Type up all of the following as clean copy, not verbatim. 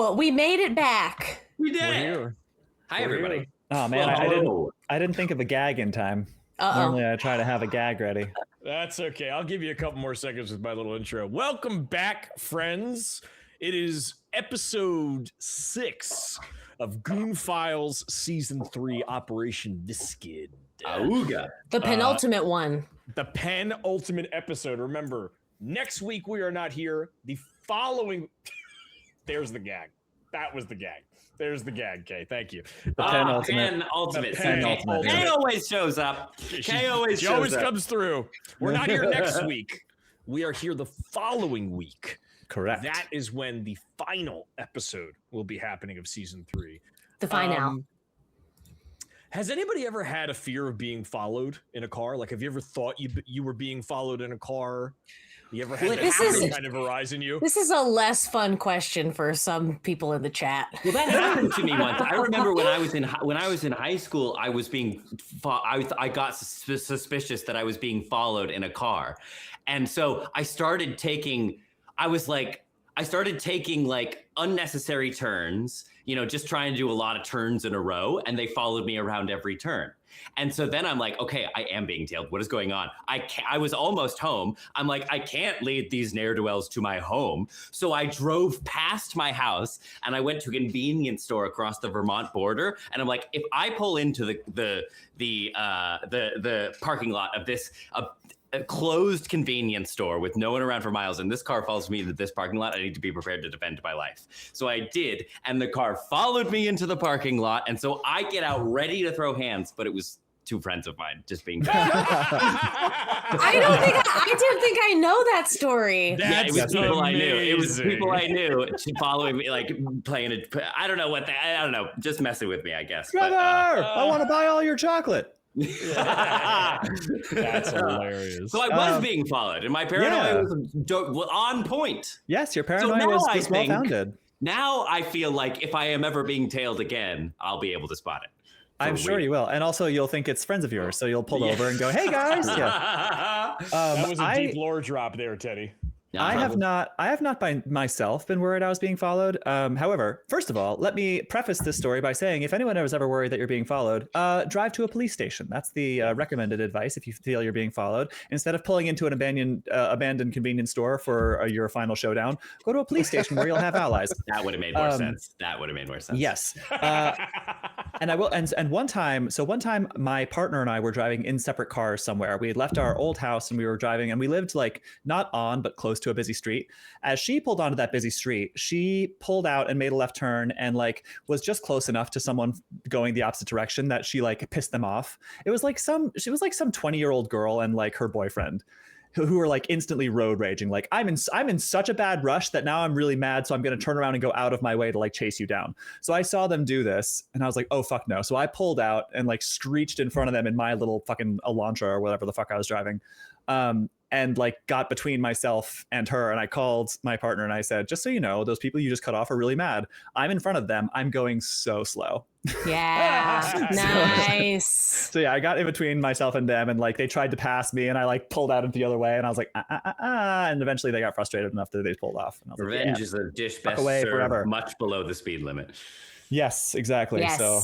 Hello, we made it back. We did We're it. here. Hi, everybody. Here. Oh man, I didn't think of a gag in time. Normally I try to have a gag ready. That's okay. I'll give you a couple more seconds with my little intro. Welcome back, friends. It is episode 6 of Goon Files Season 3 Operation Viscid. Auga. The penultimate one. The penultimate episode. Remember, next week we are not here. The following... There's the gag. That was the gag. There's the gag, Kay. Thank you. The penultimate. Kay always shows up. Kay always She shows always up. comes through. We're not here next week. We are here the following week. Correct. That is when the final episode will be happening of season 3. The final. Has anybody ever had a fear of being followed in a car? Like, have you ever thought you were being followed in a car? You ever had that kind of arise in you? This is a less fun question for some people in the chat. Well, that happened to me once. I remember when I was in high school, I was being I got suspicious that I was being followed in a car, and so I started taking unnecessary turns, just trying to do a lot of turns in a row, and they followed me around every turn. And so then I'm like, okay, I am being tailed. What is going on? I was almost home. I'm like, I can't lead these ne'er-do-wells to my home. So I drove past my house and I went to a convenience store across the Vermont border. And I'm like, if I pull into the parking lot of this a closed convenience store with no one around for miles, and this car follows me into this parking lot, I need to be prepared to defend my life. So I did, and the car followed me into the parking lot, and so I get out ready to throw hands, but it was two friends of mine just being I didn't think I know that story. That's it was people I knew. It was amazing. people I knew following me, like playing it. I don't know, just messing with me, I guess. Trevor, I want to buy all your chocolate. That's hilarious. So I was being followed, and my paranoia was on point. Yes, your paranoia was well founded. Now I feel like if I am ever being tailed again, I'll be able to spot it. I'm sure you will. And also you'll think it's friends of yours, so you'll pull over and go, hey guys. That was a deep lore drop there, Teddy. I have not by myself been worried I was being followed. However, first of all, let me preface this story by saying if anyone was ever worried that you're being followed, drive to a police station. That's the recommended advice if you feel you're being followed. Instead of pulling into an abandoned convenience store for your final showdown, go to a police station where you'll have allies. That would have made more sense. Yes. And I will. And one time my partner and I were driving in separate cars somewhere. We had left our old house and we were driving, and we lived like not on, but close to a busy street. As she pulled onto that busy street, she pulled out and made a left turn and like was just close enough to someone going the opposite direction that she like pissed them off. She was like some 20-year-old girl and like her boyfriend who were like instantly road raging. Like I'm in such a bad rush that now I'm really mad. So I'm going to turn around and go out of my way to like chase you down. So I saw them do this and I was like, oh fuck no. So I pulled out and like screeched in front of them in my little fucking Elantra or whatever the fuck I was driving. And like got between myself and her, and I called my partner and I said, just so you know, those people you just cut off are really mad. I'm in front of them. I'm going so slow. Yeah. Nice. So yeah, I got in between myself and them, and like they tried to pass me and I like pulled out into the other way and I was like, and eventually they got frustrated enough that they pulled off. And I was Revenge like, is a dish best away served forever. much below the speed limit. Yes, exactly. Yes. So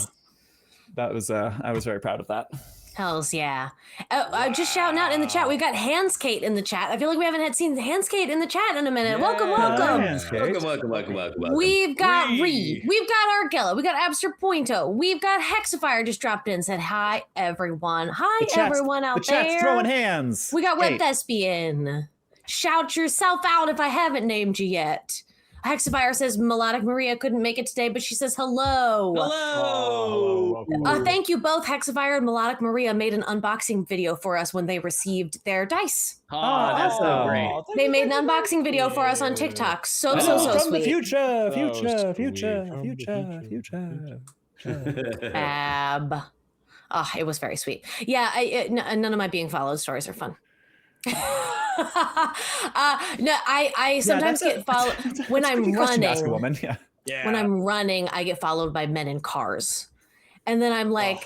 that was, I was very proud of that. Hells yeah. Just shouting out in the chat. We've got Hanskate in the chat. I feel like we haven't seen Hanskate in the chat in a minute. Yeah. Welcome. Welcome. We've got Reed. We've got Argella. We got Abster Pointo. We've got Hexifier just dropped in and said, hi, everyone. Hi, everyone out there. The chat's throwing hands. We got Web Thespian. Shout yourself out if I haven't named you yet. Hexifier says Melodic Maria couldn't make it today, but she says hello. Hello. Thank you both. Hexifier and Melodic Maria made an unboxing video for us when they received their dice. Oh, that's so great. They made an unboxing video for us on TikTok. So from sweet. the future. Fab. Oh, it was very sweet. Yeah, none of my being followed stories are fun. I sometimes get followed when I'm running. Ask a woman. Yeah. When I'm running, I get followed by men in cars, and then I'm like,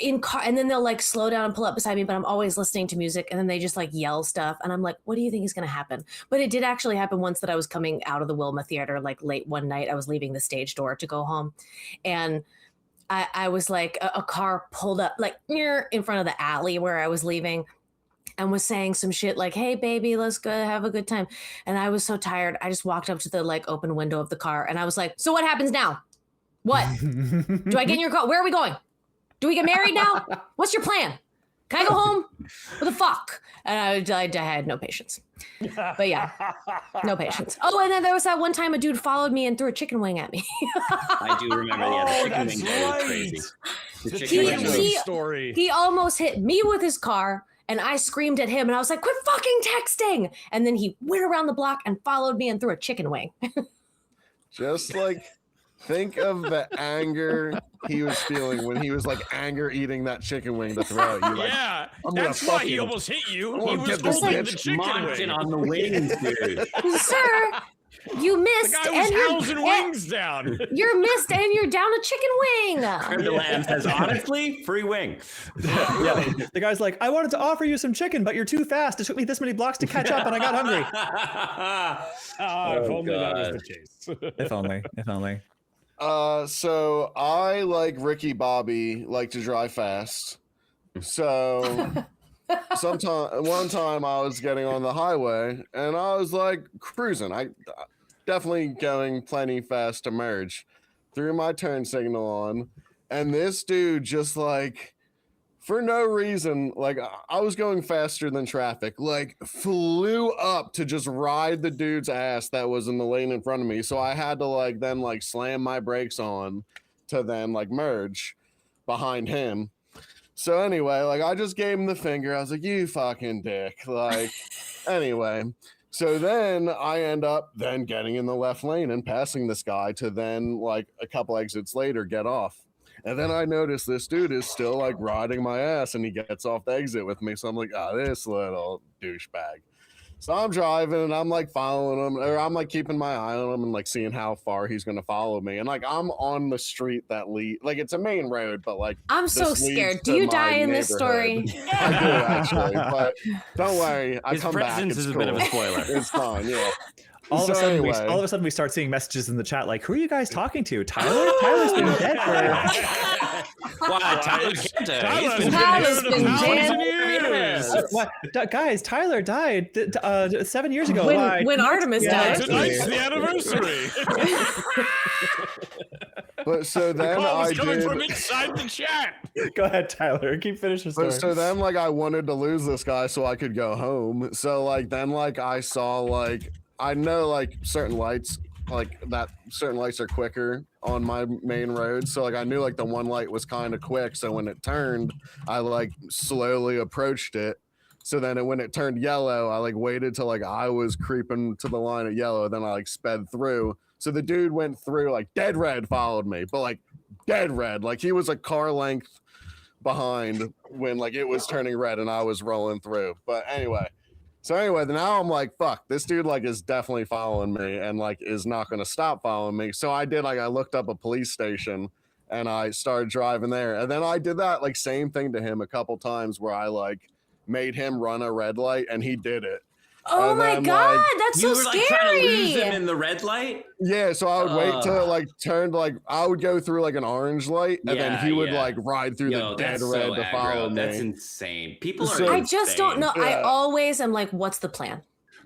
in car, and then they'll like slow down and pull up beside me, but I'm always listening to music, and then they just like yell stuff, and I'm like, what do you think is going to happen? But it did actually happen once that I was coming out of the Wilma Theater like late one night. I was leaving the stage door to go home, and I was like, a car pulled up like near in front of the alley where I was leaving, and was saying some shit like, hey baby, let's go have a good time. And I was so tired, I just walked up to the like open window of the car, and I was like, so what happens now? What? Do I get in your car? Where are we going? Do we get married now? What's your plan? Can I go home? What the fuck? And I had no patience. But yeah, no patience. Oh, and then there was that one time a dude followed me and threw a chicken wing at me. I do remember the chicken wing was crazy. The chicken wing story. He almost hit me with his car, and I screamed at him, and I was like, quit fucking texting. And then he went around the block and followed me and threw a chicken wing. Just like, think of the anger he was feeling when he was like anger eating that chicken wing to throw at you. Like, Yeah, I'm gonna that's why fucking- he almost hit you. I'm He gonna was get this holding the bitch chicken munching wing. on the wings, dude. Sir, you The missed, guy was and housing wings down. you're missed, and you're down a chicken wing. Creme de Lamb says, honestly, free wing. Yeah, the guy's like, I wanted to offer you some chicken, but you're too fast. It took me this many blocks to catch up, and I got hungry. If Oh, only that was God. the case. If only, if only. So I, like Ricky Bobby, like to drive fast. So one time I was getting on the highway and I was like cruising. I definitely going plenty fast to merge. Threw my turn signal on, and this dude just like, for no reason, like I was going faster than traffic, like flew up to just ride the dude's ass that was in the lane in front of me. So I had to like then like slam my brakes on to then like merge behind him. So anyway, like I just gave him the finger. I was like, you fucking dick. Like, anyway. So then I end up then getting in the left lane and passing this guy to then like a couple exits later get off. And then I notice this dude is still like riding my ass, and he gets off the exit with me. So I'm like, this little douchebag. So I'm driving and I'm like following him, or I'm like keeping my eye on him and like seeing how far he's gonna follow me. And like I'm on the street that like it's a main road, but like I'm so this leads scared. to Do you my die in this story? neighborhood. I do actually, but don't worry. I His come back. presence It's is a cool. bit of a spoiler. It's fine. Yeah. All of a So sudden, anyway. all of a sudden, we start seeing messages in the chat like, "Who are you guys talking to? Tyler? Tyler's been dead for Wow, Tyler Kenta. Tyler's He's been Tyler's here been for 1,000 dead. years. what? Guys, Tyler died 7 years ago. Why? When Artemis Yeah, died. Tonight's the anniversary. But so The then call was I coming did. from inside the chat. Go ahead, Tyler. Keep finishing the story. But so then like I wanted to lose this guy so I could go home. So like then like I saw like I know like certain lights are quicker on my main road. So like I knew like the one light was kind of quick. So when it turned, I like slowly approached it. So then when it turned yellow, I like waited till like I was creeping to the line of yellow. Then I like sped through. So the dude went through like dead red, followed me, but like dead red. Like he was a car length behind when like it was turning red and I was rolling through. But anyway. So anyway, now I'm like, fuck, this dude like is definitely following me and like is not gonna stop following me. So I did like I looked up a police station and I started driving there. And then I did that like same thing to him a couple times where I like made him run a red light and he did it. Oh And my then, god, like, that's You so were like trying to lose him scary. in the red light? Yeah, so I would wait till it Ugh. like turned like I would go through like an orange light and then Yeah, he would yeah. like ride through Yo, the dead that's red so to follow aggro. me. That's insane. People are So- I just don't know. I Yeah. always am like, what's the plan?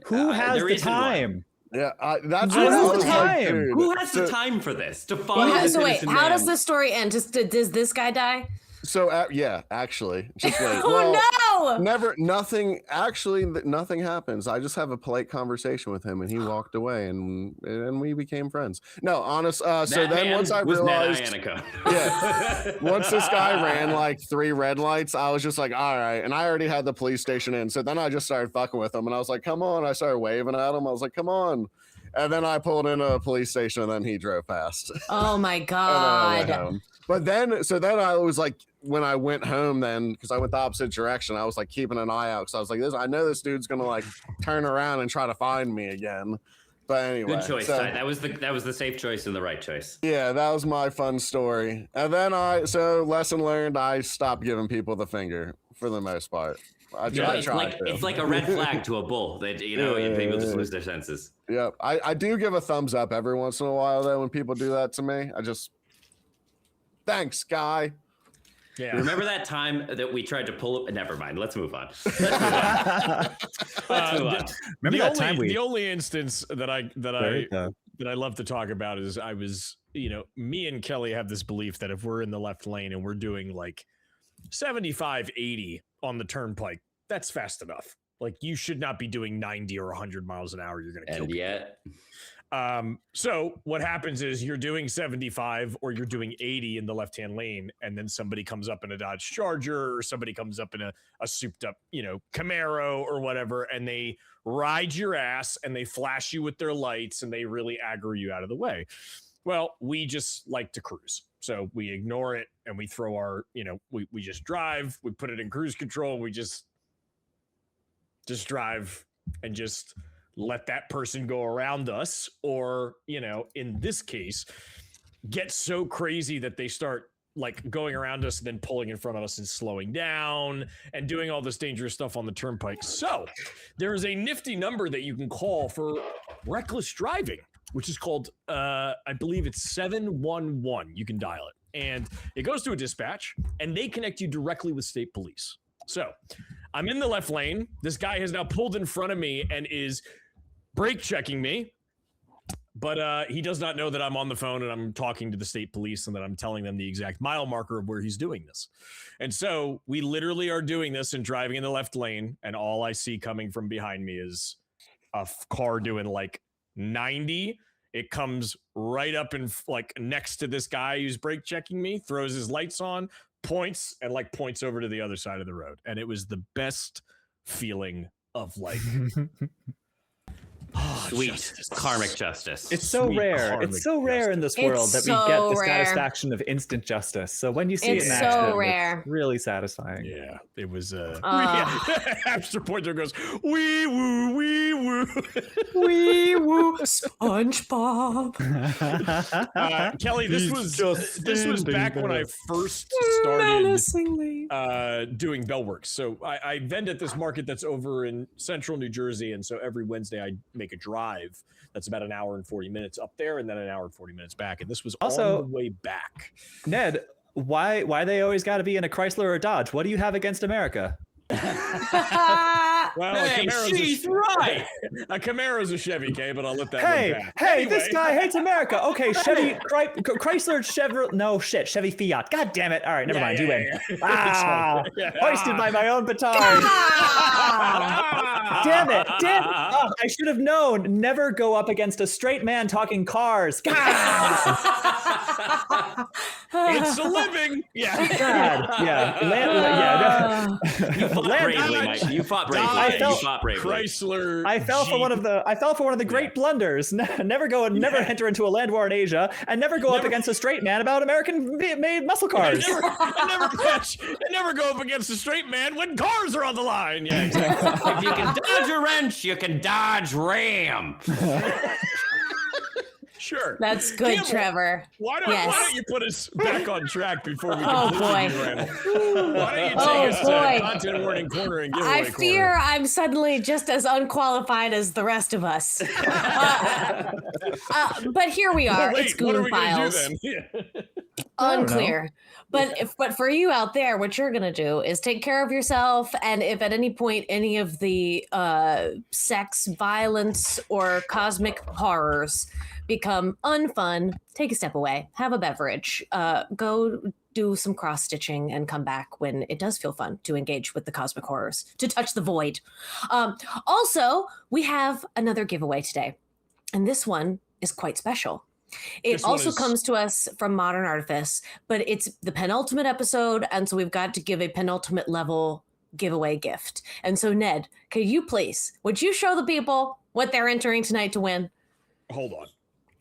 Who has there the isn't one. time? Yeah, that's Who what I has the was like, time? dude. Who has the So- time for this? To follow this So wait, innocent how does man? the story end? Just does this guy die? So yeah, actually, just wait. Oh no! Never, nothing. Actually, nothing happens. I just have a polite conversation with him, and he walked away, and we became friends. No, honest. So That then man once I was realized, Ned Iannico. Yeah. once this guy ran like 3 red lights, I was just like, all right. And I already had the police station in, so then I just started fucking with him, and I was like, come on. I started waving at him. I was like, come on. And then I pulled into a police station, and then he drove past. Oh my And then I went god! home. But then I was like, when I went home, then because I went the opposite direction, I was like keeping an eye out because I was like, I know this dude's gonna like turn around and try to find me again. But anyway, Good choice, so, Ty. That was the safe choice and the right choice. yeah, that was my fun story. And then lesson learned, I stopped giving people the finger for the most part. I tried to. It's like a red flag to a bull that people just lose their senses. Yep. I do give a thumbs up every once in a while though when people do that to me. Thanks, guy. Yeah. Remember that time that we tried to pull up? Never mind. Let's move on. Remember that time the only instance that I love to talk about is me and Kelly have this belief that if we're in the left lane and we're doing like 75, 80 on the turnpike, that's fast enough. Like you should not be doing 90 or 100 miles an hour. You're going to kill people. Yet. So what happens is you're doing 75 or you're doing 80 in the left-hand lane, and then somebody comes up in a Dodge Charger or somebody comes up in a souped up, Camaro or whatever, and they ride your ass and they flash you with their lights and they really aggro you out of the way. Well, we just like to cruise. So we ignore it and we throw our, we just drive, we put it in cruise control. We just drive and just let that person go around us, or, in this case, get so crazy that they start like going around us and then pulling in front of us and slowing down and doing all this dangerous stuff on the turnpike. So there is a nifty number that you can call for reckless driving, which is called, I believe it's 711. You can dial it and it goes to a dispatch and they connect you directly with state police. So I'm in the left lane. This guy has now pulled in front of me and is brake checking me, but he does not know that I'm on the phone and I'm talking to the state police and that I'm telling them the exact mile marker of where he's doing this. And so we literally are doing this and driving in the left lane, and all I see coming from behind me is a car doing like 90. It comes right up and like next to this guy who's brake checking me, throws his lights on, points over to the other side of the road. And it was the best feeling of like sweet justice. Karmic justice. It's so rare. It's so rare in this world that we get the satisfaction of instant justice. So when you see it in action, it's really satisfying. Yeah, it was. Hamster Pointer goes wee woo, wee woo, wee woo, SpongeBob. Kelly, this was back when I first started doing Bellworks. So I vend at this market that's over in central New Jersey, and so every Wednesday I make a drive that's about an hour and 40 minutes up there and then an hour and 40 minutes back, and this was also on the way back. Ned, why they always got to be in a Chrysler or a Dodge? What do you have against America? Well, hey, she's right. A Camaro's a Chevy, K, but I'll let that one pass. Hey, anyway. This guy hates America. Okay, Chevy, Chrysler, Chevrolet, no shit, Chevy Fiat. God damn it. All right, never mind. You win. Hoisted by my own petard. Damn it. Oh, I should have known. Never go up against a straight man talking cars. It's a living. Yeah. God, yeah. You fought bravely. Chrysler. I fell for one of the great blunders. Never enter into a land war in Asia, and never go up against a straight man about American-made muscle cars. Never go up against a straight man when cars are on the line. Yeah, exactly. If you can dodge a wrench, you can dodge ram. Sure. That's good, Trevor. Why don't you put us back on track before we boy. Why don't you take us to content warning corner and giveaway corner? I fear I'm suddenly just as unqualified as the rest of us. But here we are. It's Goon Files. Unclear. But for you out there, what you're gonna do is take care of yourself, and if at any point any of the sex, violence, or cosmic horrors become unfun, take a step away, have a beverage, go do some cross stitching, and come back when it does feel fun to engage with the cosmic horrors, to touch the void. Also, we have another giveaway today, and this one is quite special. It also comes to us from Modern Artifice, but it's the penultimate episode, and so we've got to give a penultimate level giveaway gift. And so, Ned, would you show the people what they're entering tonight to win? Hold on.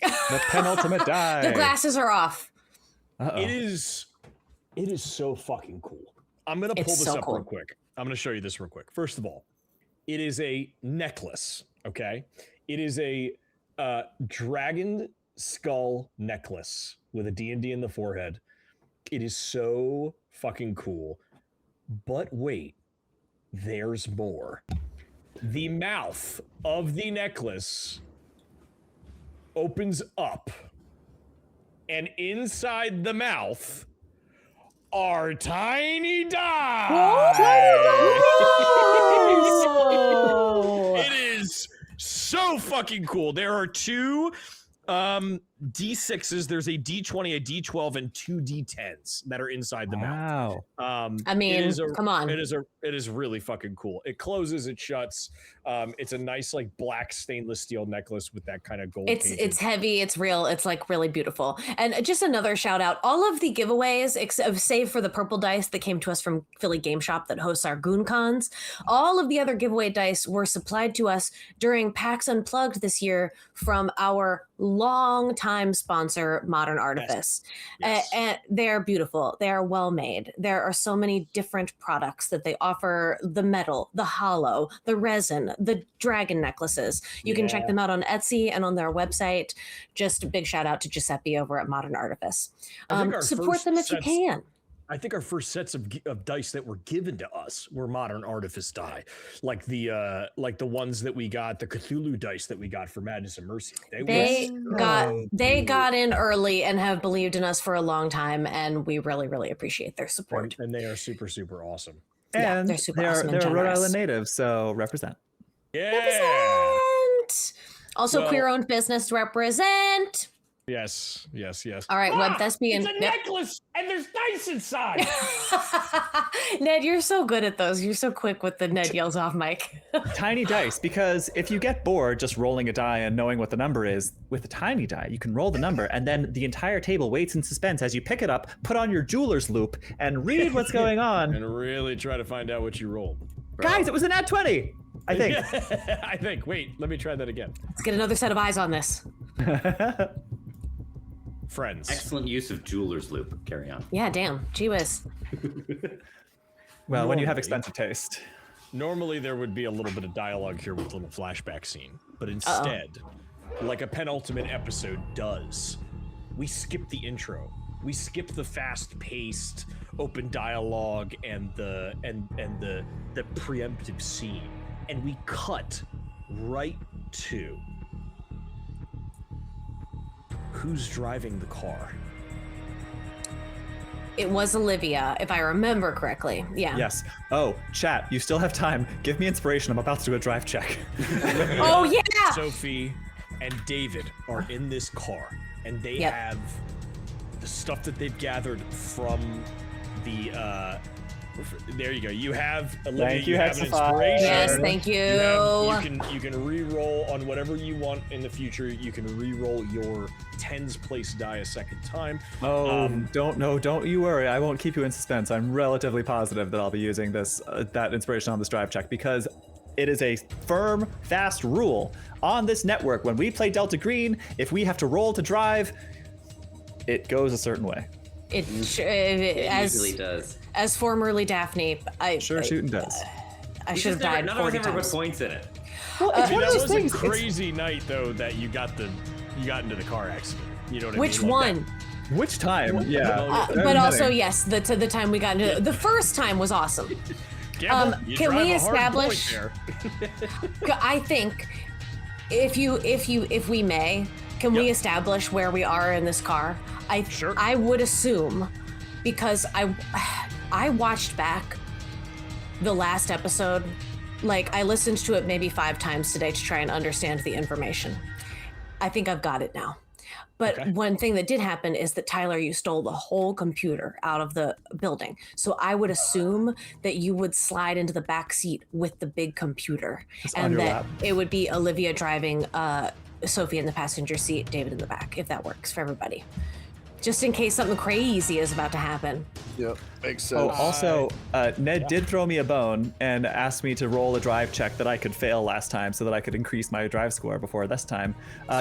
The penultimate die. The glasses are off. Uh-oh. It is so fucking cool. I'm going to pull this up real quick. I'm going to show you this real quick. First of all, it is a necklace, okay? It is a dragon skull necklace with a D&D in the forehead. It is so fucking cool. But wait, there's more. The mouth of the necklace opens up, and inside the mouth are tiny dice. Whoa! It is so fucking cool. There are two D6s. There's a D20, a D12, and two D10s that are inside the mouth. Wow. I mean, come on. It is really fucking cool. It closes, it shuts. It's a nice like black stainless steel necklace with that kind of gold. It's heavy, it's real, it's like really beautiful. And just another shout out, all of the giveaways, save for the purple dice that came to us from Philly Game Shop that hosts our Goon cons, all of the other giveaway dice were supplied to us during PAX Unplugged this year from our long-time sponsor, Modern Artifice. Yes. And they're beautiful. They are well made. There are so many different products that they offer: the metal, the hollow, the resin, the dragon necklaces. You can check them out on Etsy and on their website. Just a big shout out to Giuseppe over at Modern Artifice. Support them if you can. I think our first sets of dice that were given to us were Modern Artifice die, like the ones that we got, the Cthulhu dice that we got for Madness and Mercy. They got in early and have believed in us for a long time, and we really, really appreciate their support. And they are super, super awesome. And they're super awesome and they're Rhode generous. Island natives, so represent. Yeah. Represent. Also, Well- queer-owned business represent. Yes. All right, web thespian. It's a necklace, and there's dice inside. Ned, you're so good at those. You're so quick with the Ned yells off mic. Tiny dice, because if you get bored just rolling a die and knowing what the number is, with a tiny die, you can roll the number, and then the entire table waits in suspense as you pick it up, put on your jeweler's loop, and read what's going on. And really try to find out what you rolled. Guys, it was a nat 20, I think. I think. Wait, let me try that again. Let's get another set of eyes on this. Friends. Excellent use of jeweler's loop. Carry on. Yeah, damn. Gee whiz. Well, when you have Normally- expensive taste. Normally there would be a little bit of dialogue here with a little flashback scene, but instead, like a penultimate episode does, we skip the intro. We skip the fast-paced open dialogue and the preemptive scene, and we cut right to who's driving the car. It was Olivia, if I remember correctly. Yeah. Yes. Oh, chat, you still have time. Give me inspiration. I'm about to do a drive check. Oh, yeah. Sophie and David are in this car, and they Yep. have the stuff that they've gathered from the there you go. You have Olivia, Thank you, have an Hexify. inspiration. Yes, thank you. You can re-roll on whatever you want in the future. You can re-roll your tens place die a second time. Oh, don't you worry. I won't keep you in suspense. I'm relatively positive that I'll be using this that inspiration on this drive check, because it is a firm, fast rule on this network. When we play Delta Green, if we have to roll to drive, it goes a certain way. It It usually does. as formerly Daphne, Sure, shooting does. I should have died None of us 40 ever put times. points in it. Well, it's one That of those was things. a crazy night though that you got into the car accident. You know what Which I mean? Like one? Which time? Yeah. But also, yes, the time we got into the first time was awesome. Gamble, you can drive we a hard point establish- there. I think if we may, can we establish where we are in this car? Sure. I would assume, because I watched back the last episode, like I listened to it maybe 5 times today to try and understand the information. I think I've got it now. But Okay. one thing that did happen is that Tyler, you stole the whole computer out of the building. So I would assume that you would slide into the back seat with the big computer, Just on and your that lap. it would be Olivia driving, Sophie in the passenger seat, David in the back, if that works for everybody. Just in case something crazy is about to happen. Yep, makes sense. Oh, also, Ned did throw me a bone and asked me to roll a drive check that I could fail last time so that I could increase my drive score before this time.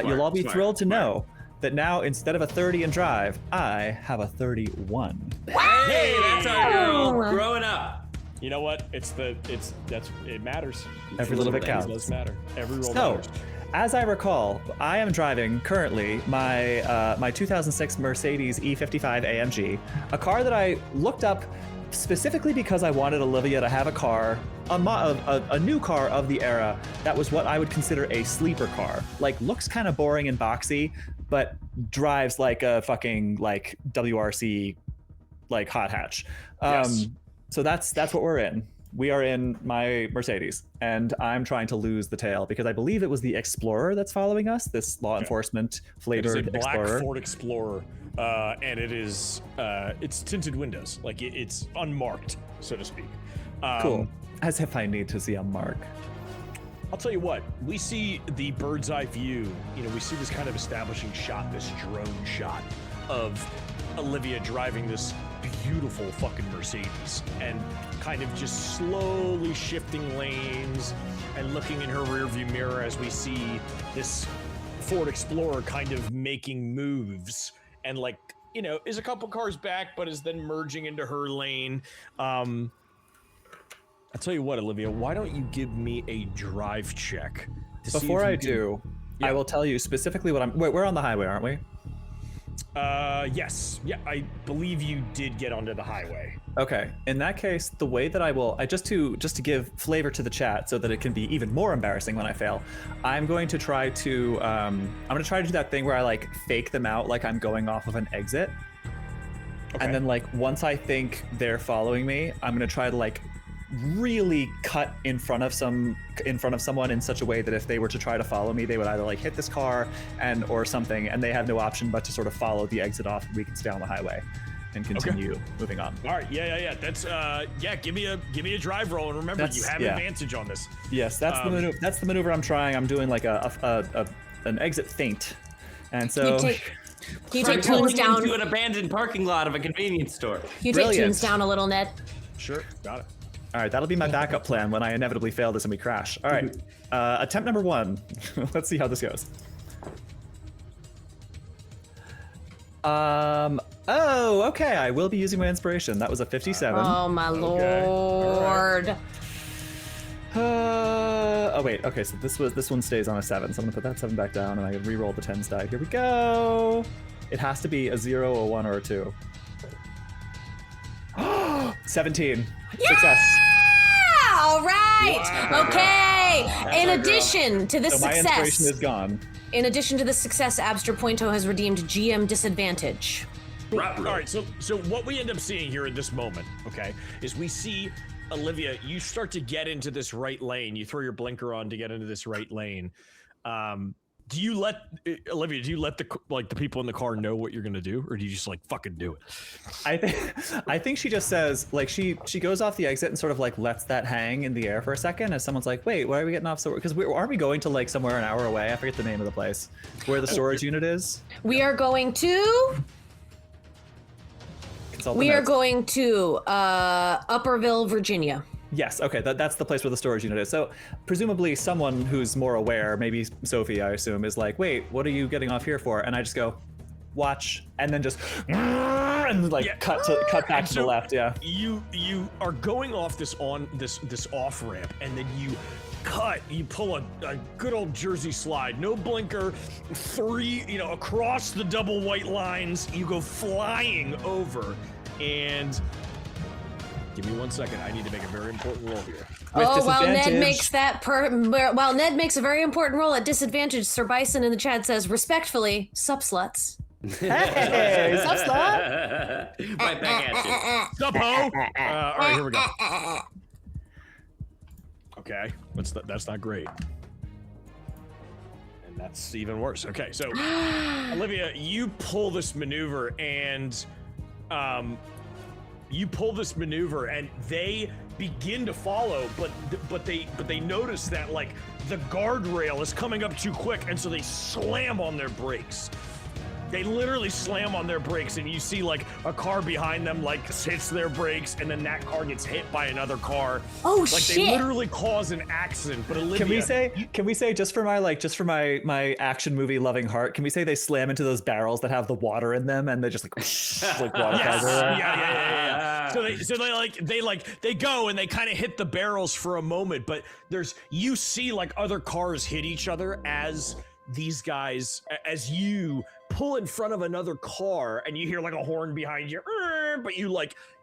You'll all be thrilled to know that now, instead of a 30 in drive, I have a 31. Hey, that's our girl growing up. You know what? It matters. Every little bit It counts. does matter. Every roll So, matters. as I recall, I am driving currently my 2006 Mercedes E55 AMG, a car that I looked up specifically because I wanted Olivia to have a car, a new car of the era that was what I would consider a sleeper car. Like, looks kind of boring and boxy, but drives like a fucking like WRC like hot hatch. Yes. So that's what we're in. We are in my Mercedes, and I'm trying to lose the tail because I believe it was the Explorer that's following us, this law enforcement flavored It is a black Explorer. Ford Explorer, and it is it's tinted windows, like it's unmarked, so to speak. Cool. As if I need to see a mark. I'll tell you what, we see the bird's eye view. You know, we see this kind of establishing shot, this drone shot of Olivia driving this beautiful fucking Mercedes and kind of just slowly shifting lanes and looking in her rearview mirror as we see this Ford Explorer kind of making moves and, like, you know, is a couple cars back but is then merging into her lane. I'll tell you what, Olivia, why don't you give me a drive check to see Before if you I can- do, Yeah. I will tell you specifically what I'm. Wait, we're on the highway, aren't we? Yes. Yeah, I believe you did get onto the highway. Okay. In that case, the way that I will, just to give flavor to the chat, so that it can be even more embarrassing when I fail, I'm going to try to do that thing where I like fake them out like I'm going off of an exit, Okay. and then like once I think they're following me, I'm gonna try to like really cut in front of someone in such a way that if they were to try to follow me, they would either like hit this car or something, and they have no option but to sort of follow the exit off, and we can stay on the highway and continue moving on. All right. Yeah. That's give me a drive roll, and remember, you have advantage on this. Yes, that's the maneuver. That's the maneuver I'm trying. I'm doing like an exit feint, and so Can you From take pulling tunes down? into an abandoned parking lot of a convenience store. Can you take Brilliant. tunes down a little, Ned? Sure. Got it. all right, that'll be my backup plan when I inevitably fail this and we crash. All right, attempt number 1. Let's see how this goes. Oh, okay. I will be using my inspiration. That was a 57. Oh my Okay. lord! Oh wait, okay, so this one stays on a 7, so I'm gonna put that 7 back down, and I can re-roll the 10s die. Here we go. It has to be a 0, a 1, or a 2. 17. Success. All right. Wow. Okay. In addition to this So my inspiration success, is gone. in addition to the success, Abster Pointo has redeemed GM disadvantage. All right. So what we end up seeing here in this moment, okay, is we see Olivia. You start to get into this right lane. You throw your blinker on to get into this right lane. Do you let Olivia? Do you let the people in the car know what you're gonna do, or do you just like fucking do it? I think she just says, like, she goes off the exit and sort of like lets that hang in the air for a second as someone's like, wait, why are we getting off so, because aren't we going to like somewhere an hour away? I forget the name of the place where the storage unit is. We are going to. Consult the We are notes. going to Upperville, Virginia. Yes, okay, that's the place where the storage unit is. So presumably someone who's more aware, maybe Sophie, I assume, is like, wait, what are you getting off here for? And I just go, watch, and then just and like cut back to the left. Yeah. You are going off this off ramp, and then you pull a good old Jersey slide, no blinker, 3, across the double white lines. You go flying over, and give me 1 second. I need to make a very important roll here. Oh, while Ned disadvantage. makes while Ned makes a very important roll at disadvantage, Sir Bison in the chat says, respectfully, sup sluts. Hey, sup, slut? Right back at you. Sup, ho! All right, here we go. Okay, that's not great. And that's even worse. Okay, so Olivia, you pull this maneuver, and they begin to follow, but they notice that like the guardrail is coming up too quick, and so they slam on their brakes. They literally slam on their brakes, and you see like a car behind them like hits their brakes, and then that car gets hit by another car. Oh Like shit! they literally cause an accident. But Olivia, Can we say just for my action movie loving heart, can we say they slam into those barrels that have the water in them and they just like water Yes. flies everywhere? Yeah. So they go and they kind of hit the barrels for a moment, but you see like other cars hit each other as these guys, as you pull in front of another car and you hear like a horn behind you, but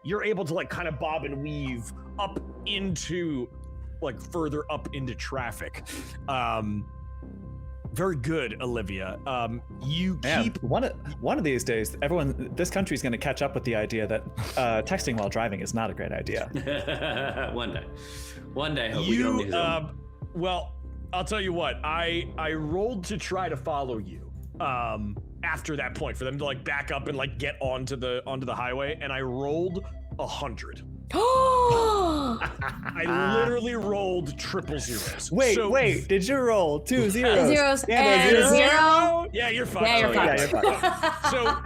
you're able to like kind of bob and weave up into like further up into traffic. Very good, Olivia. You Man, keep one of these days, this country's going to catch up with the idea that texting while driving is not a great idea. One day, hope we don't need them. Well, I'll tell you what. I rolled to try to follow you. After that point, for them to like back up and like get onto the highway, and I rolled 100. I literally rolled triple zeros. Wait, did you roll 2 zeros? Zeros And and zero. Yeah, you're fine. Yeah, you're Yeah, fine. you're fine. So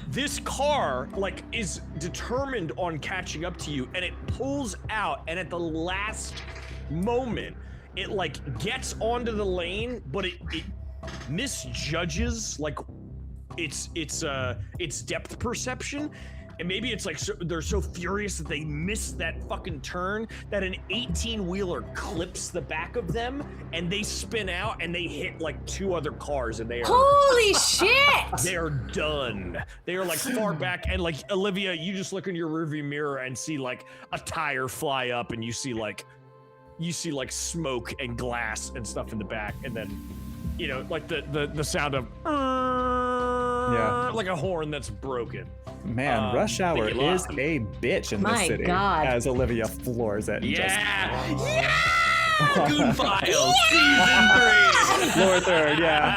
this car like is determined on catching up to you, and it pulls out, and at the last moment it like gets onto the lane, but it misjudges like its depth perception. And maybe it's like they're so furious that they miss that fucking turn that an 18-wheeler clips the back of them, and they spin out and they hit like 2 other cars, and they are Holy shit! they are done. They are like far back, and like Olivia, you just look in your rearview mirror and see like a tire fly up, and you see like smoke and glass and stuff in the back, and then like the sound of like a horn that's broken. Man, rush hour think you is lost. a bitch in this My city. God. As Olivia floors it. And Goon Files season 3. Floor third, yeah.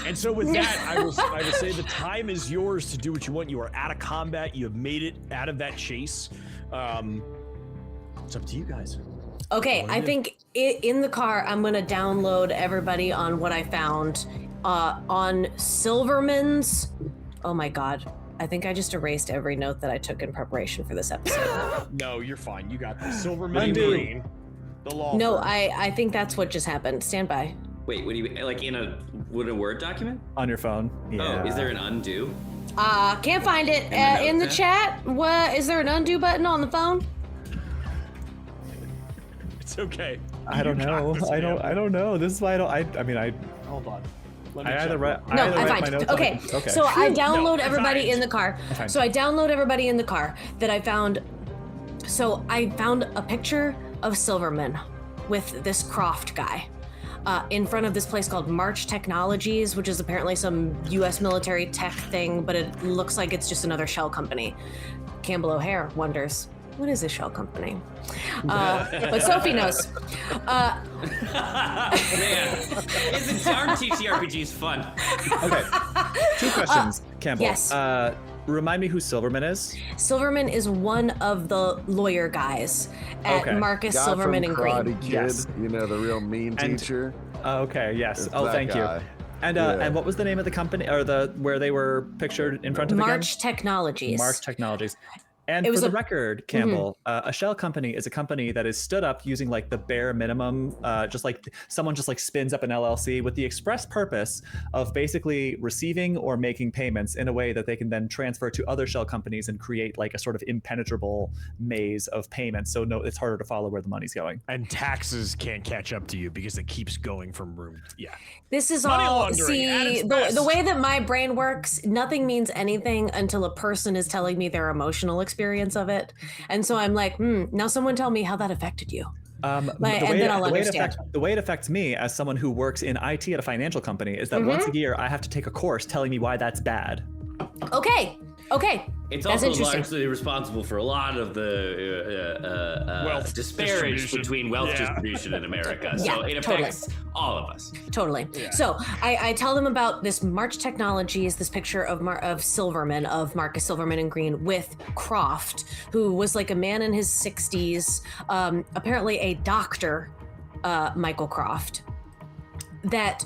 And so with that, I will say the time is yours to do what you want. You are out of combat. You have made it out of that chase. It's up to you guys. Okay, I think in the car, I'm gonna download everybody on what I found on Silverman's. Oh my God. I think I just erased every note that I took in preparation for this episode. No, you're fine. You got this. Silverman and Undo. Green. The law. No, firm. I think that's what just happened. Stand by. Wait, what do you like in a Word document? On your phone. Yeah. Oh, is there an undo? Can't find it in the chat. What is there an undo button on the phone? It's okay. I don't You got know. this, I man. don't know. This is why I Hold on. Let me I check either real write. quick. No, I either I write find my it. notes on- Okay. Okay. So I download No, I everybody find. in the car. find. So I download everybody in the car that I found. So I found a picture of Silverman with this Croft guy in front of this place called March Technologies, which is apparently some U.S. military tech thing, but it looks like it's just another shell company. Campbell O'Hare wonders, what is a shell company? But Sophie knows. Man, aren't TTRPGs fun? Okay. 2 questions, Campbell. yes. Remind me who Silverman is. Silverman is one of the lawyer guys at Okay. Marcus Guy Silverman from and Green. Karate Kid, Yes. the real mean And- teacher. Okay. Yes. It's Oh, that thank guy. you. And Yeah. and what was the name of the company or where they were pictured in front of March Technologies. again? March Technologies. And It for was the a- record, Campbell, a shell company is a company that is stood up using like the bare minimum, just like someone just like spins up an LLC with the express purpose of basically receiving or making payments in a way that they can then transfer to other shell companies and create like a sort of impenetrable maze of payments. So no, it's harder to follow where the money's going. And taxes can't catch up to you because it keeps going from room. Yeah. This is Money all, laundering at its see, best. the way that my brain works, nothing means anything until a person is telling me their emotional experience of it. And so I'm like, now someone tell me how that affected you. The then I'll understand. the way it affects me as someone who works in IT at a financial company is that once a year I have to take a course telling me why that's bad. Okay. It's That's also interesting. largely responsible for a lot of the Wealth disparage distribution. between wealth Yeah. distribution in America. Yeah, So it totally. affects all of us. Totally. So I tell them about this March Technologies, this picture of Silverman, of Marcus Silverman and Green with Croft, who was like a man in his 60s, apparently a doctor, Michael Croft. that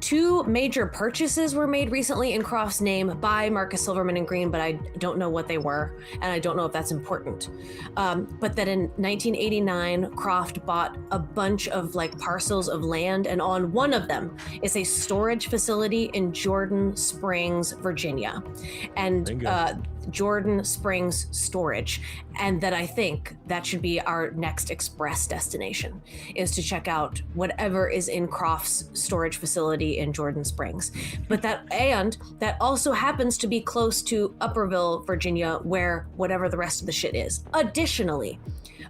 2 major purchases were made recently in Croft's name by Marcus Silverman and Green, but I don't know what they were, and I don't know if that's important. But that in 1989, Croft bought a bunch of like parcels of land, and on one of them is a storage facility in Jordan Springs, Virginia. And Jordan Springs Storage, and that I think that should be our next express destination, is to check out whatever is in Croft's storage facility in Jordan Springs. But that also happens to be close to Upperville, Virginia, where whatever the rest of the shit is. Additionally,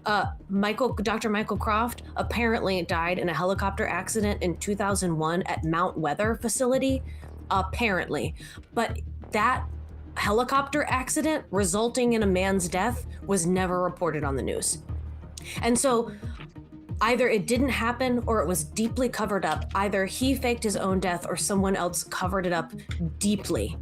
Dr. Michael Croft apparently died in a helicopter accident in 2001 at Mount Weather facility, apparently. But that helicopter accident resulting in a man's death was never reported on the news. And so either it didn't happen or it was deeply covered up. Either he faked his own death or someone else covered it up deeply.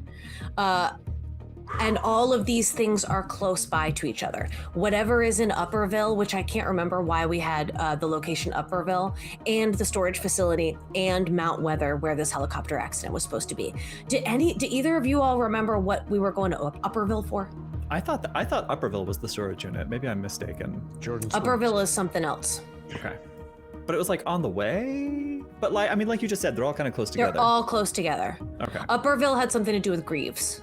And all of these things are close by to each other. Whatever is in Upperville, which I can't remember why we had the location Upperville, and the storage facility, and Mount Weather, where this helicopter accident was supposed to be. Did either of you all remember what we were going to Upperville for? I thought Upperville was the storage unit. Maybe I'm mistaken. Jordan Upperville is something else. Okay. But it was like on the way? But like, I mean, like you just said, they're all kind of close together. They're all close together. Okay. Upperville had something to do with Greaves.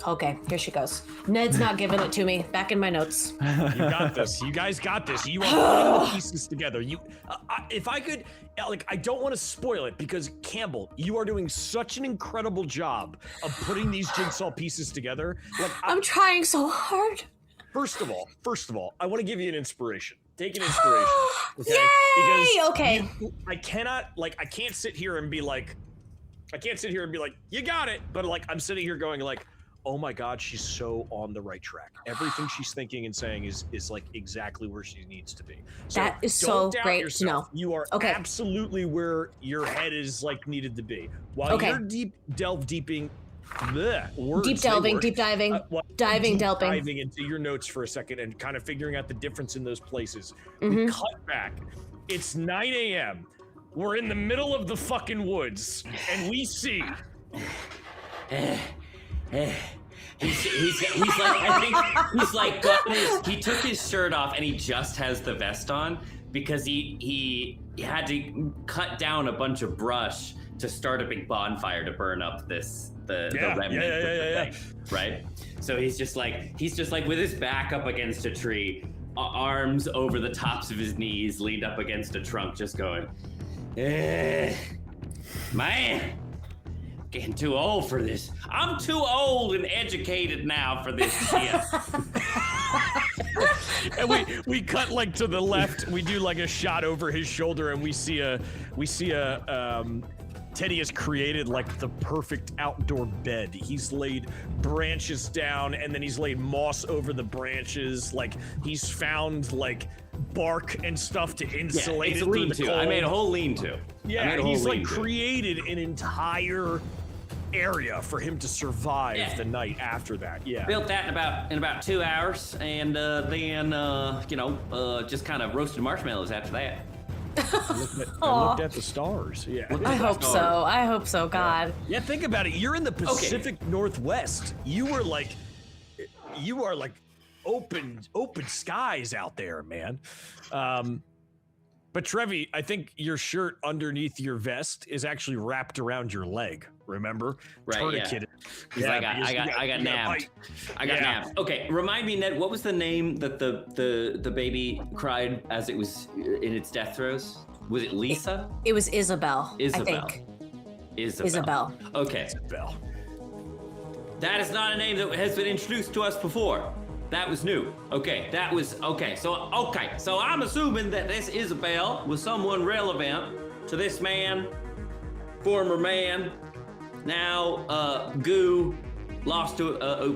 Okay, here she goes. Ned's not giving it to me. Back in my notes. You got this. You guys got this. You are putting the pieces together. If I could, like, I don't want to spoil it because Campbell, you are doing such an incredible job of putting these jigsaw pieces together. Like, I'm trying so hard. First of all, I want to give you an inspiration. Take an inspiration. Okay? Yay! Because okay. I can't sit here and be like, you got it. But like, I'm sitting here going like, oh my God, she's so on the right track. Everything she's thinking and saying is like exactly where she needs to be. So that is so great to know. You are absolutely where your head is like needed to be. While you're deep diving, delving into your notes for a second and kind of figuring out the difference in those places. We cut back. It's 9 a.m. We're in the middle of the fucking woods, and we see. He's like, I think he's like, he took his shirt off and he just has the vest on because he had to cut down a bunch of brush to start a big bonfire to burn up the remnant of the thing, right? So he's just like with his back up against a tree, arms over the tops of his knees, leaned up against a trunk, just going, man. Getting too old for this. I'm too old and educated now for this shit. And we cut like to the left. We do like a shot over his shoulder, and we see a Teddy has created like the perfect outdoor bed. He's laid branches down, and then he's laid moss over the branches. Like he's found like bark and stuff to insulate it through the cold. I made a whole lean-to. Yeah, he's like created an entire area for him to survive the night after that. Yeah, built that in about 2 hours, and then just kind of roasted marshmallows after that. I looked at the stars. Yeah, I hope so. God. Yeah, think about it. You're in the Pacific Northwest. You are like open skies out there, man. But Trevi, I think your shirt underneath your vest is actually wrapped around your leg. Remember? Right. Tourniqueted. Yeah. I got nabbed. I got nabbed. Okay. Remind me, Ned. What was the name that the baby cried as it was in its death throes? Was it Lisa? It was Isabel. I think. Isabel. Okay. Isabel. That is not a name that has been introduced to us before. That was new. Okay, that was okay. So I'm assuming that this Isabel was someone relevant to this man, former man. Now, Goo lost to a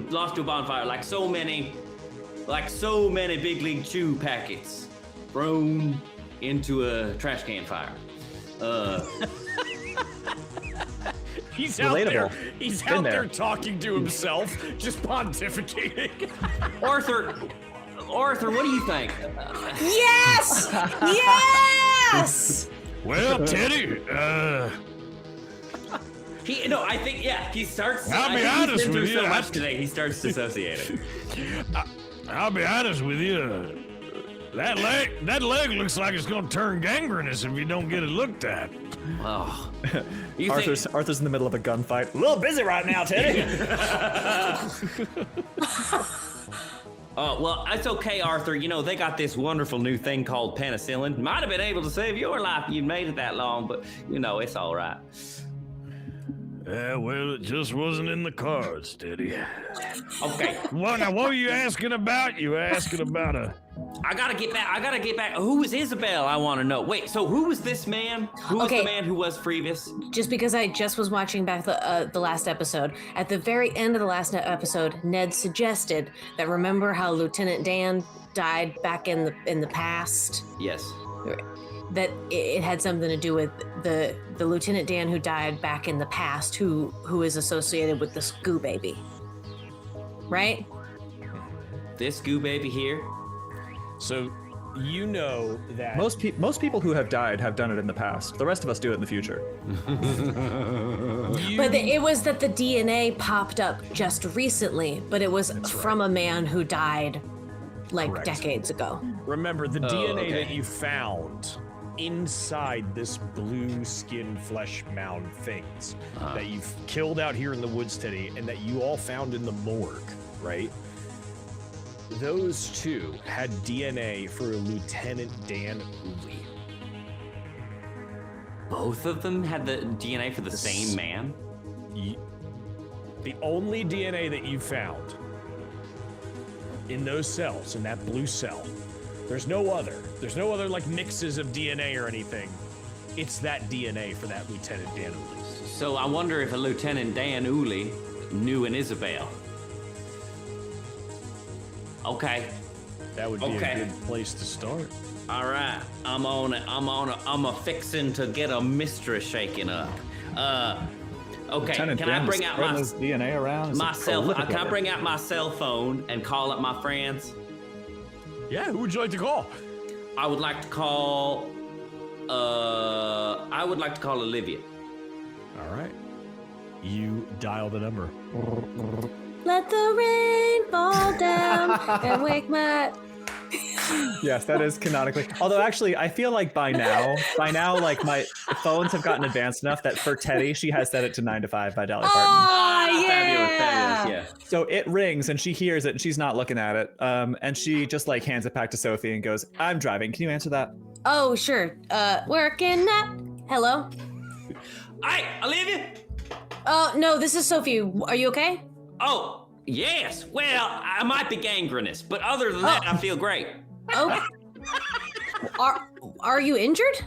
bonfire, like so many Big League Chew packets thrown into a trash can fire. He's out there. He's out there talking to himself, just pontificating. Arthur, what do you think? Yes! Yes! Well, Teddy, I think, he starts. I'll be I think honest he's been through with you, so much today, he starts dissociating. I'll be honest with you. That leg looks like it's gonna turn gangrenous if you don't get it looked at. Oh, Arthur's in the middle of a gunfight. A little busy right now, Teddy. Oh, well, it's okay, Arthur. You know, they got this wonderful new thing called penicillin. Might have been able to save your life if you'd made it that long, but, it's all right. Yeah, well, it just wasn't in the cards, Teddy. Okay. Well, now, what were you asking about? You were asking about I gotta get back. Who was Isabel? I want to know. Wait, so who was this man? Who was the man who was Freevis? Just because I just was watching back the last episode, at the very end of the last episode, Ned suggested that remember how Lieutenant Dan died back in the past? Yes. That it had something to do with the Lieutenant Dan who died back in the past, who is associated with this goo baby, right? This goo baby here. So, you know that Most people who have died have done it in the past. The rest of us do it in the future. But it was that the DNA popped up just recently, but it was from a man who died like decades ago. Remember, the DNA that you found inside this blue skin flesh mound things that you've killed out here in the woods, Teddy, and that you all found in the morgue, right? Those two had DNA for Lieutenant Dan Uli. Both of them had the DNA for the same man? The only DNA that you found in those cells, in that blue cell, there's no other like mixes of DNA or anything. It's that DNA for that Lieutenant Dan Uli. So I wonder if a Lieutenant Dan Uli knew an Isabel. Okay. That would be a good place to start. All right. I'm a fixin' to get a mistress shaken up. Okay. Lieutenant Can I Dan bring out my DNA around? Can I bring out my cell phone and call up my friends? Yeah, who would you like to call? I would like to call Olivia. All right. You dial the number. Let the rain fall down and wake my... Yes, that is canonically. Although, actually, I feel like by now, like my phones have gotten advanced enough that for Teddy, she has set it to 9 to 5 by Dolly Parton. Oh, yeah! Fabulous, yeah. So it rings and she hears it and she's not looking at it. And she just like hands it back to Sophie and goes, "I'm driving. Can you answer that?" Oh, sure. Working up. Hello? Hi, Olivia. Oh, no, this is Sophie. Are you okay? Oh, yes. Well, I might be gangrenous, but other than that, I feel great. Oh. Are you injured?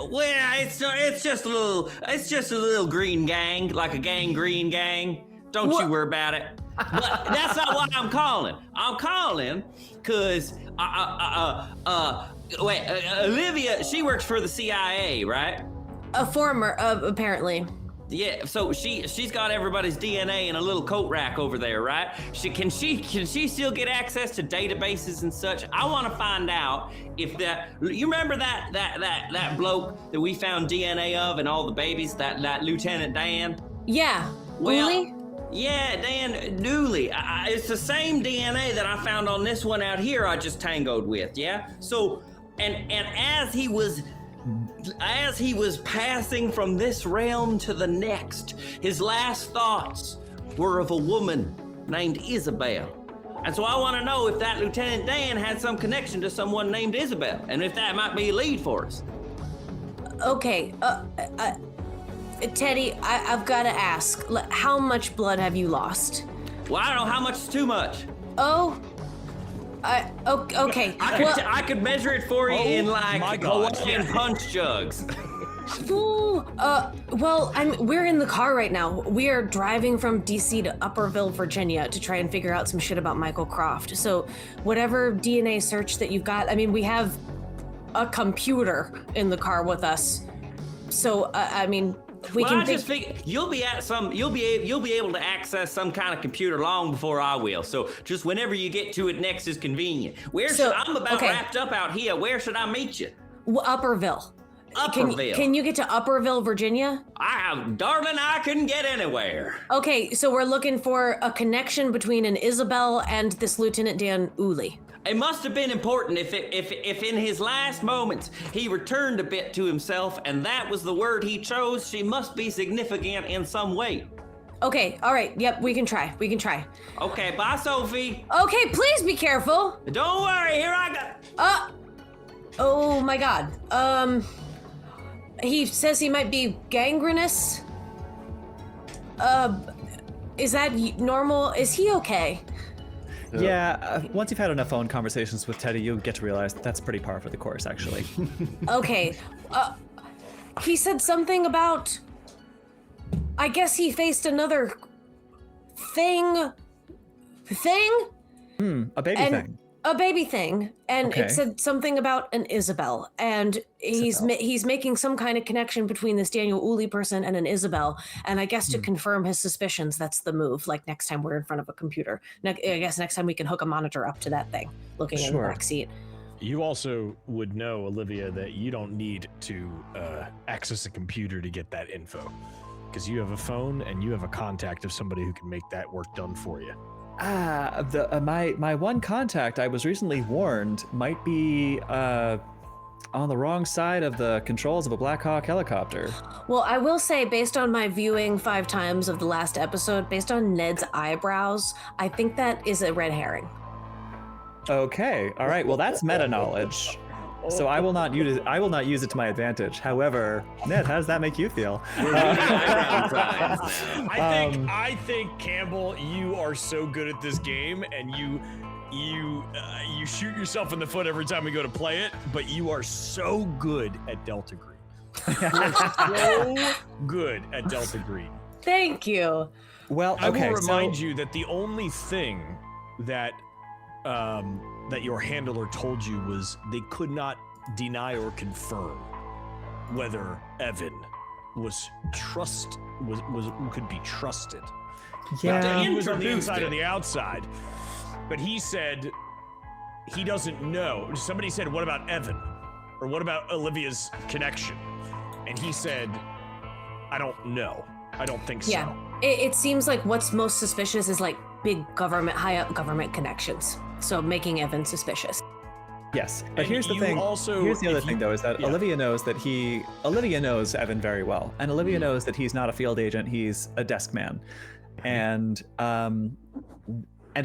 Well, it's just a little green gang, like a gangrene gang. Don't you worry about it. But that's not what I'm calling. I'm calling because Olivia, she works for the CIA, right? A former, apparently. Yeah, so she's got everybody's DNA in a little coat rack over there, right? Can she still get access to databases and such? I want to find out if you remember that bloke that we found DNA of and all the babies, that Lieutenant Dan? Yeah. Well, Dooley? Yeah, Dan Dooley. It's the same DNA that I found on this one out here I just tangoed with, yeah? So, and as he was passing from this realm to the next, his last thoughts were of a woman named Isabel. And so I want to know if that Lieutenant Dan had some connection to someone named Isabel, and if that might be a lead for us. Okay, Teddy, I've got to ask, how much blood have you lost? Well, I don't know how much is too much. Oh, okay. I could measure it for you in like Hawaiian punch jugs. Ooh, well, we're in the car right now. We are driving from DC to Upperville, Virginia to try and figure out some shit about Michael Croft. So whatever DNA search that you've got, we have a computer in the car with us. So, just figure you'll be able to access some kind of computer long before I will. So just whenever you get to it next is convenient. I'm wrapped up out here. Where should I meet you? Upperville. Upperville. Can you get to Upperville, Virginia? Darling, I can get anywhere. Okay, so we're looking for a connection between an Isabel and this Lieutenant Dan Uli. It must have been important if in his last moments he returned a bit to himself, and that was the word he chose. She must be significant in some way. Okay, all right, yep, we can try. Okay, bye, Sophie. Okay, please be careful. Don't worry, here I go. Oh my God. He says he might be gangrenous. Is that normal? Is he okay? Yeah, once you've had enough phone conversations with Teddy, you get to realize that's pretty par for the course, actually. Okay. He said something about. I guess he faced another thing. A baby thing. A baby thing, and Okay. it said something about an Isabel, and he's making some kind of connection between this Daniel Uli person and an Isabel, and I guess to confirm his suspicions, that's the move. Like next time we're in front of a computer, I guess next time we can hook a monitor up to that thing, looking in the Sure. back seat. You also would know, Olivia, that you don't need to access a computer to get that info, because you have a phone and you have a contact of somebody who can make that work done for you. My one contact, I was recently warned, might be on the wrong side of the controls of a Black Hawk helicopter. Well, I will say, based on my viewing 5 times of the last episode, based on Ned's eyebrows, I think that is a red herring. Okay, all right. Well, that's meta knowledge. So I will not use it. I will not use it to my advantage. However, Ned, how does that make you feel? I think Campbell, you are so good at this game, and you shoot yourself in the foot every time we go to play it. But you are so good at Delta Green. You are so good at Delta Green. Thank you. Well, I okay. will remind you that the only thing that that your handler told you was they could not deny or confirm whether Evan could be trusted. Yeah. He was on the Introduced inside it. or the outside, but he said he doesn't know. Somebody said, "What about Evan?" or "What about Olivia's connection?" And he said, "I don't know. I don't think Yeah. so." It seems like what's most suspicious is like big government, high up government connections. So making Evan suspicious. Yes, but And here's the you thing. also- Here's the other if thing, you- though, is that yeah. Olivia knows Evan very well, and Olivia knows that he's not a field agent; he's a desk man, and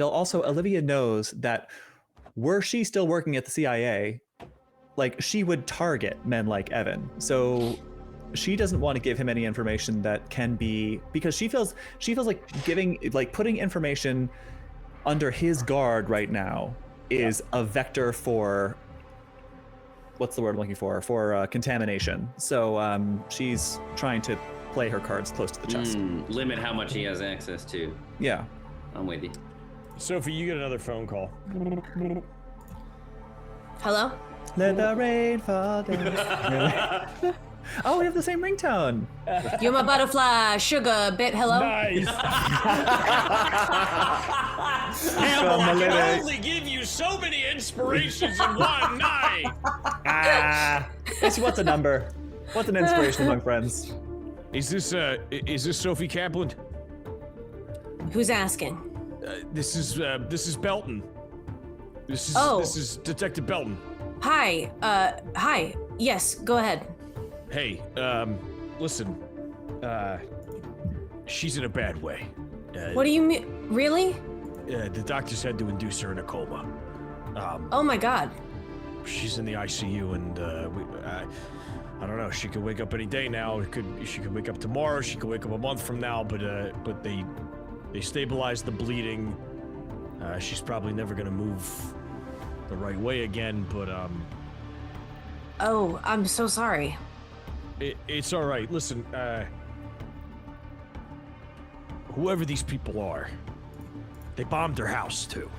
also Olivia knows that were she still working at the CIA, like she would target men like Evan. So she doesn't want to give him any information that can be, because she feels like putting information under his guard right now is a vector for, what's the word I'm looking for contamination. So she's trying to play her cards close to the chest. Limit how much he has access to. Yeah. I'm with you. Sophie, you get another phone call. Hello? Let the rain fall down. Oh, we have the same ringtone. You're my butterfly, sugar bit. Hello? Nice. From I the can lyrics. only give you so many inspirations in one night. What's a number? What's an inspiration among friends? Is this Sophie Kaplan? Who's asking? This is Belton. This is Detective Belton. Hi. Hi. Yes, go ahead. Hey, listen. She's in a bad way. What do you mean? Really? The doctors had to induce her in a coma. Oh my God. She's in the ICU, and I don't know. She could wake up any day now. She could wake up tomorrow. She could wake up a month from now. But they stabilized the bleeding. She's probably never gonna move the right way again. But Oh, I'm so sorry. it's all right. Listen, whoever these people are, they bombed her house too.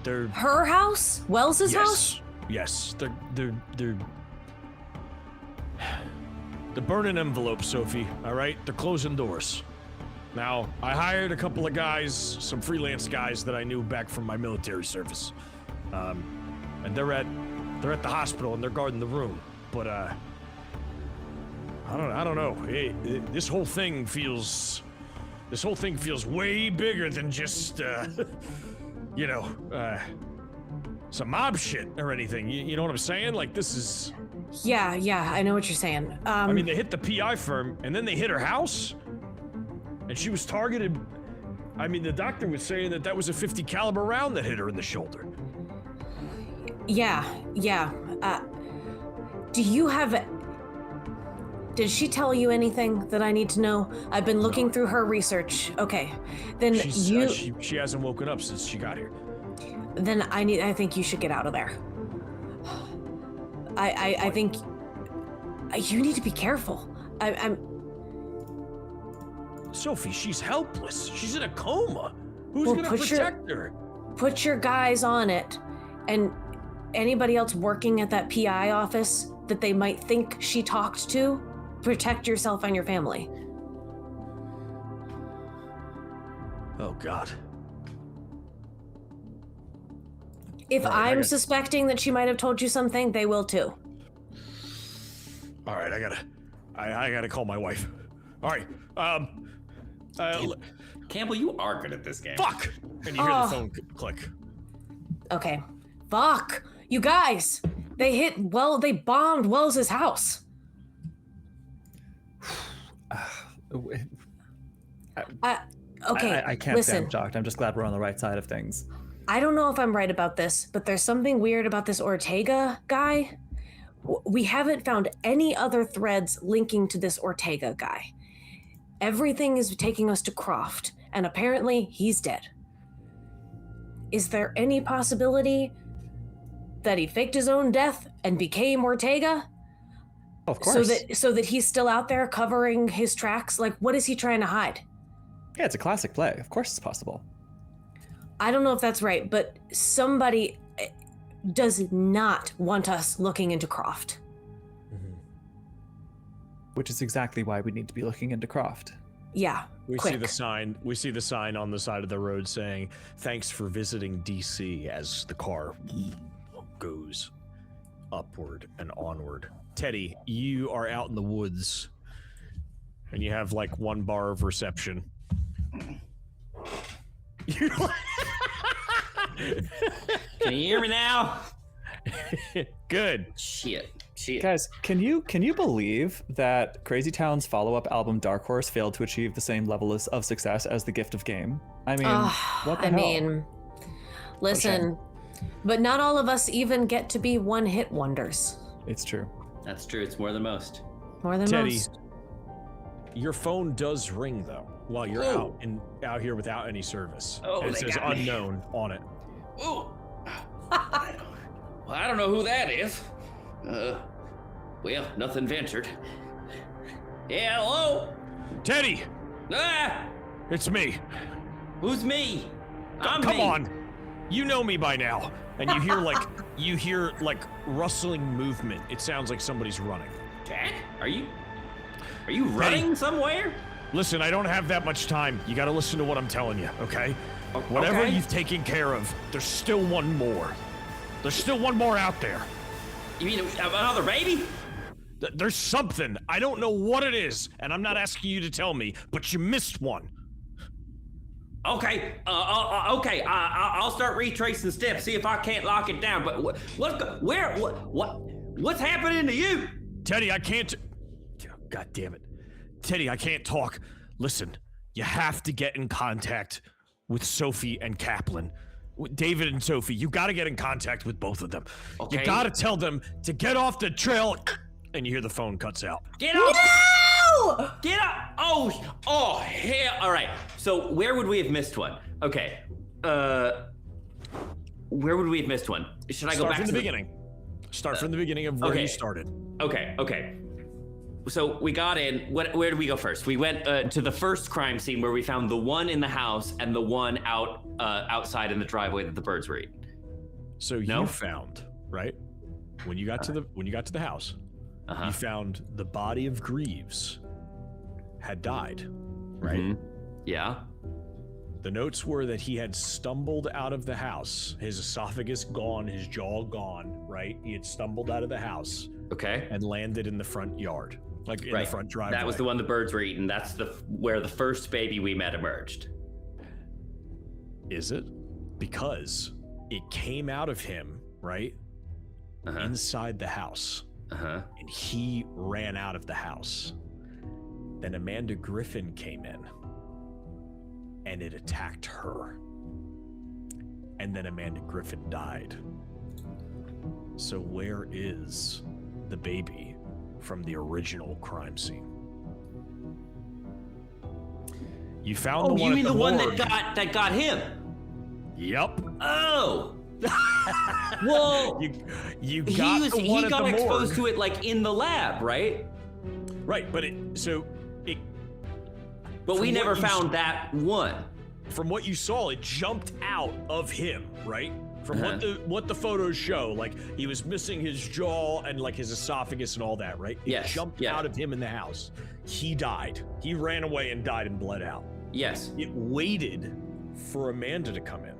They're Her house? Wells's house? Yes, they're burning envelopes, Sophie. All right, they're closing doors. Now, I hired a couple of guys, some freelance guys that I knew back from my military service, and they're at the hospital and they're guarding the room. but I don't know. This whole thing feels way bigger than just some mob shit or anything. You know what I'm saying? Like, this is... Yeah, I know what you're saying. I mean, they hit the PI firm, and then they hit her house, and she was targeted. I mean, the doctor was saying that was a .50 caliber round that hit her in the shoulder. Yeah. Do you have... Did she tell you anything that I need to know? I've been looking through her research. Okay, then she hasn't woken up since she got here. Then I think you should get out of there. I think you need to be careful. I'm Sophie, she's helpless. She's in a coma. Who's gonna protect her? Put your guys on it, and anybody else working at that PI office that they might think she talked to, protect yourself and your family. Oh, God. If I'm suspecting that she might have told you something, they will too. All right, I gotta call my wife. All right, Campbell, you are good at this game. fuck! And you hear the phone click. Okay. Fuck! You guys! They bombed Wells's house. Okay, I can't say I'm listen. shocked. I'm just glad we're on the right side of things. I don't know if I'm right about this, but there's something weird about this Ortega guy. We haven't found any other threads linking to this Ortega guy. Everything is taking us to Croft, and apparently he's dead. Is there any possibility that he faked his own death and became Ortega? Of course. So that he's still out there covering his tracks? Like, what is he trying to hide? Yeah, it's a classic play. Of course it's possible. I don't know if that's right, but somebody does not want us looking into Croft. Which is exactly why we need to be looking into Croft. Yeah, We quick. see the sign on the side of the road saying, "Thanks for visiting DC," as the car goes upward and onward. Teddy, you are out in the woods, and you have like 1 bar of reception. Can you hear me now? Good. Shit. Guys, can you believe that Crazy Town's follow-up album Dark Horse failed to achieve the same level of success as The Gift of Game? I mean, what the hell? Listen, but not all of us even get to be one-hit wonders. It's true. That's true. It's more than most. More than Teddy, most. your phone does ring though while you're Ooh. out here without any service. Oh, and it they says got me. unknown on it. Ooh. Well, I don't know who that is. Well, nothing ventured. Yeah, hello? Teddy, Ah! it's me. Who's me? I'm Come me. on. You know me by now. And you hear like rustling movement. It sounds like somebody's running. Jack? Are you running somewhere? Listen, I don't have that much time. You gotta listen to what I'm telling you, okay? Whatever okay. you've taken care of, there's still one more. There's still one more out there. You mean another baby? There's something. I don't know what it is, and I'm not asking you to tell me, but you missed one. Okay. Okay. I'll start retracing steps. See if I can't lock it down. But what's happening to you? Teddy, I can't. God damn it. Teddy, I can't talk. Listen, you have to get in contact with Sophie and Kaplan. David and Sophie, you gotta get in contact with both of them. Okay. You gotta tell them to get off the trail. And you hear the phone cuts out. Get up! No! Get up! Oh, hell! All right. So where would we have missed one? Okay. Where would we have missed one? Should I go Start back from to the beginning. Start from the beginning of where okay. you started. Okay. So we got in. Where did we go first? We went to the first crime scene where we found the one in the house and the one outside in the driveway that the birds were eating. So No? you found, right? When you got to the house, you found the body of Greaves had died, right? Mm-hmm. Yeah. The notes were that he had stumbled out of the house, his esophagus gone, his jaw gone, right? He had stumbled out of the house Okay. and landed in the front yard, like in the front driveway. That was the one the birds were eating. That's where the first baby we met emerged. Is it? Because it came out of him, right? Inside the house. And he ran out of the house. Then Amanda Griffin came in. And it attacked her. And then Amanda Griffin died. So where is the baby from the original crime scene? You found the one. You mean at the one morgue. that got him? Yep. Oh. Well, you got the one he at got the exposed morgue. to it like in the lab, right? Right, but But we From never what you found that one. from what you saw, it jumped out of him, right? From what the photos show, like he was missing his jaw and like his esophagus and all that, right? It jumped out of him in the house. He died. He ran away and died and bled out. Yes. It waited for Amanda to come in,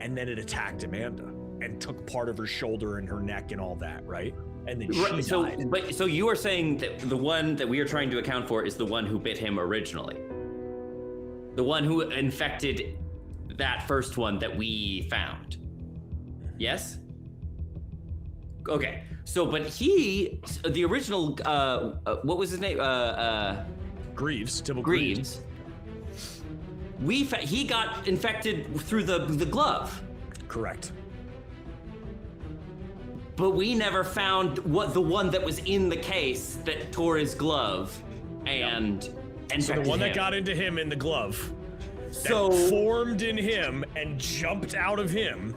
and then it attacked Amanda and took part of her shoulder and her neck and all that, right? And then she died. So you are saying that the one that we are trying to account for is the one who bit him originally, the one who infected that first one that we found. Yes. Okay. So, but the original, what was his name? Greaves. Tibble Greaves. He got infected through the glove. Correct. But we never found the one that was in the case that tore his glove and infected So the one him. that got into him in the glove, So- that formed in him and jumped out of him,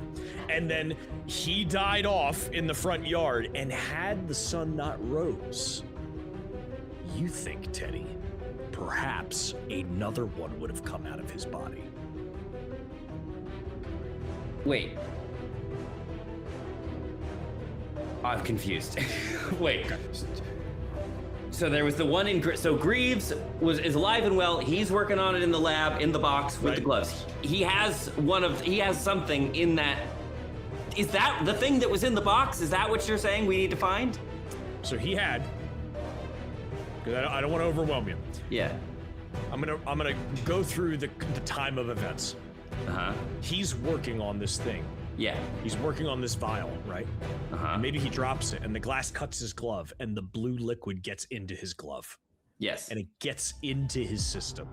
and then he died off in the front yard. And had the sun not rose, you think, Teddy, perhaps another one would have come out of his body. Wait. I'm confused. Wait. So there was the one in so Greaves is alive and well. He's working on it in the lab in the box with the gloves. He has something in that. Is that the thing that was in the box? Is that what you're saying we need to find? So he had. Because I don't want to overwhelm you. Yeah. I'm gonna go through the time of events. He's working on this thing. Yeah. He's working on this vial, right? And maybe he drops it, and the glass cuts his glove, and the blue liquid gets into his glove. Yes. And it gets into his system.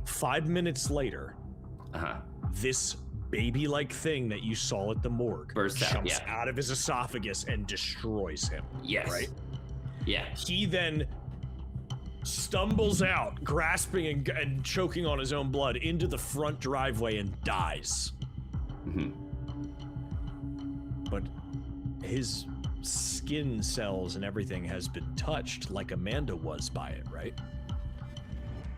5 minutes later, this baby-like thing that you saw at the morgue jumps out of his esophagus and destroys him. Yes. Right? Yeah. He then stumbles out, grasping and choking on his own blood, into the front driveway and dies. But his skin cells and everything has been touched like Amanda was by it, right?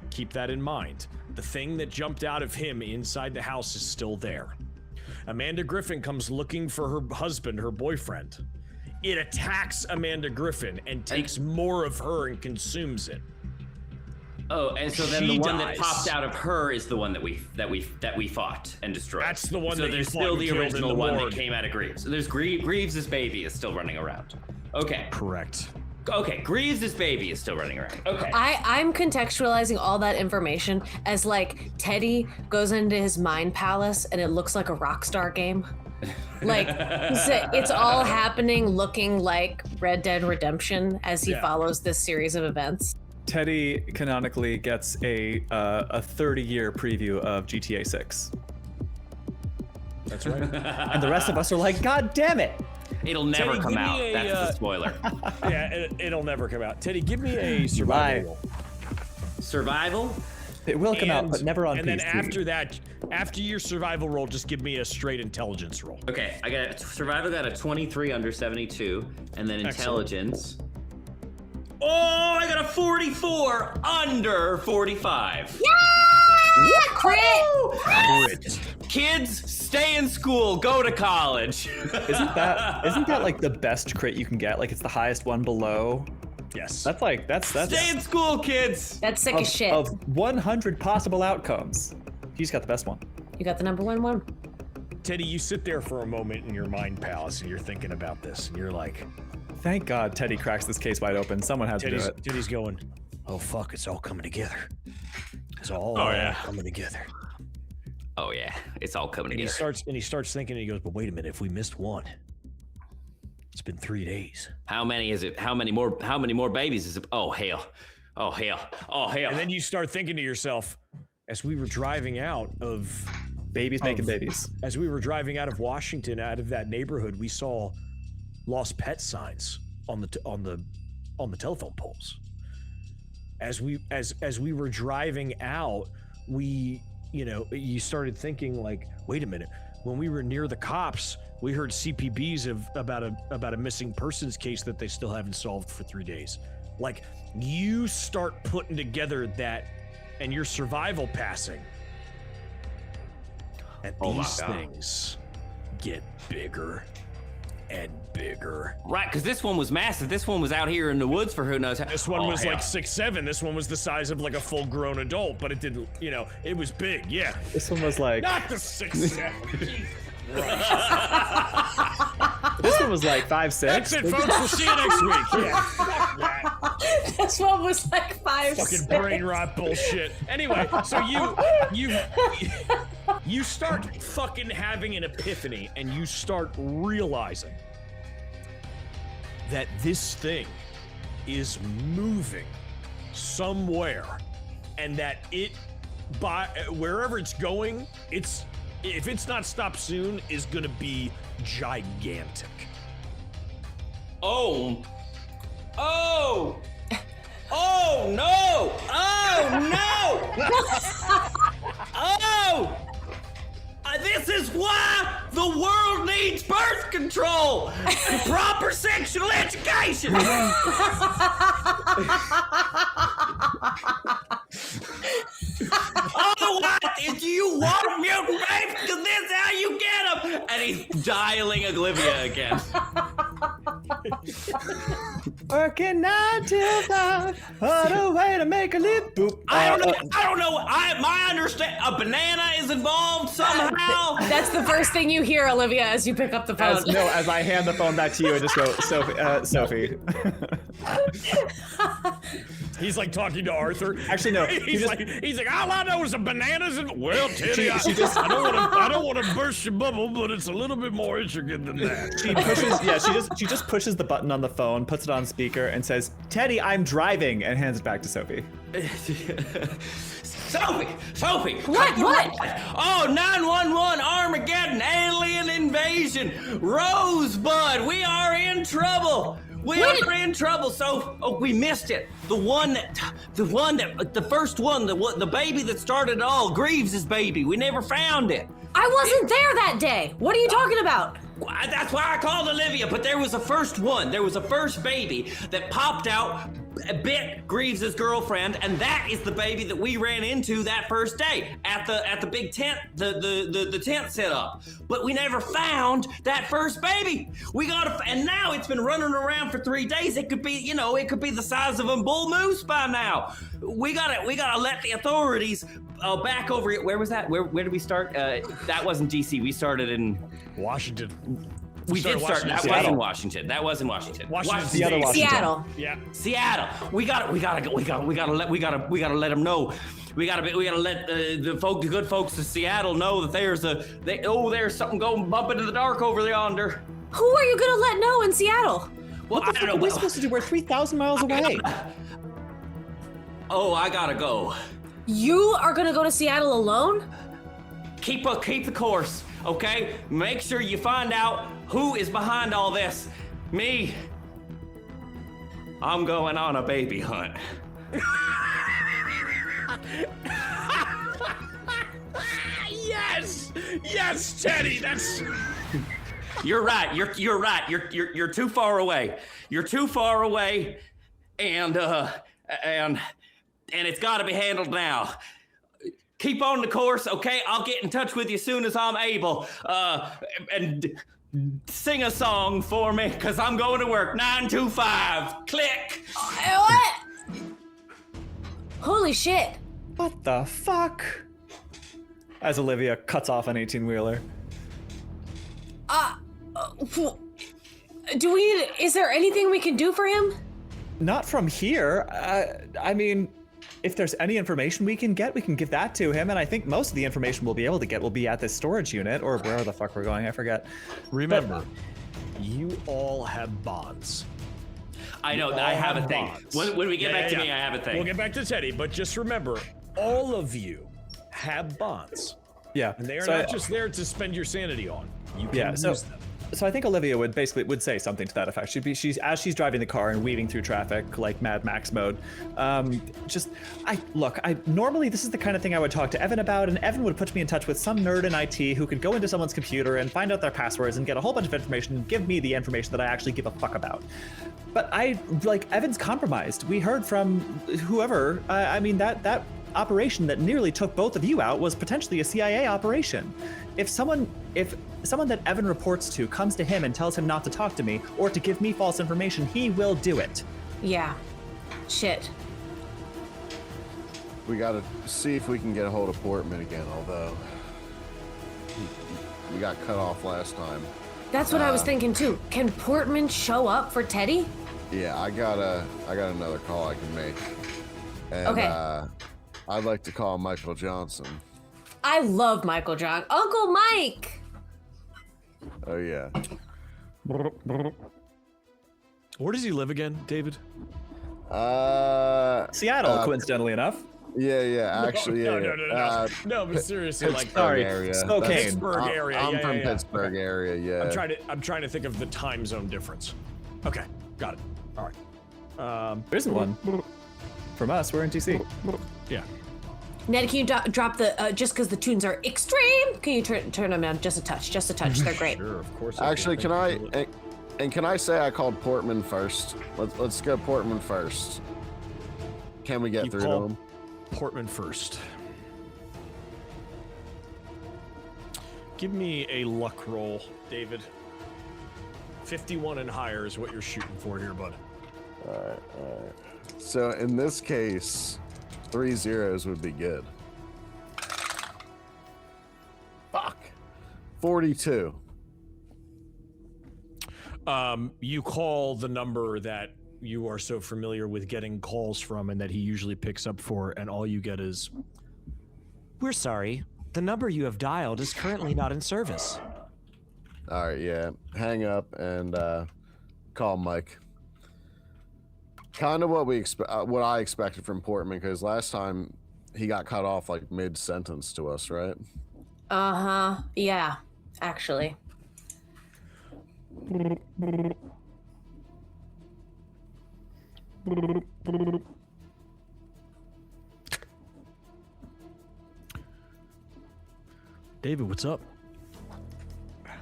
Keep that in mind. The thing that jumped out of him inside the house is still there. Amanda Griffin comes looking for her husband, her boyfriend. It attacks Amanda Griffin and takes more of her and consumes it. Oh, and so then She the one dies. that popped out of her is the one that we fought and destroyed. That's the one so that you there's fought still and the killed in original the one morgue. that came out of Greaves. So there's Greaves' baby is still running around. Okay. Correct. Okay, Greaves' baby is still running around. Okay. I'm contextualizing all that information as like Teddy goes into his mind palace and it looks like a Rockstar game. Like it's all happening looking like Red Dead Redemption as he follows this series of events. Teddy canonically gets a 30-year preview of GTA 6. That's right. And the rest of us are like, God damn it! It'll never Teddy, come give me out. a, That's the spoiler. Yeah, it'll never come out. Teddy, give me a survival roll. Survival? It will come out, but never on And PC. then after that, after your survival roll, just give me a straight intelligence roll. Okay, I got survival got a 23 under 72, and then intelligence. Oh, I got a 44 under 45. Yeah! Crit! Kids, stay in school, go to college. Isn't that like the best crit you can get? Like it's the highest one below. Yes. That's Stay in school, kids. That's sick as shit. Of 100 possible outcomes. He's got the best one. You got the number one. Teddy, you sit there for a moment in your mind palace and you're thinking about this and you're like, Thank God Teddy cracks this case wide open. Someone had to do it. Teddy's going, oh fuck, it's all coming together. It's all coming together. Oh yeah, it's all coming And together. he starts thinking, and he goes, but wait a minute, if we missed one, it's been 3 days. How many is it? How many more babies is it? Oh hell. Oh hell. Oh hell. And then you start thinking to yourself, as we were driving out of Babies making babies. As we were driving out of Washington, out of that neighborhood, we saw lost pet signs on the telephone poles. As we were driving out, you started thinking like, wait a minute. When we were near the cops, we heard CPBs about a missing persons case that they still haven't solved for 3 days. Like, you start putting together that, and your survival passing. And these things get bigger and bigger. Right, because this one was massive. This one was out here in the woods for who knows how. This one was like 6'7". This one was the size of like a full-grown adult, but it didn't, it was big, yeah. This one was like... Not the 6'7". This one was like 5'6". That's it, folks. We'll see you next week. Yeah, fuck that. This one was like 5'6". Fucking brain rot bullshit. Anyway, so you start fucking having an epiphany, and you start realizing that this thing is moving somewhere, and that wherever it's going, if it's not stopped soon, is gonna be gigantic. Oh no! Oh no! Oh! This is why the world needs birth control and proper sexual education. Otherwise, if you want mutant babies, because this is how you get them. And he's dialing Olivia again. Working 9 to 5, what a way to make a live. Boop. I don't know. My understand a banana is involved somehow. That's the first thing you hear, Olivia, as you pick up the phone. As I hand the phone back to you and just go, Sophie. He's like talking to Arthur. Actually, no. He's like, all I know is the bananas and Teddy, I don't want to burst your bubble, but it's a little bit more intricate than that. She just pushes the button on the phone, puts it on speaker, and says, "Teddy, I'm driving," and hands it back to Sophie. Sophie! What? Oh, 911, Armageddon, alien invasion, Rosebud, we are in trouble. We are in trouble. So, we missed it. The first one, the baby that started it all, Greaves' baby. We never found it. I wasn't there that day. What are you talking about? That's why I called Olivia, but there was a first one. There was a first baby that popped out, bit Greaves' girlfriend, and that is the baby that we ran into that first day at the big tent, the tent set up. But we never found that first baby. And now it's been running around for 3 days. It could be, it could be the size of a bull moose by now. We gotta let the authorities back over it. Where was that? Where did we start? That wasn't DC. We started in Washington. We did start. That was in Washington. That was in Washington. Seattle. Yeah. Seattle. We gotta let them know. We gotta let the good folks of Seattle know that there's something going bump into the dark over yonder. Who are you gonna let know in Seattle? Well, I don't know. What are we supposed to do? We're 3,000 miles away. I gotta go. You are gonna go to Seattle alone? Keep the course, okay? Make sure you find out who is behind all this. Me. I'm going on a baby hunt. Yes, Teddy. That's. You're right. You're right. You're too far away. You're too far away, and it's got to be handled now. Keep on the course, okay? I'll get in touch with you as soon as I'm able. And sing a song for me, because I'm going to work. 9 to 5. Click. What? Holy shit. What the fuck? As Olivia cuts off an 18-wheeler. Do we? Is there anything we can do for him? Not from here. I mean, if there's any information we can give that to him. And I think most of the information we'll be able to get will be at this storage unit or where the fuck we're going. I forget. Remember, you all have bonds. I know. I have a thing. When we get back to me, I have a thing. We'll get back to Teddy, but just remember, all of you have bonds. Yeah. And they are not just there to spend your sanity on. You can use them. So I think Olivia would say something to that effect. She's as she's driving the car and weaving through traffic like Mad Max mode. Normally this is the kind of thing I would talk to Evan about, and Evan would put me in touch with some nerd in IT who could go into someone's computer and find out their passwords and get a whole bunch of information and give me the information that I actually give a fuck about. But Evan's compromised. We heard from whoever. That operation that nearly took both of you out was potentially a CIA operation. If someone that Evan reports to comes to him and tells him not to talk to me or to give me false information, he will do it. Yeah. Shit. We gotta see if we can get a hold of Portman again, although we got cut off last time. That's what I was thinking too. Can Portman show up for Teddy? Yeah, I got another call I can make. And, Okay. I'd like to call Michael Johnson. I love Michael John. Uncle Mike! Oh, yeah. Where does he live again, David? Seattle, coincidentally enough. Yeah, actually, no, yeah. No, but seriously, like Sorry, area. Spokane. Pittsburgh area. I'm yeah, from yeah. Pittsburgh area, yeah. I'm trying to think of the time zone difference. Okay, got it. All right. There isn't one. From us, we're in DC. Yeah. Ned, can you drop the, just because the tunes are extreme, can you turn them down just a touch? They're great. Sure, of course. Actually, can I say I called Portman first? Let's go Portman first. Can we get through to him? Portman first. Give me a luck roll, David. 51 and higher is what you're shooting for here, bud. All right. So in this case, 3 zeros would be good. Fuck. 42. You call the number that you are so familiar with getting calls from and that he usually picks up for, and all you get is, "We're sorry. The number you have dialed is currently not in service." All right, yeah. Hang up and call Mike. Kind of what I expected from Portman, because last time he got cut off like mid-sentence to us, right? Uh-huh. Yeah, actually. David, what's up?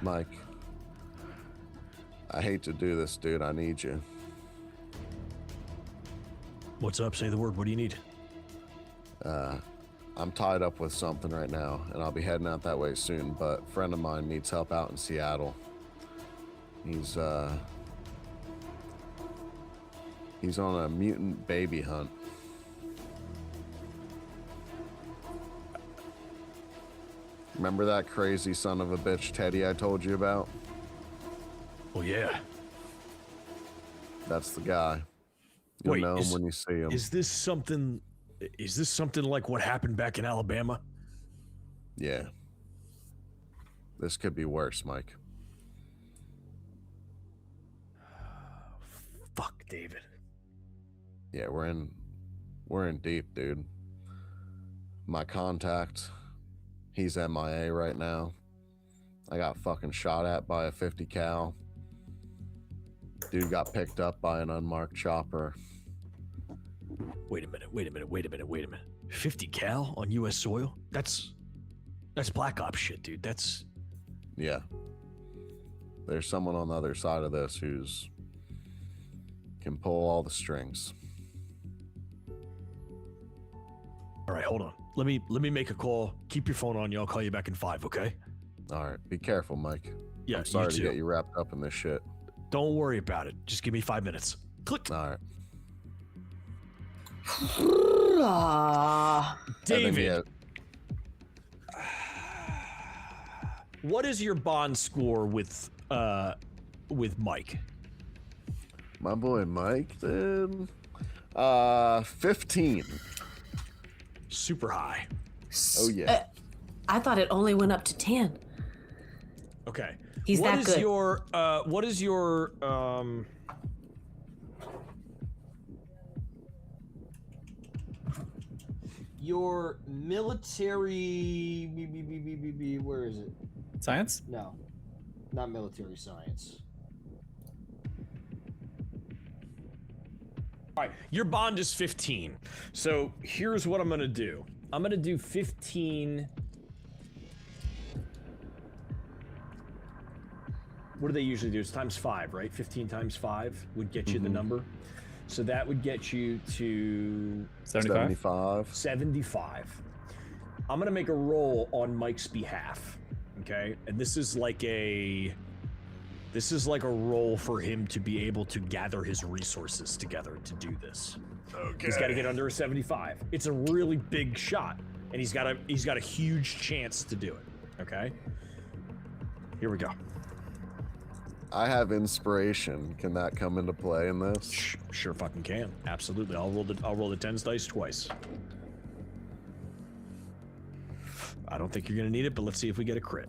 Mike. I hate to do this, dude. I need you. What's up? Say the word. What do you need? I'm tied up with something right now, and I'll be heading out that way soon, but a friend of mine needs help out in Seattle. He's on a mutant baby hunt. Remember that crazy son of a bitch Teddy I told you about? Oh, yeah. That's the guy. You'll know him when you see him. Is this something like what happened back in Alabama? Yeah. This could be worse, Mike. Fuck, David. Yeah, we're in deep, dude. My contact, he's MIA right now. I got fucking shot at by a 50 cal. Dude got picked up by an unmarked chopper. Wait a minute. 50 cal on U.S. soil? That's Black Ops shit, dude. Yeah. There's someone on the other side of this can pull all the strings. All right, hold on. Let me make a call. Keep your phone on you. I'll call you back in 5, okay? All right. Be careful, Mike. Yeah, I'm sorry you to too. get you wrapped up in this shit. Don't worry about it. Just give me 5 minutes. Click. All right. Ah. David. what is your bond score with Mike? My boy Mike, then 15. Super high. Oh yeah. I thought it only went up to 10. Okay. He's that good. What is your military where is it? Science? No. Not military science. All right, your bond is 15. So here's what I'm going to do. I'm going to do 15. What do they usually do? It's times 5, right? 15 times 5 would get you the number. So that would get you to 75. 75. I'm going to make a roll on Mike's behalf. Okay? And this is like a roll for him to be able to gather his resources together to do this. Okay. He's got to get under a 75. It's a really big shot, and he's got a huge chance to do it. Okay? Here we go. I have inspiration. Can that come into play in this? Sure fucking can. Absolutely. I'll roll the 10s dice twice. I don't think you're gonna need it, but let's see if we get a crit.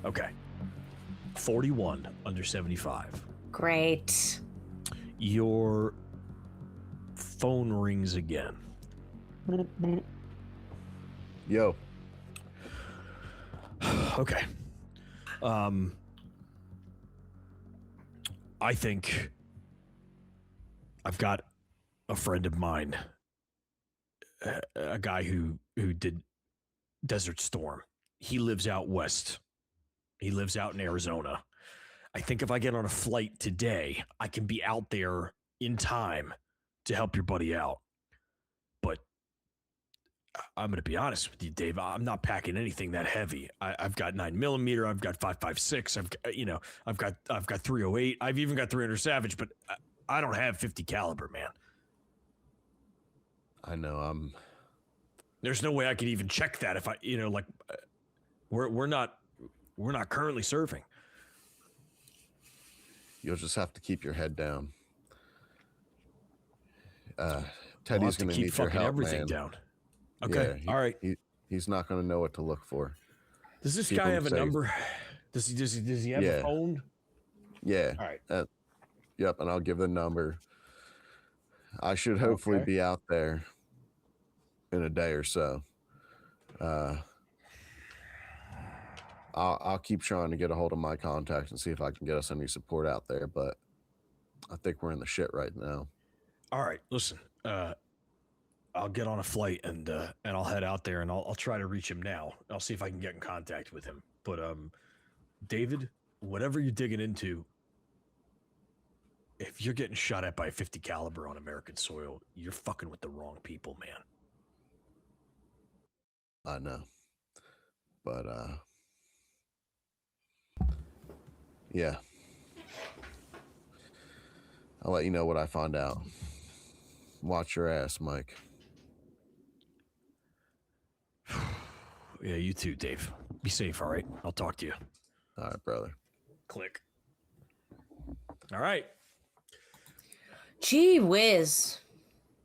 Okay. 41 under 75. Great. Your phone rings again. Yo. Okay. I think I've got a friend of mine, a guy who did Desert Storm. He lives out west. He lives out in Arizona. I think if I get on a flight today, I can be out there in time to help your buddy out. But I'm going to be honest with you, Dave. I'm not packing anything that heavy. I've got 9mm. I've got 5.56. I've got 308. I've even got 300 Savage, but I don't have 50 caliber, man. I know. There's no way I could even check that if we're not currently serving. You'll just have to keep your head down. I'll Teddy's have to going to keep need your fucking help, everything man. down. Okay. Yeah, all right. He's not going to know what to look for. Does this Keep guy him have a safe. number? Does he have a phone? Yeah. All right. Yep, and I'll give the number. I should hopefully be out there in a day or so. I'll keep trying to get a hold of my contacts and see if I can get us any support out there, but I think we're in the shit right now. All right, listen. I'll get on a flight and I'll head out there and I'll try to reach him now. I'll see if I can get in contact with him. But David, whatever you're digging into, if you're getting shot at by a 50 caliber on American soil, you're fucking with the wrong people, man. I know. But yeah. I'll let you know what I find out. Watch your ass, Mike. Yeah, you too, Dave. Be safe, all right? I'll talk to you. All right, brother. Click. All right. Gee whiz.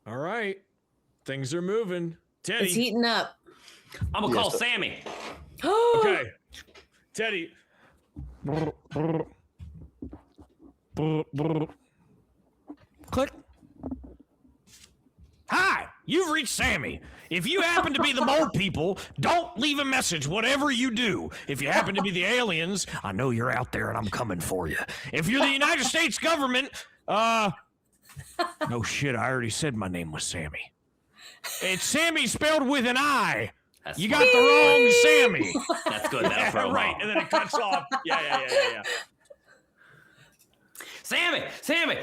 All right. Things are moving. Teddy. It's heating up. I'm gonna call Sammy. Okay. Teddy. Click. Hi, you've reached Sammy. If you happen to be the mole people, don't leave a message, whatever you do. If you happen to be the aliens, I know you're out there and I'm coming for you. If you're the United States government, no shit, I already said my name was Sammy. It's Sammy spelled with an I. That's You smart. got the wrong Sammy. That's good. That'll throw 'em Right, off. and then it cuts off. Yeah. Sammy,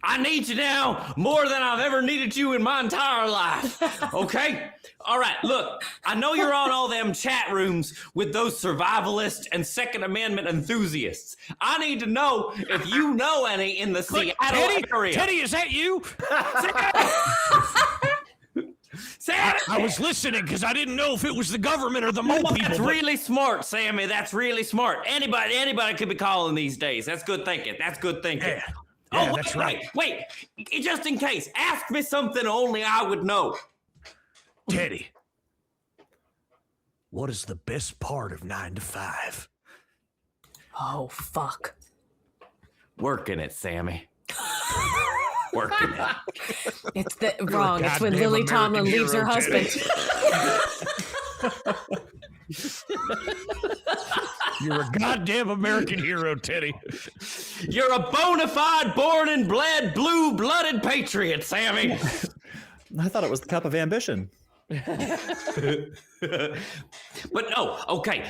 I need you now more than I've ever needed you in my entire life. Okay? All right, look, I know you're on all them chat rooms with those survivalists and Second Amendment enthusiasts. I need to know if you know any in the Seattle area. Teddy, is that you? Sammy! I was listening because I didn't know if it was the government or the mole people. That's but- really smart, Sammy. That's really smart. Anybody could be calling these days. That's good thinking. That's good thinking. Yeah, Oh, that's right. Wait, just in case, ask me something only I would know. Teddy, what is the best part of 9 to 5? Oh, fuck. Working it, Sammy. Working it. It's the wrong. It's when goddamn Lily American Tomlin leaves her hero, husband. You're a goddamn American hero, Teddy. You're a bona fide, born and bled, blue-blooded patriot, Sammy. I thought it was the cup of ambition. But no, okay.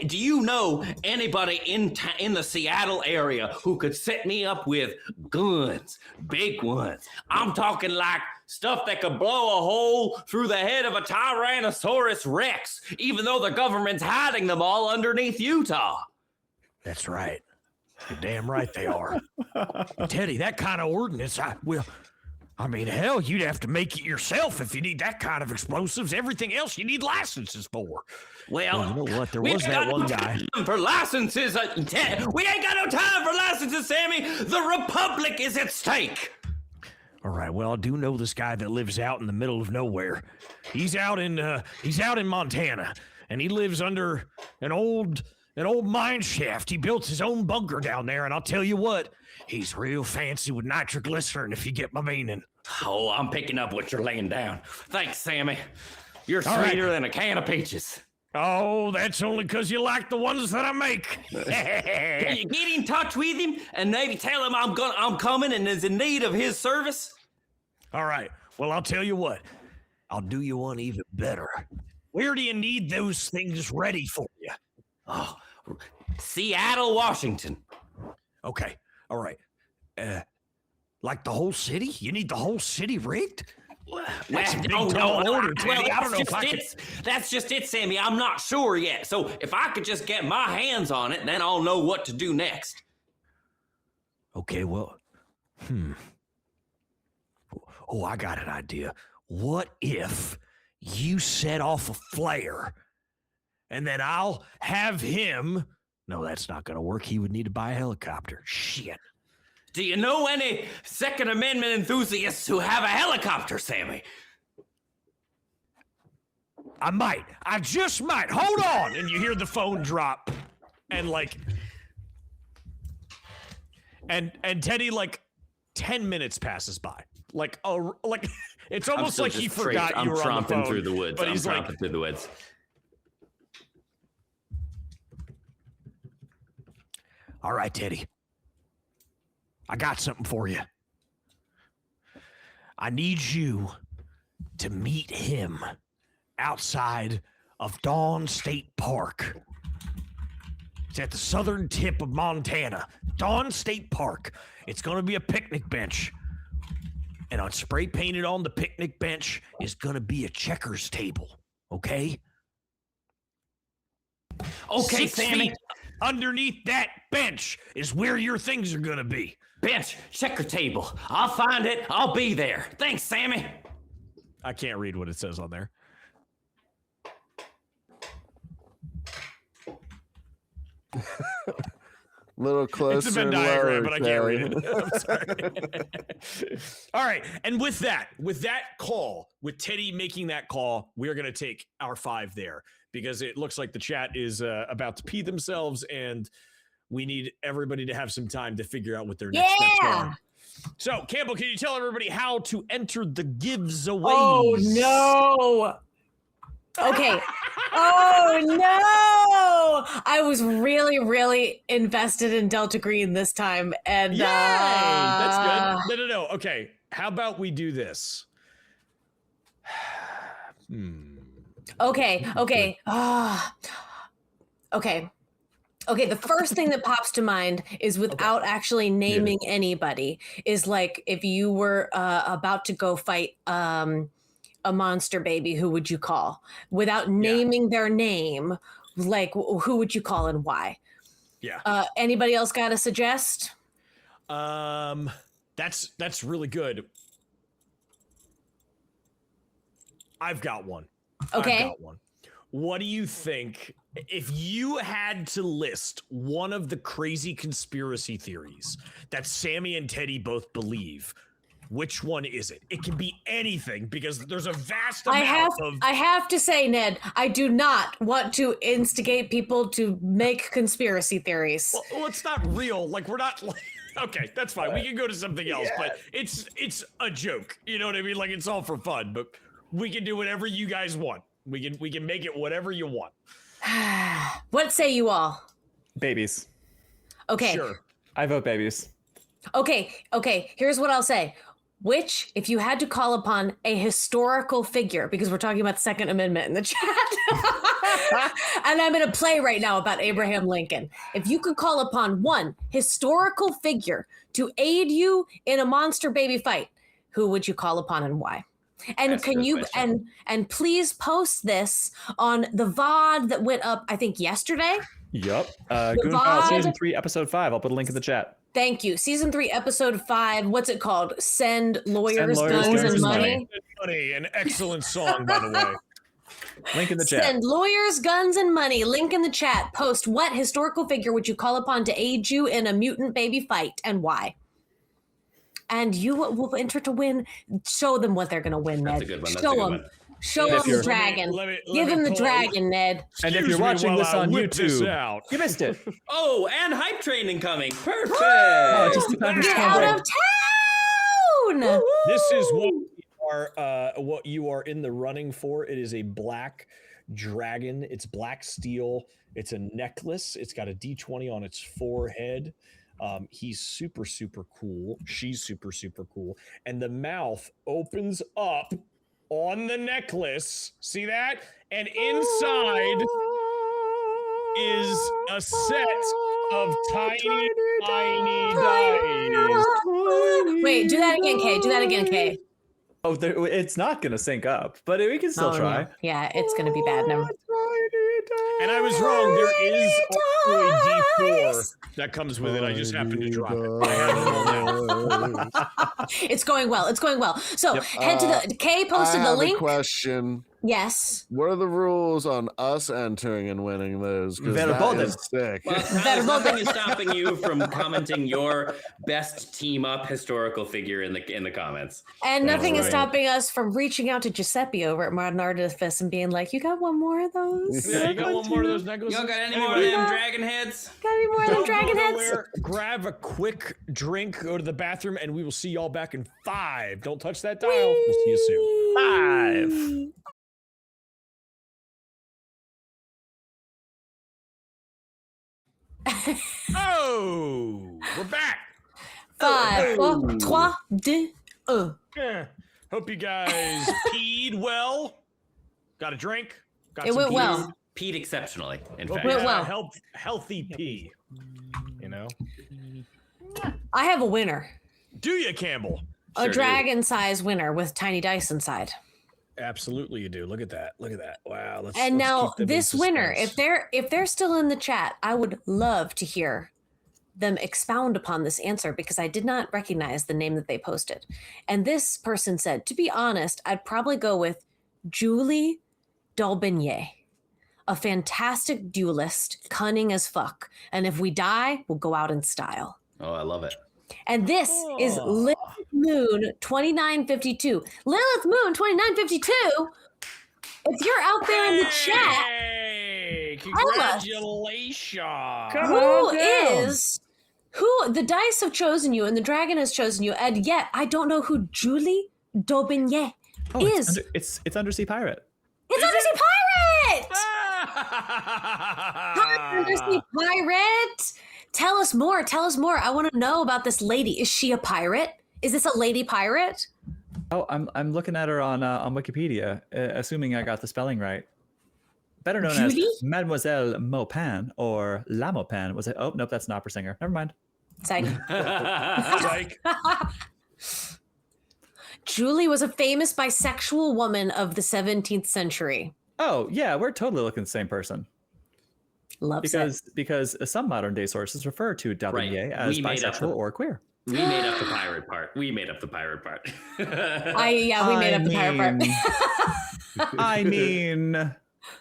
Do you know anybody in the Seattle area who could set me up with guns, big ones? I'm talking like stuff that could blow a hole through the head of a Tyrannosaurus Rex, even though the government's hiding them all underneath Utah. That's right. You're damn right they are. Teddy, that kind of ordinance, I mean, hell, you'd have to make it yourself if you need that kind of explosives. Everything else you need licenses for. Well, you know what? There we was ain't that got one no guy. time for licenses. We ain't got no time for licenses, Sammy. The Republic is at stake. All right. Well, I do know this guy that lives out in the middle of nowhere. He's out in Montana, and he lives under an old mine shaft. He built his own bunker down there, and I'll tell you what, he's real fancy with nitroglycerin, if you get my meaning. Oh, I'm picking up what you're laying down. Thanks, Sammy. You're All right. sweeter than a can of peaches. Oh, that's only because you like the ones that I make. Can you get in touch with him and maybe tell him I'm coming and is in need of his service? All right. Well, I'll tell you what. I'll do you one even better. Where do you need those things ready for you? Oh, Seattle, Washington. Okay. All right. Like the whole city? You need the whole city rigged? That's a big tall order, Teddy. I don't know if I could... That's just it, Sammy. I'm not sure yet. So if I could just get my hands on it, then I'll know what to do next. Okay, well, Oh, I got an idea. What if you set off a flare and then I'll have him... No, that's not going to work. He would need to buy a helicopter. Shit. Do you know any Second Amendment enthusiasts who have a helicopter, Sammy? I might. I just might. Hold on. And you hear the phone drop. And and Teddy, 10 minutes passes by. It's almost like he forgot you were on the phone. Through the woods. But I'm he's tromping through the woods. All right, Teddy. I got something for you. I need you to meet him outside of Dawn State Park. It's at the southern tip of Montana. Dawn State Park. It's going to be a picnic bench. And on spray painted on the picnic bench is going to be a checkers table. Okay? Okay, 6 Sammy. feet underneath that bench is where your things are going to be. Bench, checker table. I'll find it. I'll be there. Thanks, Sammy. I can't read what it says on there. Little closer. It's a Venn and diagram, lower, but I can't read Ted. it. I'm sorry. All right. And with that call, with Teddy making that call, we're going to take our 5 there because it looks like the chat is about to pee themselves and we need everybody to have some time to figure out what their next steps are. So, Campbell, can you tell everybody how to enter the giveaways? Oh, no. Okay. Oh, no. I was really, really invested in Delta Green this time. And Yay! That's good. No. Okay. How about we do this? Okay. Okay. Okay, the first thing that pops to mind is without actually naming anybody is like if you were about to go fight a monster baby, who would you call? Without naming their name, like who would you call and why? Yeah. Anybody else got to suggest? That's really good. I've got one. Okay. I've got one. What do you think if you had to list one of the crazy conspiracy theories that Sammy and Teddy both believe? Which one is it? It can be anything because there's a vast amount of. I have to say, Ned, I do not want to instigate people to make conspiracy theories. Well, it's not real. Like we're not. Okay, that's fine. We can go to something else, but it's a joke. You know what I mean? Like it's all for fun, but we can do whatever you guys want. We can make it whatever you want. What say you all? Babies. Okay. Sure. I vote babies. Okay. Here's what I'll say. Which, if you had to call upon a historical figure, because we're talking about the Second Amendment in the chat, and I'm in a play right now about Abraham Lincoln. If you could call upon one historical figure to aid you in a monster baby fight, who would you call upon and why? And That's a can good you question. and please post this on the VOD that went up, I think yesterday. Yep. Goon File VOD. Season 3, Episode 5. I'll put a link in the chat. Thank you. Season 3, Episode 5. What's it called? Send lawyers, Lawyers, guns, Guns, and Money. money. Money, an excellent song, by the way. Link in the chat. Send lawyers, guns, and money. Link in the chat. Post what historical figure would you call upon to aid you in a mutant baby fight and why? And you will enter to win. Show them what they're going to win, Ned. That's a good one. That's Show a good them. one. Show If them you're- the dragon. Let me Give him the pull- dragon, Ned. And if Excuse you're me watching while this I on whip this YouTube, out. you missed it. Oh, and hype train incoming. Perfect. Oh, just in time for Get Scramble. out of town! This is what you are in the running for. It is a black dragon. It's black steel. It's a necklace. It's got a D20 on its forehead. He's super, super cool. She's super, super cool. And the mouth opens up on the necklace. See that? And inside is a set of tiny dice. Wait, do that again, Kay. Do that again, Kay. Oh, it's not going to sync up, but we can still Oh, try. no. Yeah, it's going to be bad. Never. And I was wrong. There is also a D4 that comes with it. I just happened to drop it. I had it all down. It's going well. It's going well. So Yep. head to the Kay I posted the have link. a question. Yes. What are the rules on us entering and winning those? 'Cause Very that bold. is sick. Well, Tyler, nothing is stopping you from commenting your best team up historical figure in the comments. And nothing is right. stopping us from reaching out to Giuseppe over at Modern Artifice and being like, "You got one more of those? Yeah, you got one more of those necklaces? Y'all got any more of Anyway, them dragon heads? Got any more of them don't go dragon heads?" nowhere. Grab a quick drink, go to the bathroom, and we will see y'all back in 5. Don't touch that dial. We'll see you soon. 5. Oh, we're back. 5, 4, 3, 2, 1. Hope you guys peed well. Got a drink. Got It some went pee. well. Peed exceptionally, in Hope fact. you Went had well. a healthy pee. You know? I have a winner. Do you, Campbell? A Sure do. dragon-sized winner with tiny dice inside. Absolutely, you do. Look at that. Look at that. Wow. Let's And now keep them in this winner, suspense. if they're still in the chat, I would love to hear them expound upon this answer because I did not recognize the name that they posted. And this person said, to be honest, I'd probably go with Julie Daubigny, a fantastic duelist, cunning as fuck. And if we die, we'll go out in style. Oh, I love it. And this is Oh. Lilith Moon 2952. Lilith Moon 2952. If you're out there in the chat, Hey, Tell us. congratulations. who the dice have chosen you and the dragon has chosen you, and yet I don't know who Julie Daubigny Oh, is. it's Undersea Pirate. It's Undersea Pirate! Hi, Undersea Pirate! Tell us more. Tell us more. I want to know about this lady. Is she a pirate? Is this a lady pirate? Oh, I'm looking at her on Wikipedia, assuming I got the spelling right. Better known Julie? as Mademoiselle Maupin or La Maupin. Was it? Oh, nope, that's an opera singer. Never mind. Psych. Like, Julie was a famous bisexual woman of the 17th century. Oh, yeah, we're totally looking at the same person. Loves it. Because some modern day sources refer to Daubigny as We made up bisexual the- or queer. We made up the pirate part. We made up the pirate part. I mean,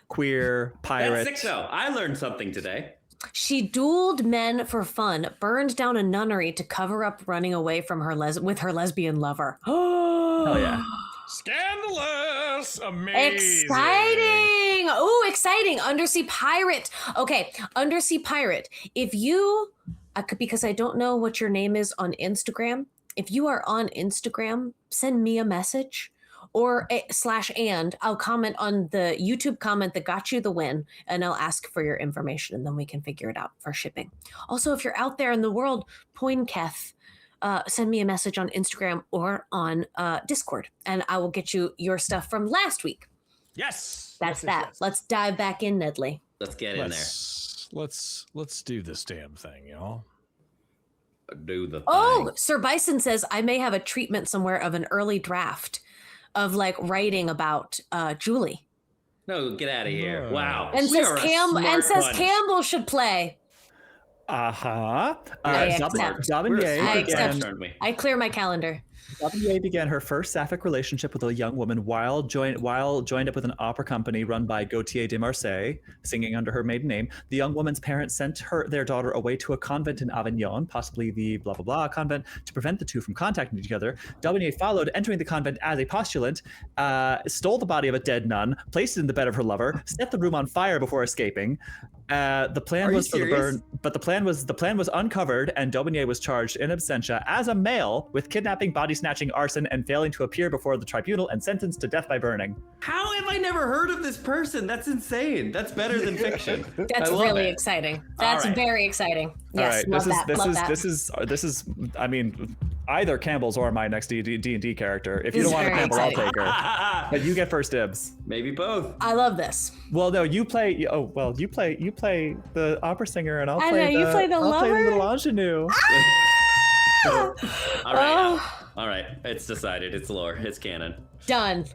queer, pirate. That's sick though. I learned something today. She dueled men for fun, burned down a nunnery to cover up running away from her with her lesbian lover. Hell yeah. Scandalous! Amazing! Exciting! Ooh, exciting! Undersea pirate. Okay, undersea pirate. If you, because I don't know what your name is on Instagram. If you are on Instagram, send me a message. Or /and I'll comment on the YouTube comment that got you the win, and I'll ask for your information, and then we can figure it out for shipping. Also, if you're out there in the world, Poinketh, send me a message on Instagram or on Discord, and I will get you your stuff from last week. Yes. That's yes, that. yes. Let's dive back in, Nedley. Let's get in there. Let's do this damn thing, y'all. Do the thing. Oh, Sir Bison says I may have a treatment somewhere of an early draft of like writing about Julie. No, get out of here. No. Wow. And We says are a Campbell smart bunch. Campbell should play. Uh-huh. I accept. Davignon I began, accept. Aren't we? I clear my calendar. Davignon began her first sapphic relationship with a young woman while joined up with an opera company run by Gautier de Marseille, singing under her maiden name. The young woman's parents sent their daughter away to a convent in Avignon, possibly the blah blah blah convent, to prevent the two from contacting each other. Davignon followed, entering the convent as a postulant, stole the body of a dead nun, placed it in the bed of her lover, set the room on fire before escaping. The plan was for the burn, but the plan was uncovered, and Daubigny was charged in absentia as a male with kidnapping, body snatching, arson, and failing to appear before the tribunal, and sentenced to death by burning. How have I never heard of this person? That's insane. That's better than fiction. That's I love really it. exciting. That's All right. very exciting. Yes, All love right, that. Love that. this is. I mean, either Campbell's or my next D&D character. If you This don't is want a very Campbell, I'll exciting. take her. But you get first dibs. Maybe both. I love this. Well, no, you play. Oh, well, you play the opera singer, and I'll I play know, you play the I'll play the lover? little ingenue. All right. Oh, All right. It's decided. It's lore. It's canon. done.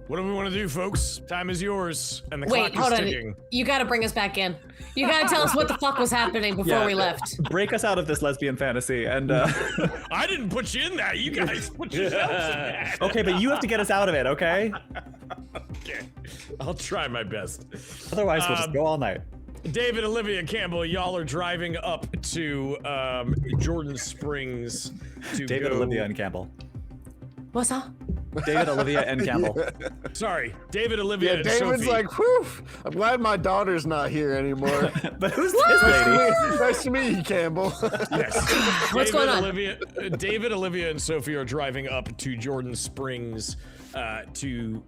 What do we want to do, folks? Time is yours, and the Wait, clock hold is on. ticking. You got to bring us back in. You got to tell us what the fuck was happening before we left. Break us out of this lesbian fantasy, and I didn't put you in that. You guys put yourselves in that. okay, but you have to get us out of it, okay? Okay, I'll try my best. Otherwise, we'll just go all night. David, Olivia, Campbell, y'all are driving up to Jordan Springs to David, go... Olivia, and Campbell. What's up? David, Olivia, and Campbell. Sorry, David, Olivia, Yeah, and David's Sophie. like, whew, I'm glad my daughter's not here anymore. But who's this lady? Nice to meet you, Campbell. Yes. What's going on? David, Olivia, and Sophie are driving up to Jordan Springs to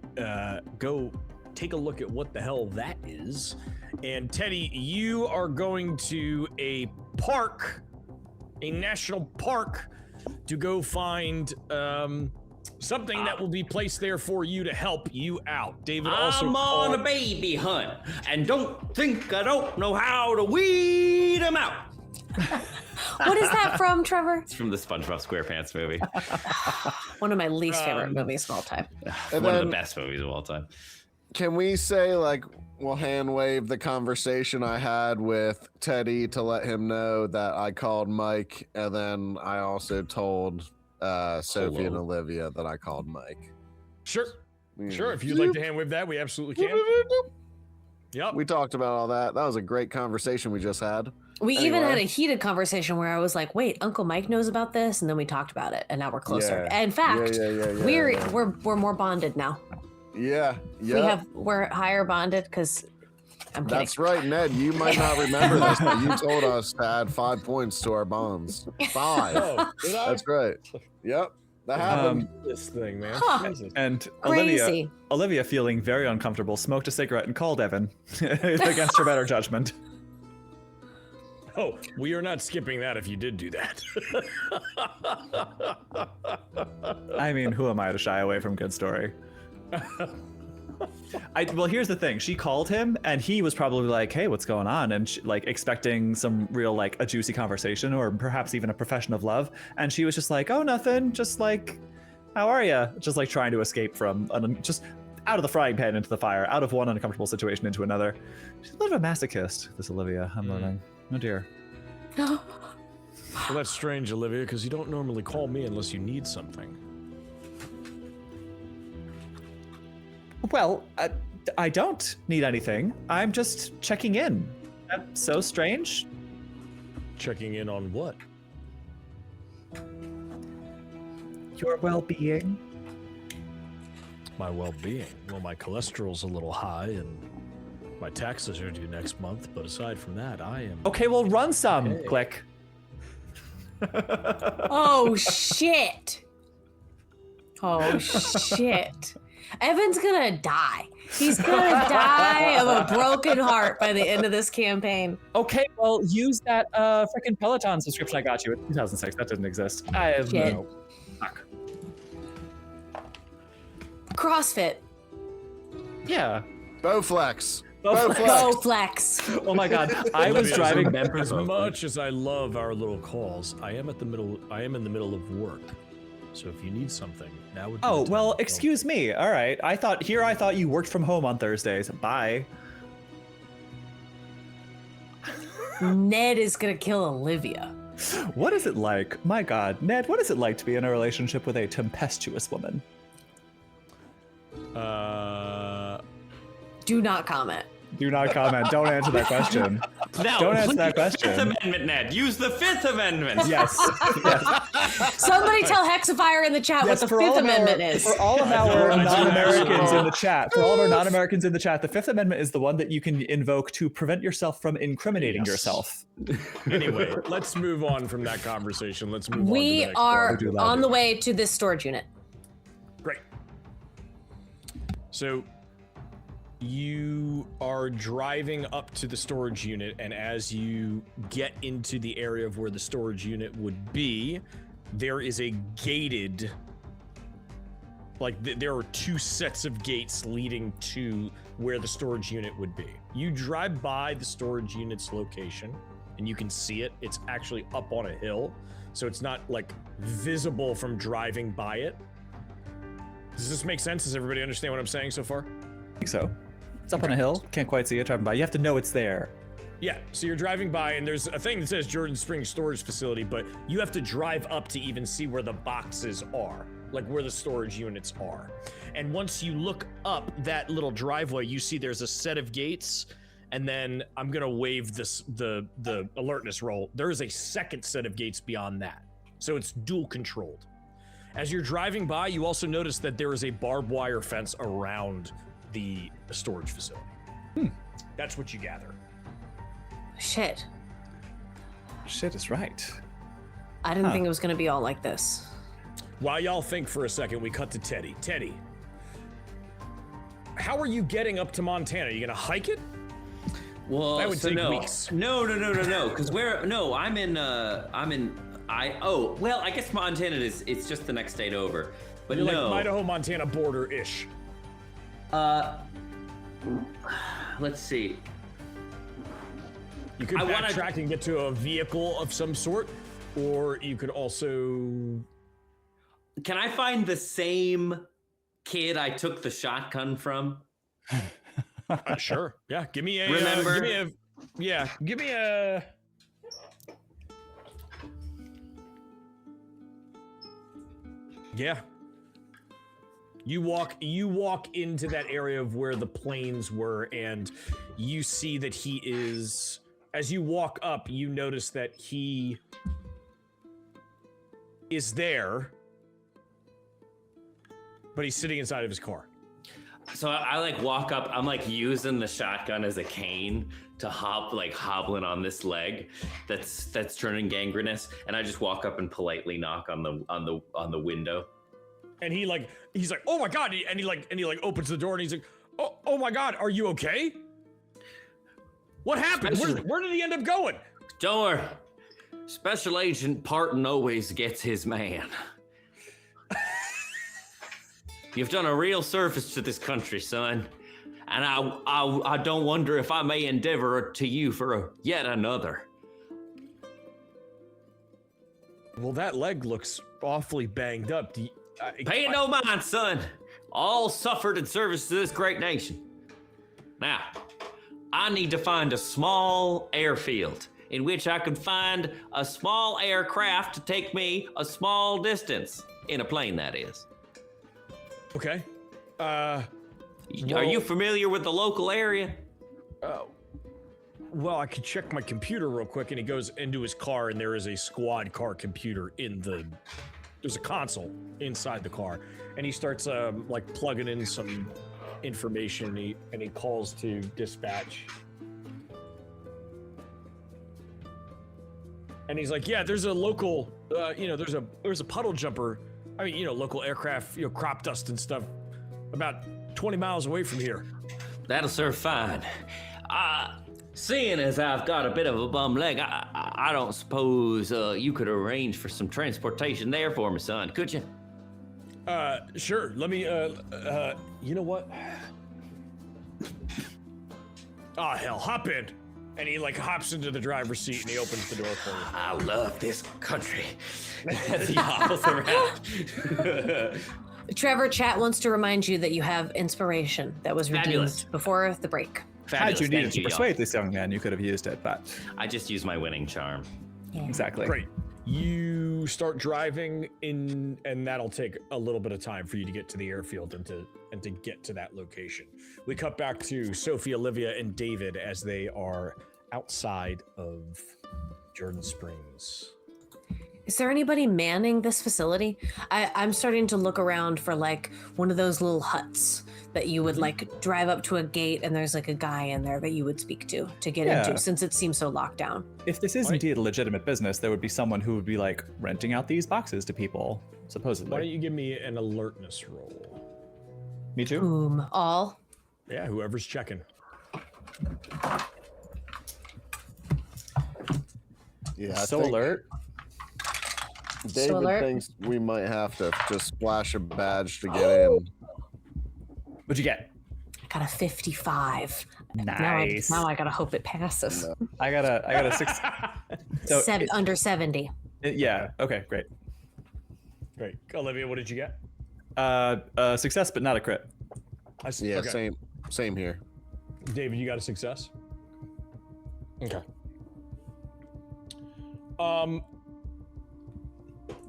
go take a look at what the hell that is. And Teddy, you are going to a park, a national park, to go find something that will be placed there for you to help you out. David also I'm on a called- baby hunt and don't think I don't know how to weed them out. What is that from, Trevor? It's from the SpongeBob SquarePants movie. One of my least favorite movies of all time. And One of then- the best movies of all time. Can we say, like, we'll hand wave the conversation I had with Teddy to let him know that I called Mike, and then I also told Sophie and Olivia that I called Mike. Sure, sure. If you'd like to hand wave that, we absolutely can. Yep. We talked about all that. That was a great conversation we just had. We even Anyway. had a heated conversation where I was like, "Wait, Uncle Mike knows about this," and then we talked about it, and now we're closer. Yeah. In fact, Yeah. we're more bonded now. Yeah. We're higher bonded because I'm kidding. That's right, Ned. You might not remember this, but you told us to add 5 points to our bonds. 5. Oh, did I? That's right. Yep. That happened. This thing, man. Huh. Jesus. And Crazy. Olivia, feeling very uncomfortable, smoked a cigarette and called Evan against her better judgment. Oh, we are not skipping that if you did do that. I mean, who am I to shy away from good story? Well, here's the thing. She called him, and he was probably like, "Hey, what's going on?" And like expecting some real, like, a juicy conversation, or perhaps even a profession of love. And she was just like, "Oh, nothing. Just like, how are you?" Just like trying to escape from just out of the frying pan into the fire, out of one uncomfortable situation into another. She's a bit of a masochist, this Olivia. I'm learning. Oh dear. Well, that's strange, Olivia, because you don't normally call me unless you need something. Well, I don't need anything. I'm just checking in. That's so strange. Checking in on what? Your well-being. My well-being. Well, my cholesterol's a little high and my taxes are due next month, but aside from that, I am... Okay, well, run some. Okay. Click. Oh, shit. Oh, shit. Evan's gonna die. He's gonna die of a broken heart by the end of this campaign. Okay, well, use that freaking Peloton subscription I got you in 2006. That didn't exist. I have Shit. no. Fuck. CrossFit. Yeah. Bowflex. Bowflex. Go flex. Oh my god, I was Olivia, driving. As much as I love our little calls, I am in the middle of work. So if you need something, now would be Oh the time. well, excuse me. All right, I thought you worked from home on Thursdays. Bye. Ned is gonna kill Olivia. What is it like? My god, Ned, what is it like to be in a relationship with a tempestuous woman? Do not comment. Do not comment. Don't answer that question. No, Don't answer that Fifth question. Amendment, Ned. Use the Fifth Amendment. Yes. Yes. Somebody tell Hexifier in the chat Yes, what the for all Fifth of our- Amendment is. For all of I our do non-Americans know. in the chat, the Fifth Amendment is the one that you can invoke to prevent yourself from incriminating Yes. yourself. Anyway, let's move on from that conversation. Let's move on to We the next are part. do love on it. the way to this storage unit. Great. So you are driving up to the storage unit, and as you get into the area of where the storage unit would be, there is a gated, there are two sets of gates leading to where the storage unit would be. You drive by the storage unit's location, and you can see it. It's actually up on a hill, so it's not like visible from driving by it. Does this make sense? Does everybody understand what I'm saying so far? I think so. It's up on a hill. Can't quite see it driving by. You have to know it's there. Yeah, so you're driving by, and there's a thing that says Jordan Springs Storage Facility, but you have to drive up to even see where the boxes are, like where the storage units are. And once you look up that little driveway, you see there's a set of gates, and then I'm gonna wave this the alertness roll. There is a second set of gates beyond that, so it's dual controlled. As you're driving by, you also notice that there is a barbed wire fence around the storage facility. That's what you gather. Shit. Shit is right. I didn't think it was gonna be all like this. While y'all think for a second, we cut to Teddy. Teddy, how are you getting up to Montana? You gonna hike it? Well, That would so take no. weeks. No, because I guess Montana it's just the next state over. But You're no. like Idaho, Montana border-ish. Let's see. You could I wanna- backtrack and get to a vehicle of some sort, or you could also... Can I find the same kid I took the shotgun from? Sure. Yeah, give me a... Remember- give me a... Yeah. You walk into that area of where the planes were, and you see that he is... As you walk up, you notice that he is there, but he's sitting inside of his car. So I like walk up. I'm like using the shotgun as a cane to hobbling on this leg that's turning gangrenous, and I just walk up and politely knock on the window. And he's like, oh my god, and he opens the door, and he's like, oh my god, are you okay? What happened? Where did he end up going? Don't worry. Special Agent Parton always gets his man. You've done a real service to this country, son. And I don't wonder if I may endeavor to you for yet another. Well, that leg looks awfully banged up. Pay it no mind, son. All suffered in service to this great nation. Now, I need to find a small airfield in which I can find a small aircraft to take me a small distance. In a plane, that is. Okay. Are you familiar with the local area? Well, I could check my computer real quick, and he goes into his car, and there is a squad car computer there's a console inside the car, and he starts like plugging in some information, and he calls to dispatch. And he's like, yeah, there's a local, there's a puddle jumper. I mean, local aircraft, crop dust and stuff about 20 miles away from here. That'll serve fine. Seeing as I've got a bit of a bum leg, I don't suppose you could arrange for some transportation there for me, son, could you? Sure. Let me, you know what? Oh, hell, hop in. And he hops into the driver's seat and he opens the door for you. I love this country. As he hobbles around. Trevor, chat wants to remind you that you have inspiration that was redeemed Fabulous. before the break. Fabulous. Had you needed Thank to y'all. persuade this young man, you could have used it, but I just use my winning charm. Yeah. exactly. Great. You start driving in, and that'll take a little bit of time for you to get to the airfield and to get to that location. We cut back to Sophie, Olivia, and David as they are outside of Jordan Springs. Is there anybody manning this facility? I'm starting to look around for one of those little huts that you would drive up to a gate and there's a guy in there that you would speak to get Yeah. into, since it seems so locked down. If this is Why- indeed a legitimate business, there would be someone who would be renting out these boxes to people, supposedly. Why don't you give me an alertness roll? Me too. Boom. All. Yeah, whoever's checking. Yeah, So alert. David alert. thinks we might have to just splash a badge to get in. What'd you get? I got a 55. Nice. Now I gotta hope it passes. No. I got a 6. So Under 70. yeah. Okay. Great. Great. Olivia, what did you get? Success, but not a crit. Yeah, okay. same here. David, you got a success? Okay.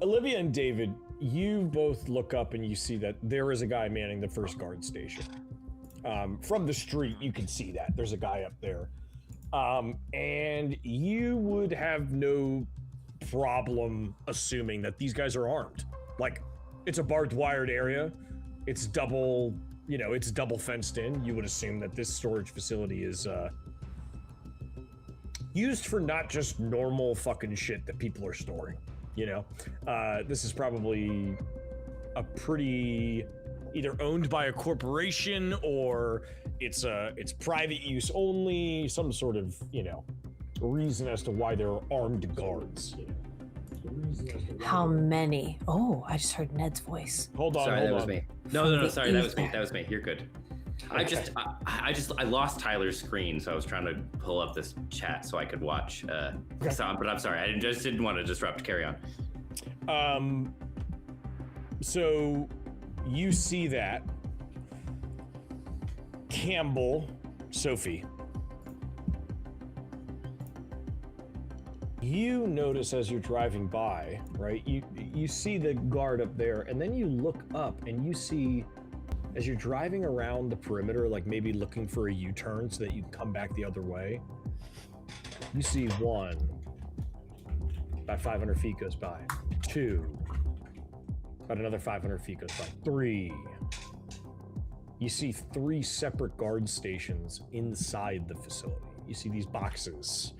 Olivia and David, you both look up and you see that there is a guy manning the first guard station. From the street, you can see that. There's a guy up there. And you would have no problem assuming that these guys are armed. It's a barbed wired area. It's double fenced in. You would assume that this storage facility is used for not just normal fucking shit that people are storing. This is probably a pretty either owned by a corporation or it's private use only, some sort of, reason as to why there are armed guards. How many? Oh, I just heard Ned's voice. Hold on, Sorry, that was on. me. No, the sorry, that was me. ether. That was me. You're good. I lost Tyler's screen, so I was trying to pull up this chat so I could watch. But I'm sorry, I just didn't want to disrupt. Carry on. So you see that Campbell, Sophie. You notice as you're driving by, right? You see the guard up there, and then you look up and you see, as you're driving around the perimeter, maybe looking for a U-turn so that you can come back the other way, you see one, about 500 feet goes by, two, about another 500 feet goes by, three. You see 3 separate guard stations inside the facility. You see these boxes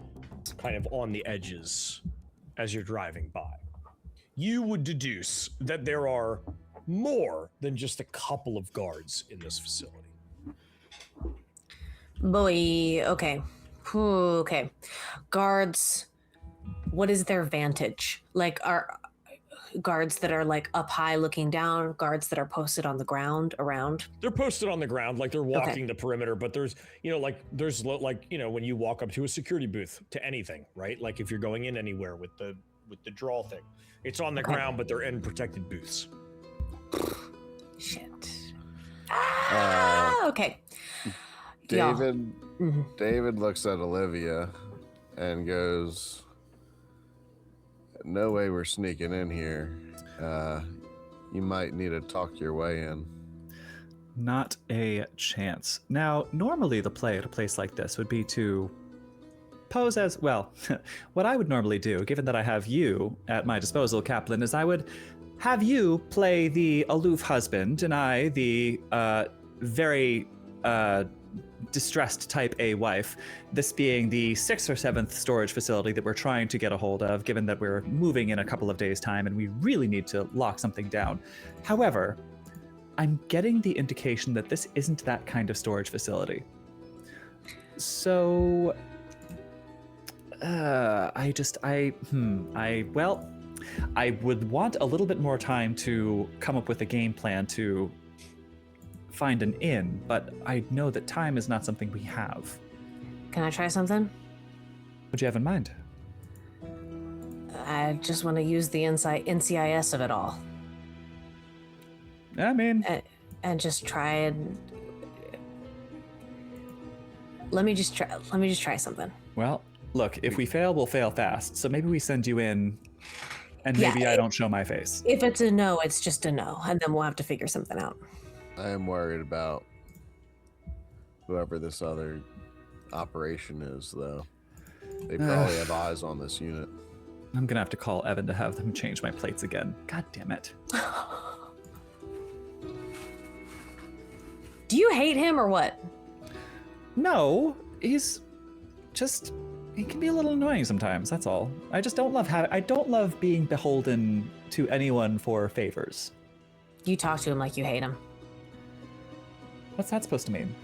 kind of on the edges as you're driving by. You would deduce that there are more than just a couple of guards in this facility. Boy, okay. Okay. Guards, what is their vantage? Are guards that are up high looking down, guards that are posted on the ground around? They're posted on the ground, they're walking the perimeter, but there's, when you walk up to a security booth to anything, right? If you're going in anywhere with the draw thing, it's on the ground, but they're in protected booths. Shit. Okay. David Mhm. David looks at Olivia and goes, "No way we're sneaking in here. You might need to talk your way in." Not a chance. Now, normally the play at a place like this would be to pose as, well, what I would normally do, given that I have you at my disposal, Kaplan, is I would have you play the aloof husband and I the very distressed type A wife, this being the 6th or 7th storage facility that we're trying to get a hold of, given that we're moving in a couple of days' time and we really need to lock something down. However, I'm getting the indication that this isn't that kind of storage facility. So, I would want a little bit more time to come up with a game plan to find an inn, but I know that time is not something we have. Can I try something? What do you have in mind? I just want to use the NCIS of it all. I mean, and just try and let me just try something. well, look, if we fail, we'll fail fast. So maybe we send you in, and maybe I don't show my face. If it's a no, it's just a no, and then we'll have to figure something out. I am worried about whoever this other operation is, though. They probably have eyes on this unit. I'm gonna have to call Evan to have them change my plates again. God damn it. Do you hate him or what? No, he's just, he can be a little annoying sometimes, that's all. I just don't love I don't love being beholden to anyone for favors. You talk to him like you hate him. What's that supposed to mean?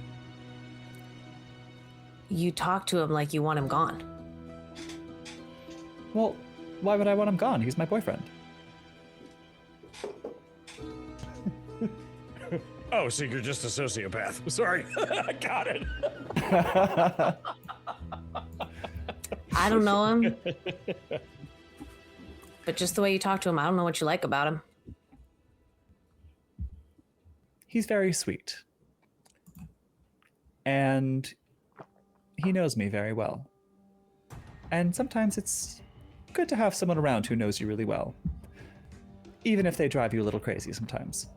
You talk to him like you want him gone. Well, why would I want him gone? He's my boyfriend. Oh, so you're just a sociopath. Sorry. Got it. I don't know him. But just the way you talk to him, I don't know what you like about him. He's very sweet. And he knows me very well. And sometimes it's good to have someone around who knows you really well. Even if they drive you a little crazy sometimes.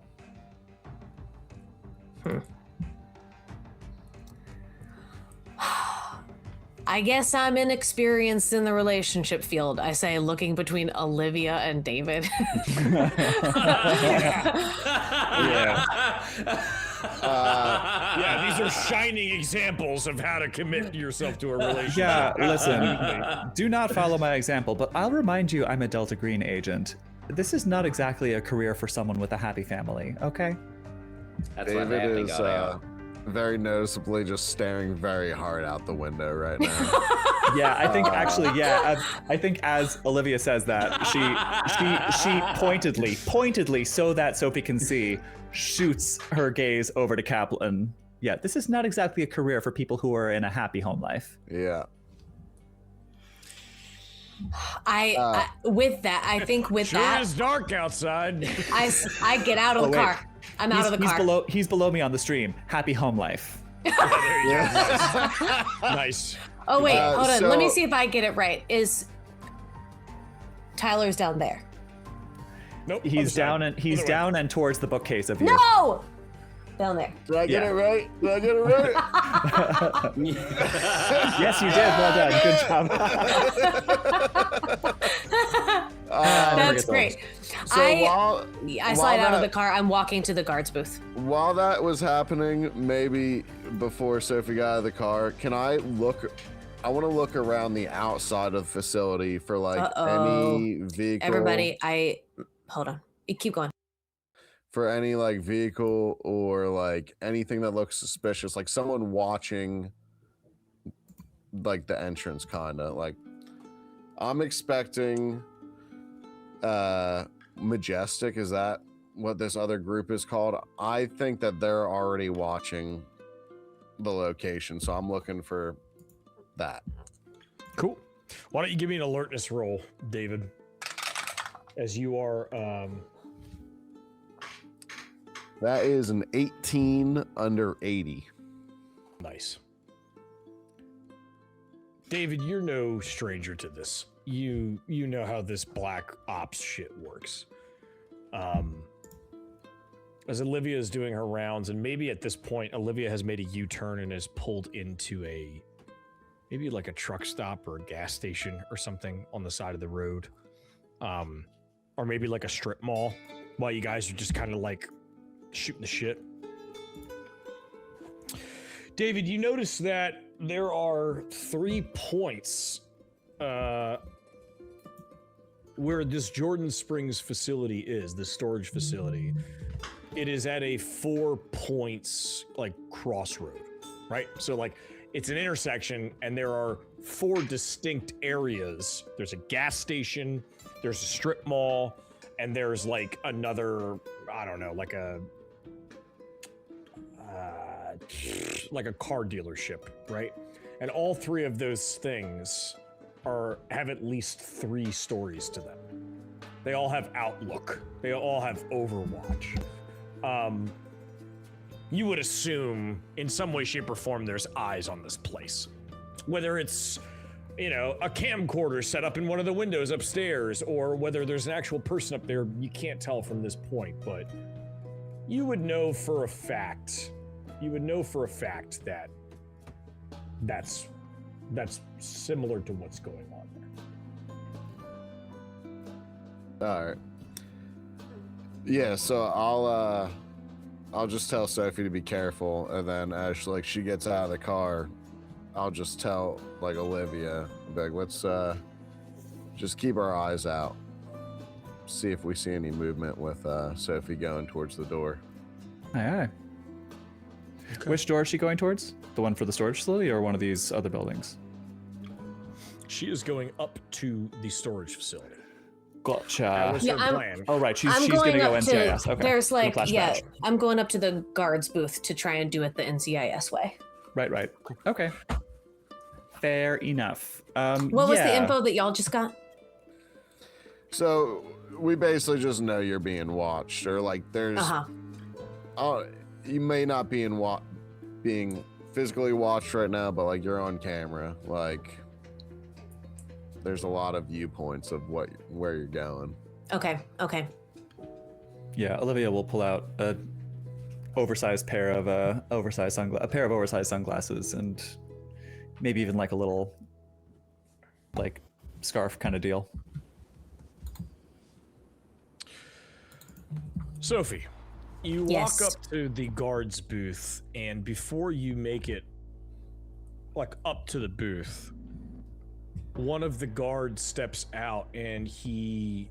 I guess I'm inexperienced in the relationship field. I say, looking between Olivia and David. Yeah, these are shining examples of how to commit yourself to a relationship. Yeah, listen, Absolutely. do not follow my example, but I'll remind you I'm a Delta Green agent. This is not exactly a career for someone with a happy family, okay? That's why they have David to is go. very noticeably just staring very hard out the window right now. Yeah, I think actually, yeah, I think as Olivia says that, she pointedly, so that Sophie can see, shoots her gaze over to Kaplan. Yeah, this is not exactly a career for people who are in a happy home life. Yeah. With that, I think with Sure that, is dark outside. I get out of the wait. car. I'm out of the car. He's below me on the stream. Happy home life. There you go. Nice. Oh wait, hold on. Let me so- see if I get it right. Is Tyler's down there? Nope. He's down and towards the bookcase of you. No, down there. Did I get Yeah. it right? Did I get it right? Yes, you did. Well done. Good job. That's forget great. So I slide out of the car. I'm walking to the guard's booth. While that was happening, maybe before Sophie got out of the car, can I look? I want to look around the outside of the facility for like Uh-oh. any vehicle. Everybody, hold on. You keep going. For any like vehicle or like anything that looks suspicious, like someone watching like the entrance, kind of like I'm expecting Majestic. Is that what this other group is called? I think that they're already watching the location, so I'm looking for that. Cool. Why don't you give me an alertness roll, David? As you are That is an 18 under 80. nice. David, you're no stranger to this. You know how this black ops shit works. as Olivia is doing her rounds, and maybe at this point, Olivia has made a U-turn and is pulled into maybe like a truck stop or a gas station or something on the side of the road. Or maybe like a strip mall while you guys are just kind of like shooting the shit. David, you notice that there are 3 points where this Jordan Springs facility is, the storage facility. It is at a 4 points like crossroad, right? So like it's an intersection and there are 4 distinct areas. There's a gas station, there's a strip mall, and there's like another, I don't know, like a car dealership, right? And all 3 of those things have at least 3 stories to them. They all have Outlook. They all have Overwatch. You would assume in some way, shape, or form there's eyes on this place. Whether it's, you know, a camcorder set up in one of the windows upstairs, or whether there's an actual person up there, you can't tell from this point, but you would know for a fact, that that's similar to what's going on there. All right. Yeah, so I'll just tell Sophie to be careful, and then as she gets out of the car, I'll just tell like Olivia, like, let's just keep our eyes out, see if we see any movement with Sophie going towards the door. Aye. Okay. Which door is she going towards? The one for the storage facility or one of these other buildings? She is going up to the storage facility. Gotcha. That was her plan. Oh, right. She's going to go NCIS. Okay. There's like, yeah, badge. I'm going up to the guards booth to try and do it the NCIS way. Right. Okay. Fair enough. What was the info that y'all just got? So we basically just know you're being watched, or like there's, you may not be being physically watched right now, but like you're on camera. Like there's a lot of viewpoints of where you're going. Okay. Yeah, Olivia will pull out a pair of oversized sunglasses, and maybe even like a little like scarf kind of deal. Sophie, you walk up to the guard's booth, and before you make it like up to the booth, one of the guards steps out and he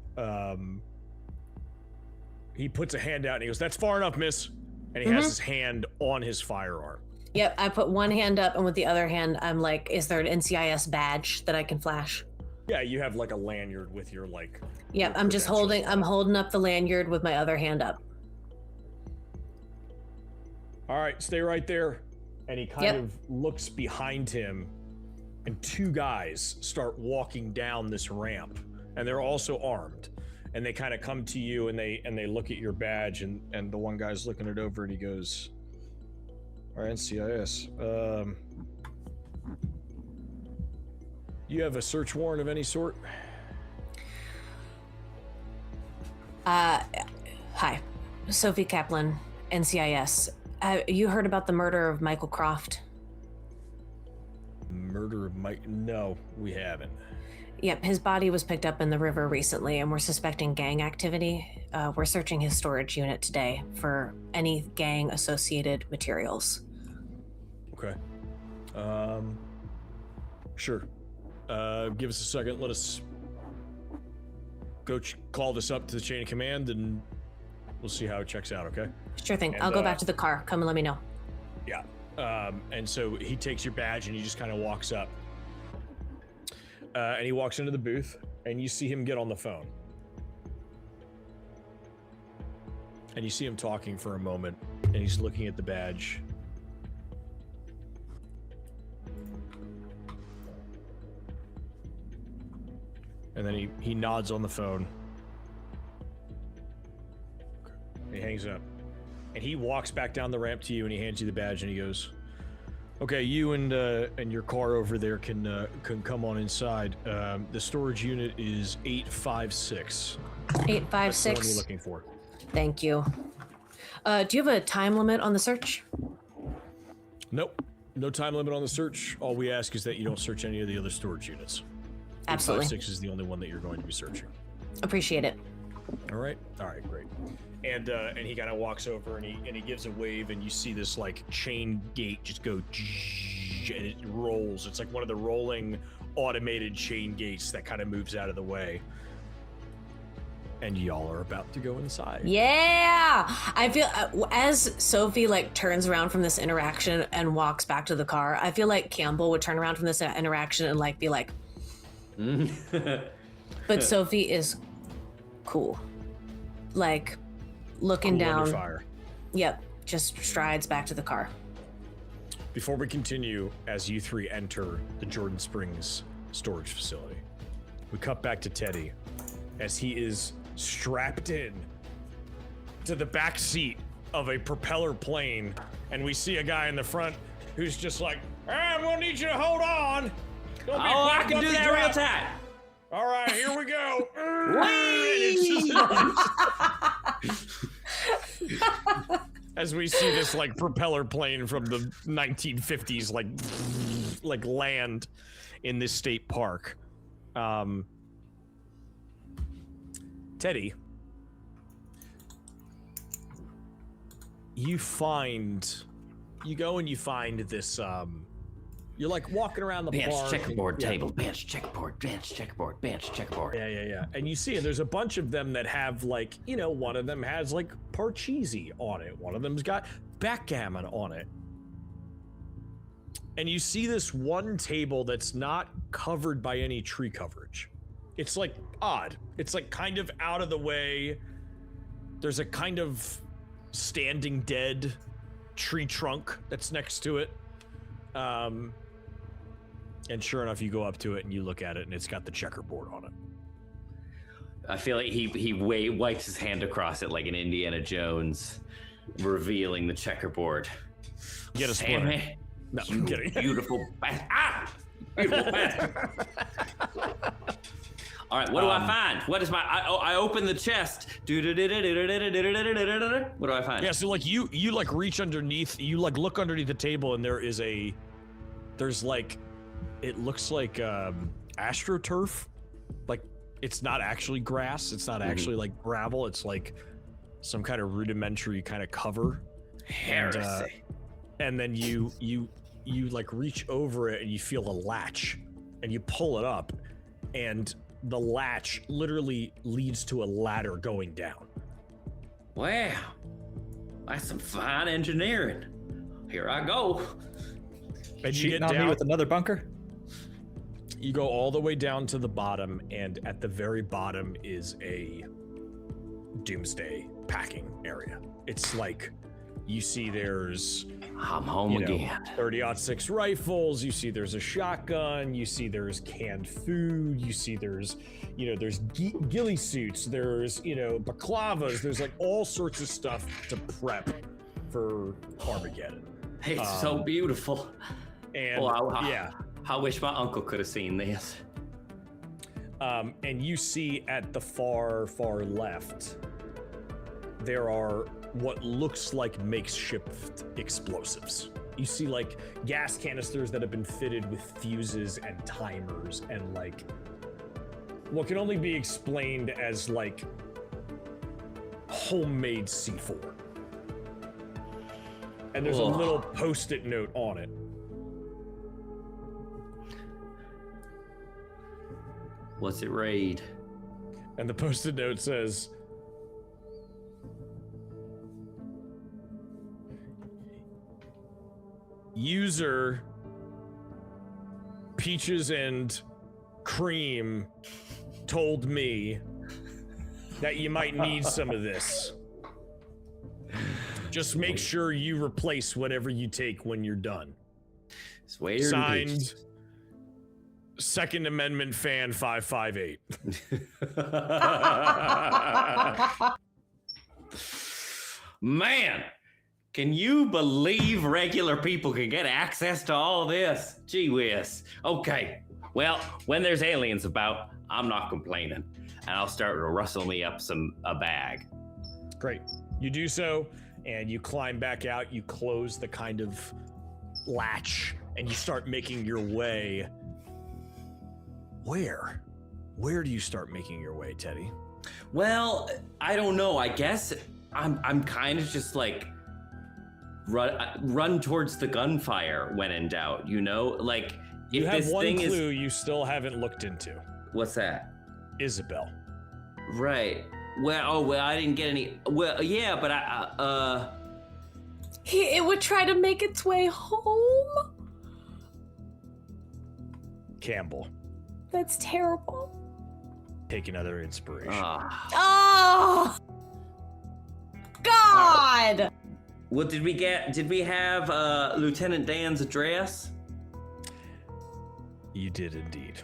puts a hand out and he goes, "That's far enough, miss." And he has his hand on his firearm. Yep, I put one hand up, and with the other hand, I'm like, is there an NCIS badge that I can flash? Yeah, you have like a lanyard with your like. Yep, I'm holding up the lanyard with my other hand up. All right, stay right there. And he kind of looks behind him, and 2 guys start walking down this ramp, and they're also armed. And they kind of come to you, and they look at your badge, and the one guy's looking it over, and he goes, "All right, NCIS. You have a search warrant of any sort?" Hi, Sophie Kaplan, NCIS. You heard about the murder of Michael Croft? Murder of Mike? No, we haven't. Yep, his body was picked up in the river recently, and we're suspecting gang activity. We're searching his storage unit today for any gang-associated materials. Okay. Sure. Give us a second. Let us go call this up to the chain of command, and we'll see how it checks out, okay? Sure thing. I'll go back to the car. Come and let me know. Yeah. And so he takes your badge, and he just kind of walks up. And he walks into the booth, and you see him get on the phone. And you see him talking for a moment, and he's looking at the badge. And then he nods on the phone. He hangs up. And he walks back down the ramp to you, and he hands you the badge, and he goes, "Okay, you and your car over there can come on inside. The storage unit is 856. 856. That's the one you're looking for. Thank you. Do you have a time limit on the search? Nope. No time limit on the search. All we ask is that you don't search any of the other storage units. Absolutely. 856 is the only one that you're going to be searching. Appreciate it. All right, great. And he kind of walks over and he gives a wave, and you see this like chain gate just go, and it rolls. It's like one of the rolling automated chain gates that kind of moves out of the way. And y'all are about to go inside. Yeah, I feel as Sophie like turns around from this interaction and walks back to the car, I feel like Campbell would turn around from this interaction and like be like, but Sophie is cool, like looking Cool under down. fire. Yep, just strides back to the car. Before we continue, as you three enter the Jordan Springs storage facility, we cut back to Teddy as he is strapped in to the back seat of a propeller plane, and we see a guy in the front who's just like, hey, I'm gonna need you to hold on. Don't be I back can up do the that drop. real time. All right, here we go. As we see this like propeller plane from the 1950s like land in this state park. Teddy, you go and you find this you're like walking around the Bench, park. checkerboard, Yeah. table, bench, checkerboard, bench, checkerboard, bench, checkerboard. Yeah. And you see it, there's a bunch of them that have like, one of them has like Parcheesi on it. One of them's got backgammon on it. And you see this one table that's not covered by any tree coverage. It's like odd. It's like kind of out of the way. There's a kind of standing dead tree trunk that's next to it. And sure enough, you go up to it and you look at it, and it's got the checkerboard on it. I feel like he wipes his hand across it like an Indiana Jones, revealing the checkerboard. Get a Sammy, splinter. No, you I'm kidding. beautiful bastard. Ah! Beautiful bastard. All right, what do I find? What is my? I open the chest. What do I find? Yeah, so like you like reach underneath, you like look underneath the table, and there's like, it looks like astroturf. Like it's not actually grass. It's not actually like gravel. It's like some kind of rudimentary kind of cover. Heresy. And then you like reach over it and you feel a latch, and you pull it up, and the latch literally leads to a ladder going down. Wow, that's some fine engineering. Here I go. And you Cheating get on me down, with another bunker? you go all the way down to the bottom, and at the very bottom is a doomsday packing area. It's like, you see there's I'm home again. 30-06 rifles, you see there's a shotgun, you see there's canned food, you see there's ghillie suits, there's baklavas, there's like all sorts of stuff to prep for Armageddon. It's so beautiful. And I wish my uncle could have seen this. And you see at the far left, there are what looks like makeshift explosives. You see like gas canisters that have been fitted with fuses and timers and like what can only be explained as like homemade C4. And there's a little post-it note on it. What's it read? And the post-it note says, user Peaches and Cream told me that you might need some of this. Just make sure you replace whatever you take when you're done. Swear Signed, Second Amendment fan 558. Man, can you believe regular people can get access to all this? Gee whiz. Okay, well, when there's aliens about, I'm not complaining. And I'll start to rustle me up a bag. Great. You do so, and you climb back out. You close the kind of latch, and you start making your way. Where do you start making your way, Teddy? Well, I don't know. I guess I'm kind of just like run towards the gunfire when in doubt. You know, like You if have this one thing clue is you still haven't looked into. what's that? Isabel. Right. Well, I didn't get any. Well, yeah, but It would try to make its way home? Campbell. That's terrible. Take another inspiration. Oh! God! Well, did we have Lieutenant Dan's address? You did indeed.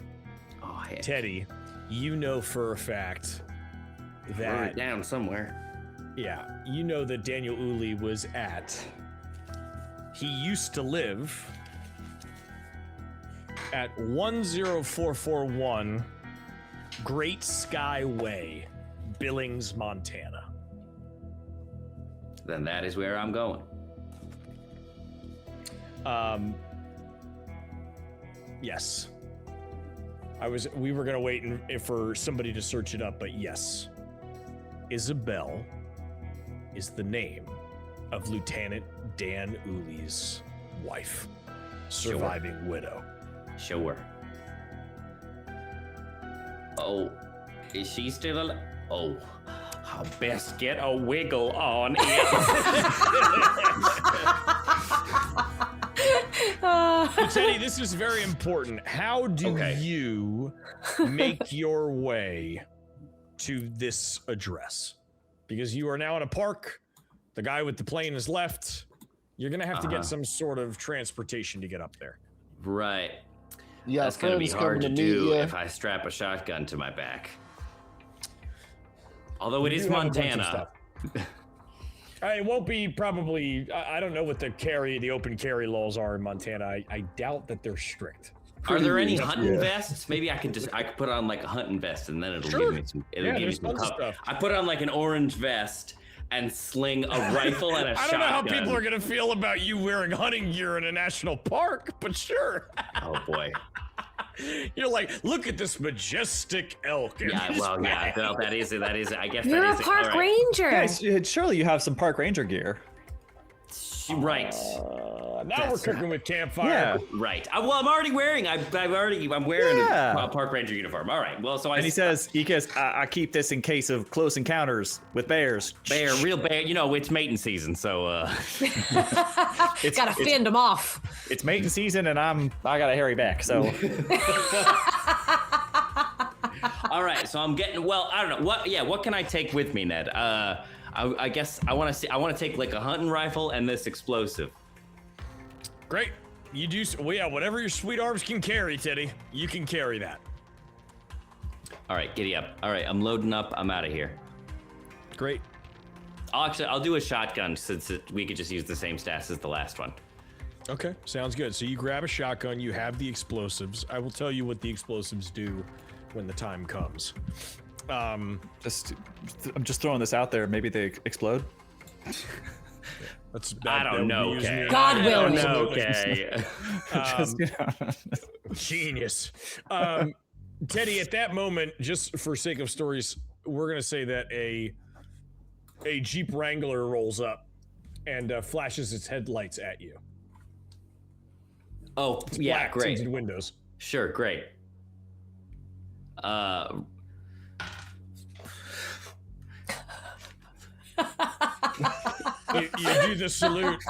Oh, heck. Teddy, you know for a fact Wrote that it down somewhere. yeah, you know that Daniel Uli was at. He used to live at 10441 Great Sky Way, Billings, Montana. Then that is where I'm going. Yes. We were gonna wait for somebody to search it up, but yes. Isabel is the name of Lieutenant Dan Uli's wife, surviving widow. Sure. Oh, is she still alive? Oh, I'll best get a wiggle on it. Teddy, this is very important. How do you make your way to this address? Because you are now in a park. The guy with the plane is left. You're gonna have to get some sort of transportation to get up there. Right. Yeah, That's gonna be friends hard to coming meet do ya. if I strap a shotgun to my back. Although it You is do have a bunch of Montana. stuff. It won't be probably. I don't know what the open carry laws are in Montana. I doubt that they're strict. Are there any weak, hunting yeah. vests? Maybe I could put on like a hunting vest and then it'll Sure. give me some. It'll Yeah, give me there's some tons of cover. stuff. I put on like an orange vest and sling a rifle and a I shotgun. don't know how people are gonna feel about you wearing hunting gear in a national park, but sure. Oh boy. You're like, look at this majestic elk. and Yeah. this Well, yeah. man." Well, that is it. That is it. I guess You're that a is it. park All right. ranger. Guys, Oh. surely you have some park ranger gear. Right. Now we're cooking with campfire. Yeah. Right. Well, I'm already wearing. I'm wearing Yeah. a park ranger uniform. All right. Well, so And he says, I keep this in case of close encounters with bears. real bear. You know, it's mating season, so Gotta fend them off. It's mating season, and I got a hairy back. So all right. So I'm getting. Well, I don't know what. Yeah. What can I take with me, Ned? I guess I want to see. I want to take like a hunting rifle and this explosive. Great. You do. Well, yeah. Whatever your sweet arms can carry, Teddy, you can carry that. All right. Giddy up. All right. I'm loading up. I'm out of here. Great. I'll do a shotgun since we could just use the same stats as the last one. Okay, sounds good. So you grab a shotgun, you have the explosives. I will tell you what the explosives do when the time comes. I'm just throwing this out there. Maybe they explode. I don't know. Okay. God I don't willing. know, Okay. Just, you know. Genius. Teddy, at that moment, just for sake of stories, we're gonna say that a Jeep Wrangler rolls up and flashes its headlights at you. Oh, yeah, Black great. tinted windows. Sure, great. You do the salute,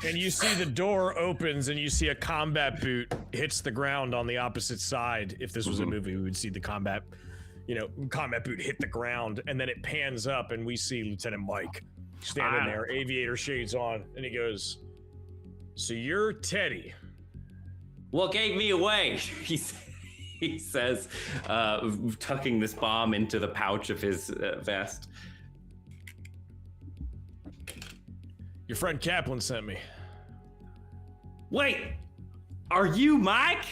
and you see the door opens, and you see a combat boot hits the ground on the opposite side. If this was a movie, we would see the combat boot hit the ground, and then it pans up, and we see Lieutenant Mike standing there, aviator shades on, and he goes, "So you're Teddy." What gave me away? He says, tucking this bomb into the pouch of his vest. Your friend Kaplan sent me. Wait, are you Mike?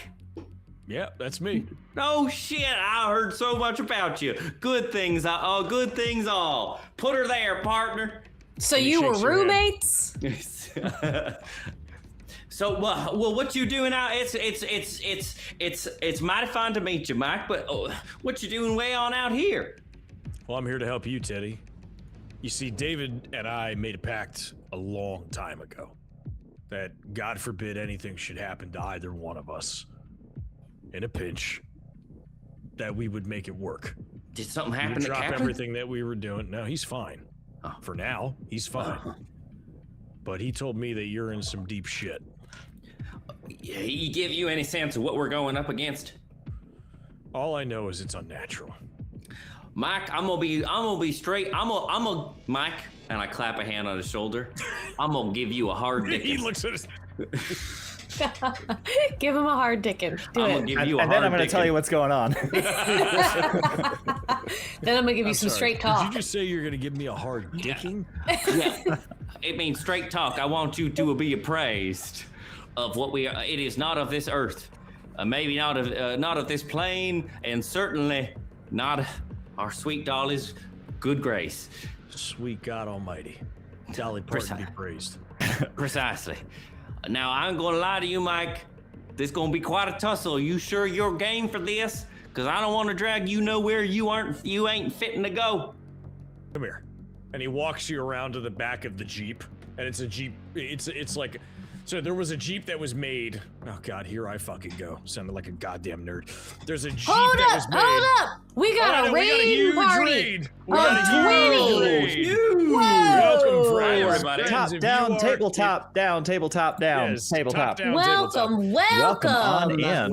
Yeah, that's me. Oh shit, I heard so much about you. Good things all. Put her there, partner. So And he you were shakes your hand. roommates? So, well, what you doing out? It's mighty fun to meet you, Mike. But what you doing way on out here? Well, I'm here to help you, Teddy. You see, David and I made a pact a long time ago that God forbid anything should happen to either one of us in a pinch, that we would make it work. Did something We happen would to drop Captain? everything that we were doing. No, he's fine. Oh. For now, he's fine. But he told me that you're in some deep shit. He give you any sense of what we're going up against? All I know is it's unnatural. Mike, I'm gonna be straight. Mike, and I clap a hand on his shoulder. I'm gonna give you a hard He dicking. looks at us. Give him a hard dicking. Do I'm it. gonna give you a And hard then I'm going to tell dicking. you what's going on. Then I'm gonna give you some Sorry, straight Did talk. you just say you're gonna give me a hard dicking? Yeah, it means straight talk. I want you to be appraised of what we are. It is not of this earth, maybe not of this plane, and certainly not our sweet Dolly's good grace. Sweet God Almighty. Dolly Parton be praised. Precisely. Now I ain't gonna lie to you, Mike. This gonna be quite a tussle. You sure you're game for this? Cause I don't want to drag you nowhere you ain't fitting to go. Come here. And he walks you around to the back of the Jeep. And it's a Jeep. It's like, so there was a Jeep that was made. Oh God, here I fucking go. Sounded like a goddamn nerd. There's a Jeep Hold that up, was made. hold up. We Oh, got no, a we got a raid huge party. raid. We of got a 20. huge raid. Whoa. Welcome, Hi, friends. everybody. Friends, Top if you down, are- tabletop down, tabletop down, Yes, tabletop. top down. Welcome, Welcome on welcome. in.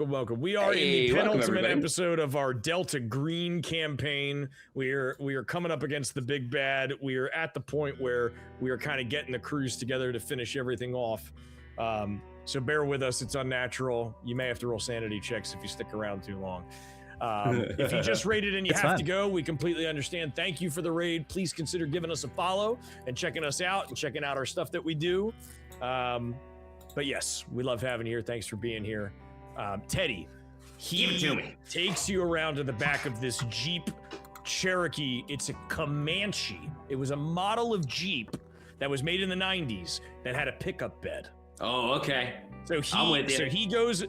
Welcome. We are Hey, in the welcome, penultimate everybody. episode of our Delta Green campaign. We are coming up against the big bad. We are at the point where we are kind of getting the crews together to finish everything off. So bear with us. It's unnatural. You may have to roll sanity checks if you stick around too long. If you just raided and you It's have fine. to go, we completely understand. Thank you for the raid. Please consider giving us a follow and checking us out and checking out our stuff that we do. But yes, we love having you here. Thanks for being here. Teddy, Give it to me. takes you around to the back of this Jeep Cherokee. It's a Comanche. It was a model of Jeep that was made in the 90s that had a pickup bed. Oh, okay. So I'm with you. he goes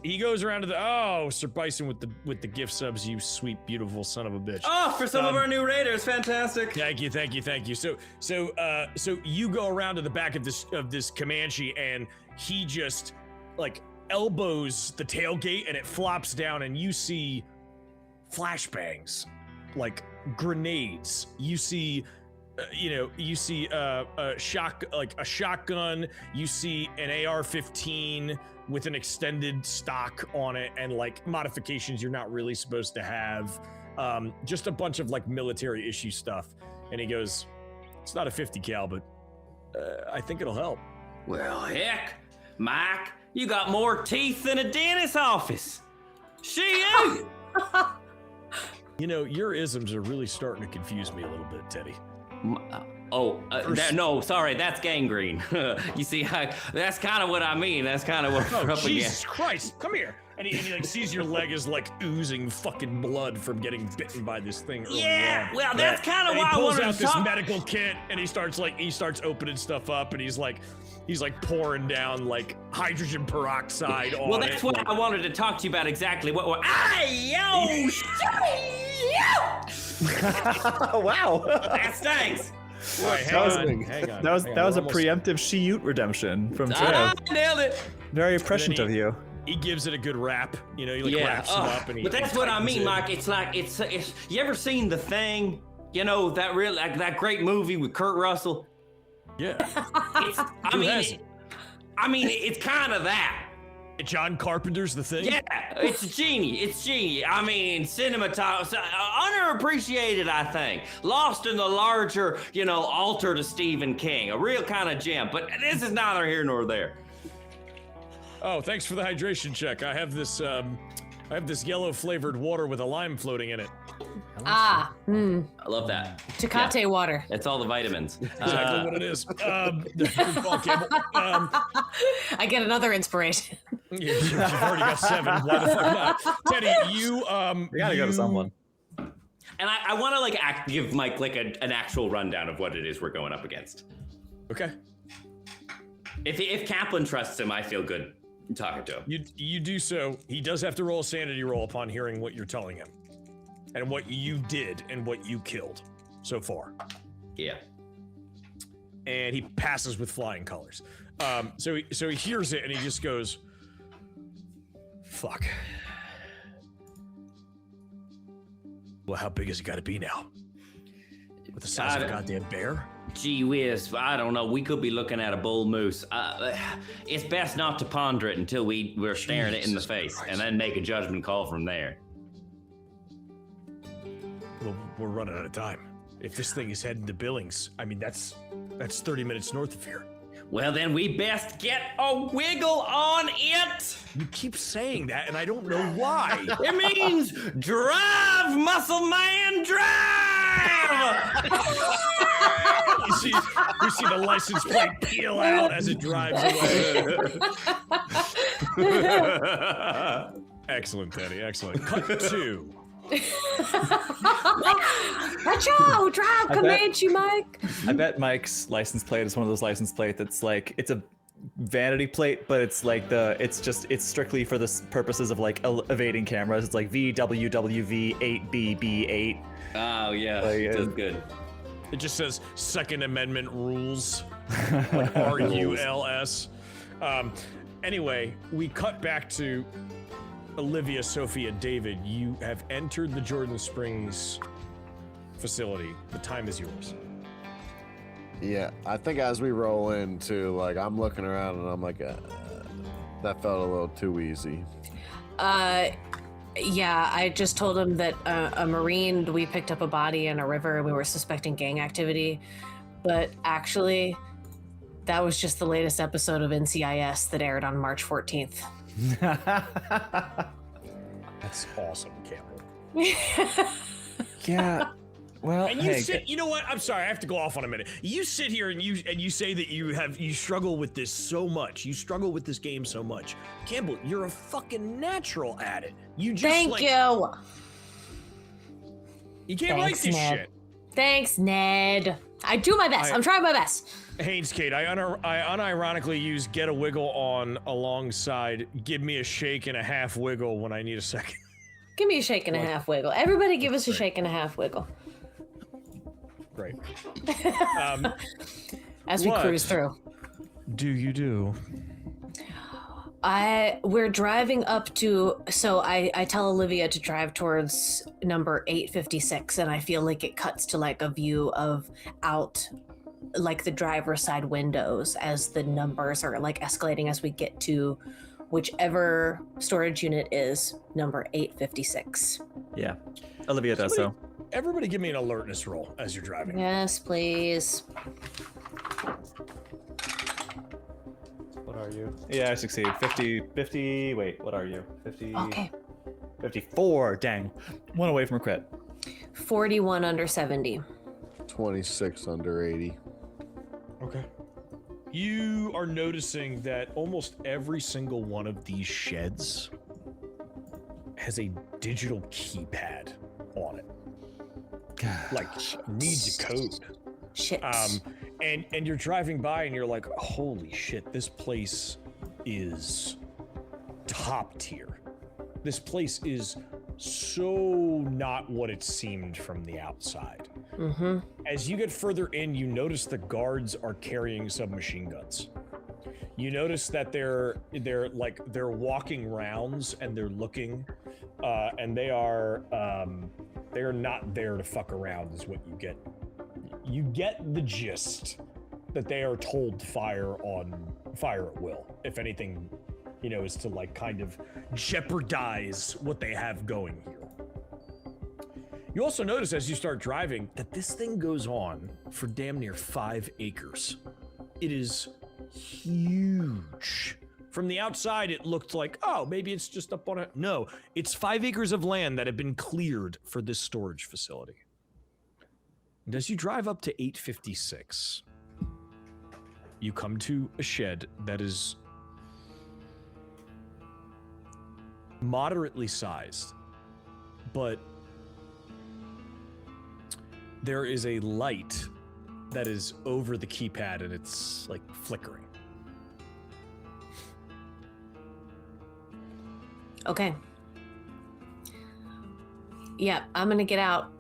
around to the Sir Bison with the gift subs, you sweet beautiful son of a bitch. Oh, for some of our new raiders, fantastic. Thank you. So you go around to the back of this Comanche, and he just like elbows the tailgate, and it flops down, and you see flashbangs, like grenades. You see. A shotgun. You see an AR-15 with an extended stock on it, and like modifications you're not really supposed to have. Just a bunch of like military issue stuff. And he goes, "It's not a 50 cal, but I think it'll help." Well, heck, Mike, you got more teeth than a dentist's office. Shoot! You know, your isms are really starting to confuse me a little bit, Teddy. No, sorry, that's gangrene. You see, that's kind of what I mean. That's kind of what we're Oh, up Jesus against. Christ, come here. And he like sees your leg is like oozing fucking blood from getting bitten by this thing early Yeah, on. well, that's kind of And why he I pulls wanted out to this talk. medical kit, and he starts opening stuff up, and he's like pouring down like hydrogen peroxide on Well, that's it. what like- I wanted to talk to you about exactly. What? Yo! Wow. That stinks. All right, That was- hang on. That was hang on, that was we're a almost- preemptive Shiute redemption from Ah, Treo. nailed it. Very prescient of you. He gives it a great wrap. You know, he like wraps it up, and he. but that's he what I tightens mean, it. Mike. It's like it's. You ever seen The Thing? You know that real that great movie with Kurt Russell. Yeah. It's, Who hasn't? it's kind of that. John Carpenter's The Thing. Yeah, it's genie. It's genie. I mean, cinematography, underappreciated, I think. Lost in the larger, altar to Stephen King. A real kind of gem. But this is neither here nor there. Oh, thanks for the hydration check. I have this yellow flavored water with a lime floating in it. Ah, I love that. Tecate water. It's all the vitamins. Exactly what it is. Good call, Cable. I get another inspiration. You've already got 7. Why the fuck not? Teddy, you We gotta go to someone. And I want to like give Mike like an actual rundown of what it is we're going up against. Okay. If Kaplan trusts him, I feel good talking to him. You do so. He does have to roll a sanity roll upon hearing what you're telling him, and what you did and what you killed so far. Yeah. And he passes with flying colors. So he hears it and he just goes, "Fuck. Well, how big has it got to be now? With the size of a goddamn bear?" Gee whiz, I don't know. We could be looking at a bull moose. It's best not to ponder it until we're staring it in the face, and then make a judgment call from there. Well, we're running out of time. If this thing is heading to Billings, I mean, that's 30 minutes north of here. Well, then we best get a wiggle on it. You keep saying that, and I don't know why. It means drive, muscle man, drive! You see the license plate peel out as it drives away. Excellent, Teddy. Excellent. Cut 2. Watch out! Drive, Comanche, Mike. I bet Mike's license plate is one of those license plate that's like it's a vanity plate, but it's like it's strictly for the purposes of like evading cameras. It's like VWWV8BB8. Oh yeah, Like, that's good. It just says Second Amendment rules, like RULS. Anyway, we cut back to Olivia, Sophie, and David. You have entered the Jordan Springs facility. The time is yours. Yeah, I think as we roll into, like, I'm looking around and I'm like, that felt a little too easy. Yeah, I just told him that a Marine, we picked up a body in a river and we were suspecting gang activity. But actually, that was just the latest episode of NCIS that aired on March 14th. That's awesome, Campbell. Yeah. Well, And you know what? I'm sorry, I have to go off on a minute. You sit here and you say that you struggle with this so much. You struggle with this game so much. Campbell, you're a fucking natural at it. You just Thank you. You can't write this Ned. shit. Thanks, Ned. I do my best. I'm trying my best. Haynes Kate, I unironically use get a wiggle on alongside give me a shake and a half wiggle when I need a second. Give me a shake and a half wiggle. Everybody give us a shake and a half wiggle. Great. As we cruise through. Do you do? We're driving up to, so I tell Olivia to drive towards number 856, and I feel like it cuts to like a view of out like the driver's side windows as the numbers are like escalating as we get to whichever storage unit is number 856. Yeah, Olivia does so. Everybody give me an alertness roll as you're driving. Yes, please. What are you? Yeah, I succeed. 50, wait, what are you? 50. Okay. 54, dang. One away from a crit. 41 under 70. 26 under 80. Okay. You are noticing that almost every single one of these sheds has a digital keypad on it. Like, needs a code. Shit. And you're driving by and you're like, holy shit, this place is top tier. This place is so not what it seemed from the outside. Mm-hmm. As you get further in, you notice the guards are carrying submachine guns. You notice that they're walking rounds and they're looking, and they are not there to fuck around, is what you get. You get the gist that they are told to fire at will. If anything, is to like kind of jeopardize what they have going here. You also notice as you start driving that this thing goes on for damn near 5 acres. It is huge. From the outside, it looked like, oh, maybe it's just up on a... No, it's 5 acres of land that have been cleared for this storage facility. And as you drive up to 856, you come to a shed that is moderately sized, but there is a light that is over the keypad and it's like flickering. Okay. Yeah, I'm gonna get out.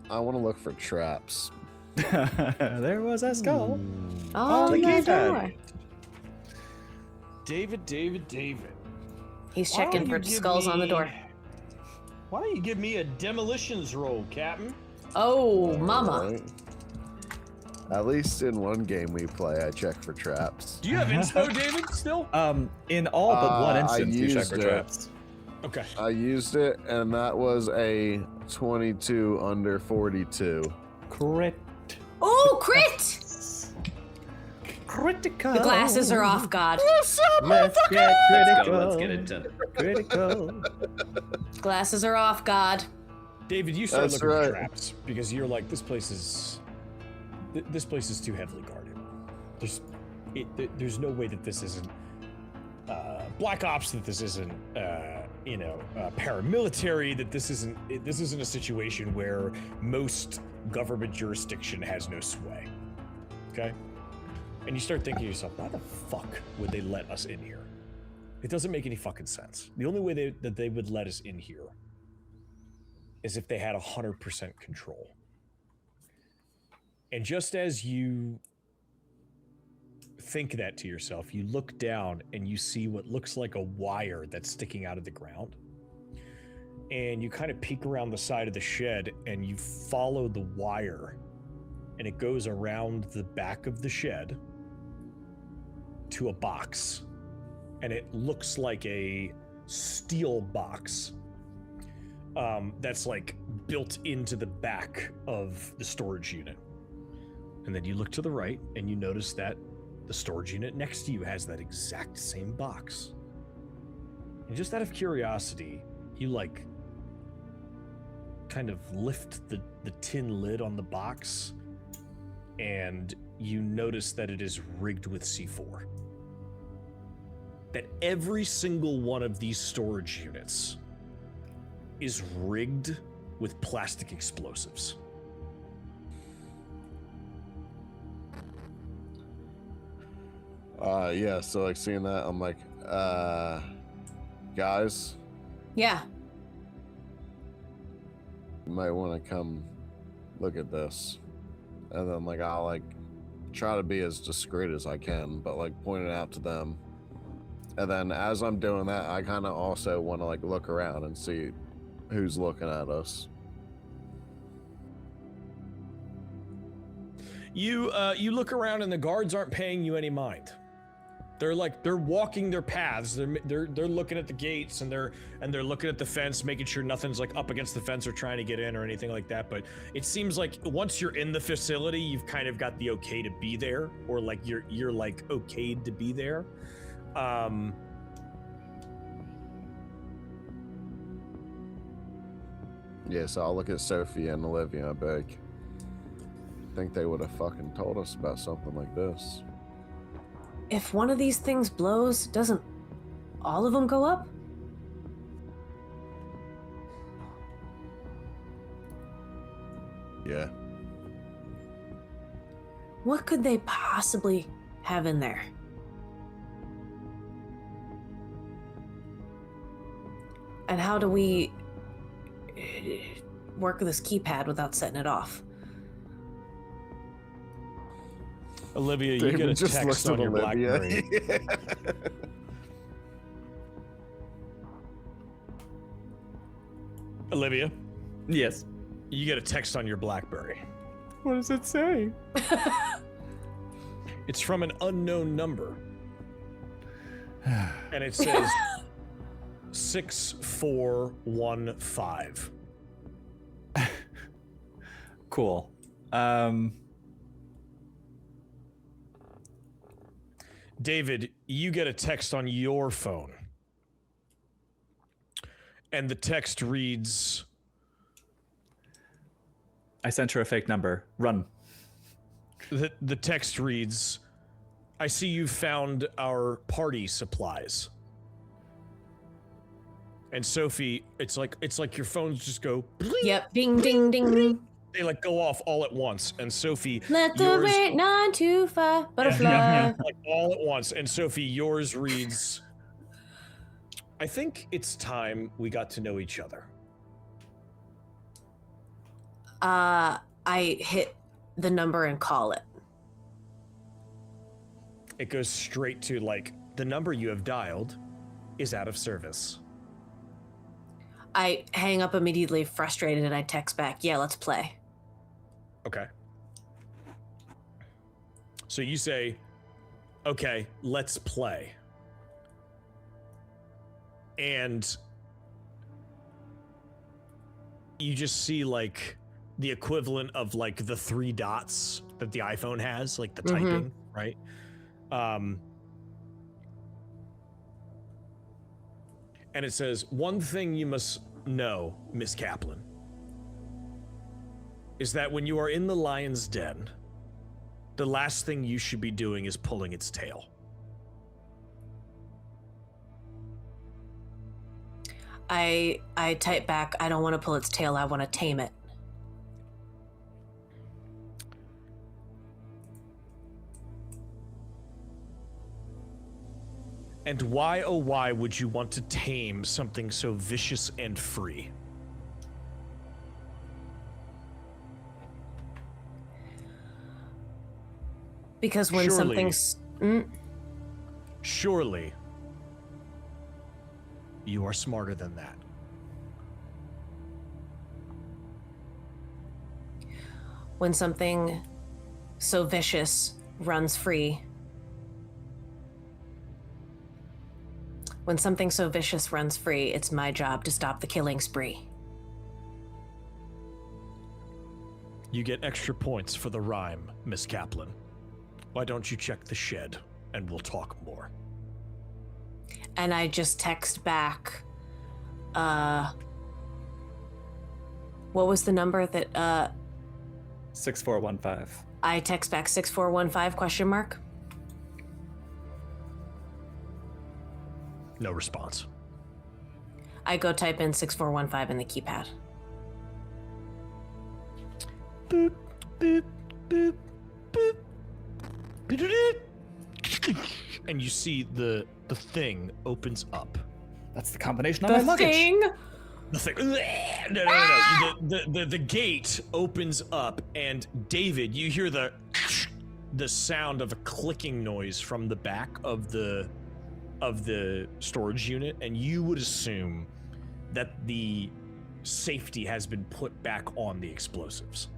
I want to look for traps. There was a skull. Oh, the my keypad. door. David. He's Why don't checking you for give skulls on the me- door. Why don't you give me a demolitions roll, Captain? Oh, mama. Alright. At least in one game we play, I check for traps. Do you have inspo, David, still? In all but one I instance, you check used for it. traps. Okay. I used it, and that was a 22 under 42. Crit. Oh, crit! Critical. The glasses are off, God. Let's get Let's critical. go. Let's get it done. Critical. Glasses are off, God. David, you start That's looking right. for traps because you're like, this place is too heavily guarded. There's no way that this isn't Black Ops, that this isn't paramilitary, that this isn't a situation where most government jurisdiction has no sway. Okay? And you start thinking to yourself, why the fuck would they let us in here? It doesn't make any fucking sense. The only way that they would let us in here is if they had 100% control. And just as you think that to yourself, you look down and you see what looks like a wire that's sticking out of the ground. And you kind of peek around the side of the shed and you follow the wire, and it goes around the back of the shed to a box. And it looks like a steel box that's like built into the back of the storage unit. And then you look to the right and you notice that the storage unit next to you has that exact same box. And just out of curiosity, you like kind of lift the tin lid on the box, and you notice that it is rigged with C4. That every single one of these storage units is rigged with plastic explosives. Yeah, so like seeing that, I'm like, guys, Yeah. you might want to come look at this. And then like I'll like try to be as discreet as I can, but like point it out to them. And then as I'm doing that, I kind of also want to like look around and see who's looking at us. You look around and the guards aren't paying you any mind. They're walking their paths. They're looking at the gates and they're looking at the fence, making sure nothing's like up against the fence or trying to get in or anything like that. But it seems like once you're in the facility, you've kind of got the okay to be there, or like you're like okayed to be there. Yeah, so I'll look at Sophie and Olivia and be like, think they would have fucking told us about something like this. If one of these things blows, doesn't all of them go up? Yeah. What could they possibly have in there? And how do we work this keypad without setting it off? Olivia, you David get a just text looked on at your Olivia. BlackBerry. Olivia, Yes. you get a text on your BlackBerry. What does it say? It's from an unknown number. And it says 6415. Cool. David, you get a text on your phone. And the text reads, I sent her a fake number. Run. the text reads, I see you found our party supplies. And Sophie, it's like your phones just go. Bleep, Yep. Ding, ding, ding. They like go off all at once. And Sophie, Let the yours, rate 925 butterfly. like all at once. And Sophie, yours reads, I think it's time we got to know each other. I hit the number and call it. It goes straight to like, the number you have dialed is out of service. I hang up immediately, frustrated, and I text back, yeah, let's play. Okay. So you say, okay, let's play. And you just see like the equivalent of like the 3 dots that the iPhone has, like the typing, right? And it says, one thing you must know, Miss Kaplan, is that when you are in the lion's den, the last thing you should be doing is pulling its tail. I type back, I don't want to pull its tail, I want to tame it. And why, oh why, would you want to tame something so vicious and free? Because when Surely- something's... Surely, you are smarter than that. When something so vicious runs free... When something so vicious runs free, it's my job to stop the killing spree. You get extra points for the rhyme, Miss Kaplan. Why don't you check the shed, and we'll talk more. And I just text back, what was the number that, 6415. I text back 6415 question mark? No response. I go type in 6415 in the keypad. Boop, boop, boop, boop. Boop. And you see the thing opens up. That's the combination of my luggage. The thing. No. The gate opens up, and David, you hear the sound of a clicking noise from the back of the storage unit, and you would assume that the safety has been put back on the explosives.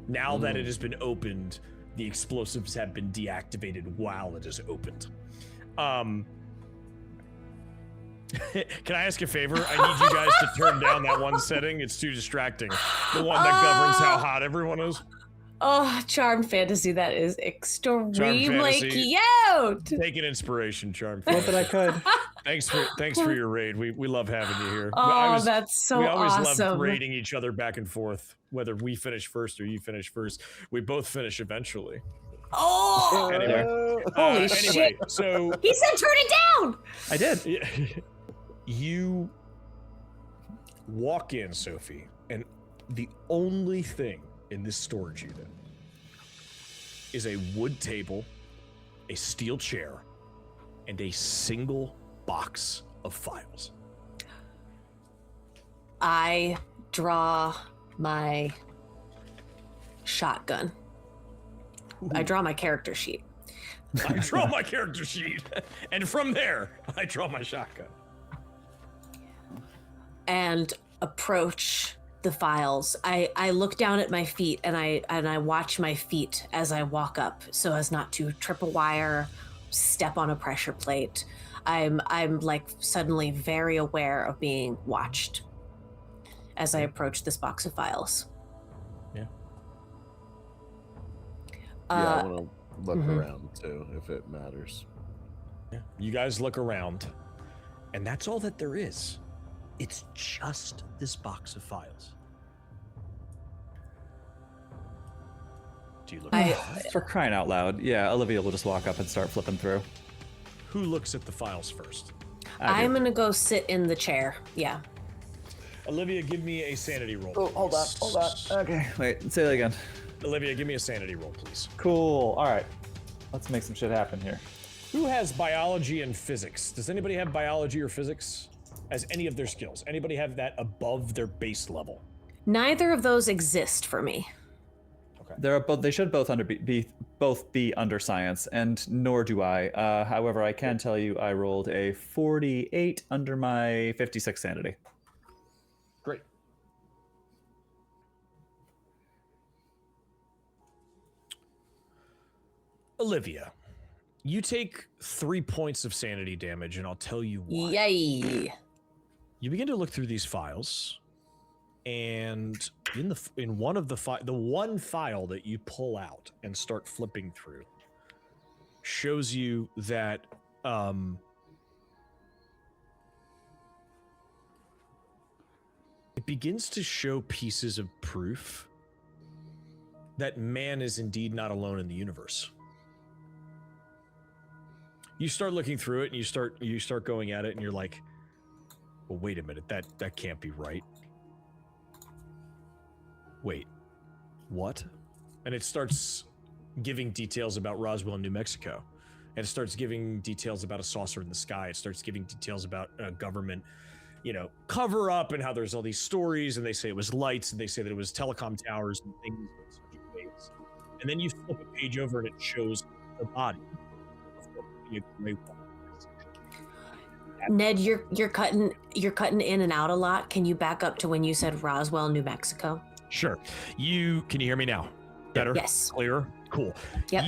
Now that it has been opened, the explosives have been deactivated while it is opened. Can I ask a favor? I need you guys to turn down that one setting. It's too distracting. The one that governs how hot everyone is. Oh, Charm Fantasy, that is extremely Fantasy. cute! Take an inspiration, Charm. Not that I could. Thanks for your raid. We love having you here. Oh, that's so we always awesome. love raiding each other back and forth, whether we finish first or you finish first. We both finish eventually. Oh! Anyway, Holy anyway, shit. So He said turn it down! I did. you walk in, Sophie, and the only thing in this storage unit is a wood table, a steel chair, and a single box of files. I draw my shotgun. I draw my character sheet. I draw my character sheet, and from there, I draw my shotgun. And approach the files. I look down at my feet and I watch my feet as I walk up so as not to trip a wire, step on a pressure plate. I'm like suddenly very aware of being watched as I approach this box of files. Yeah. I want to look around too, if it matters. Yeah. You guys look around, and that's all that there is. It's just this box of files. Do you look? For crying out loud. Yeah, Olivia will just walk up and start flipping through. Who looks at the files first? I'm gonna go sit in the chair. Yeah. Olivia, give me a sanity roll. Oh, hold on. Okay, wait, say that again. Olivia, give me a sanity roll, please. Cool. All right, let's make some shit happen here. Who has biology and physics? Does anybody have biology or physics as any of their skills? Anybody have that above their base level? Neither of those exist for me. Okay. They're both. They should both be under science, and nor do I. However, I can tell you, I rolled a 48 under my 56 sanity. Great. Olivia, you take 3 points of sanity damage, and I'll tell you why. Yay. You begin to look through these files, and in one of the one file that you pull out and start flipping through shows you that it begins to show pieces of proof that man is indeed not alone in the universe. You start looking through it, and you start going at it, and you're like, well, wait a minute, that can't be right. Wait, what? And it starts giving details about Roswell, New Mexico. And it starts giving details about a saucer in the sky. It starts giving details about government, cover up, and how there's all these stories, and they say it was lights, and they say that it was telecom towers and things in such ways. And then you flip a page over, and it shows the body. Ned, you're cutting in and out a lot. Can you back up to when you said Roswell, New Mexico? Sure. Can you hear me now? Better? Yes. Clearer? Cool. Yep.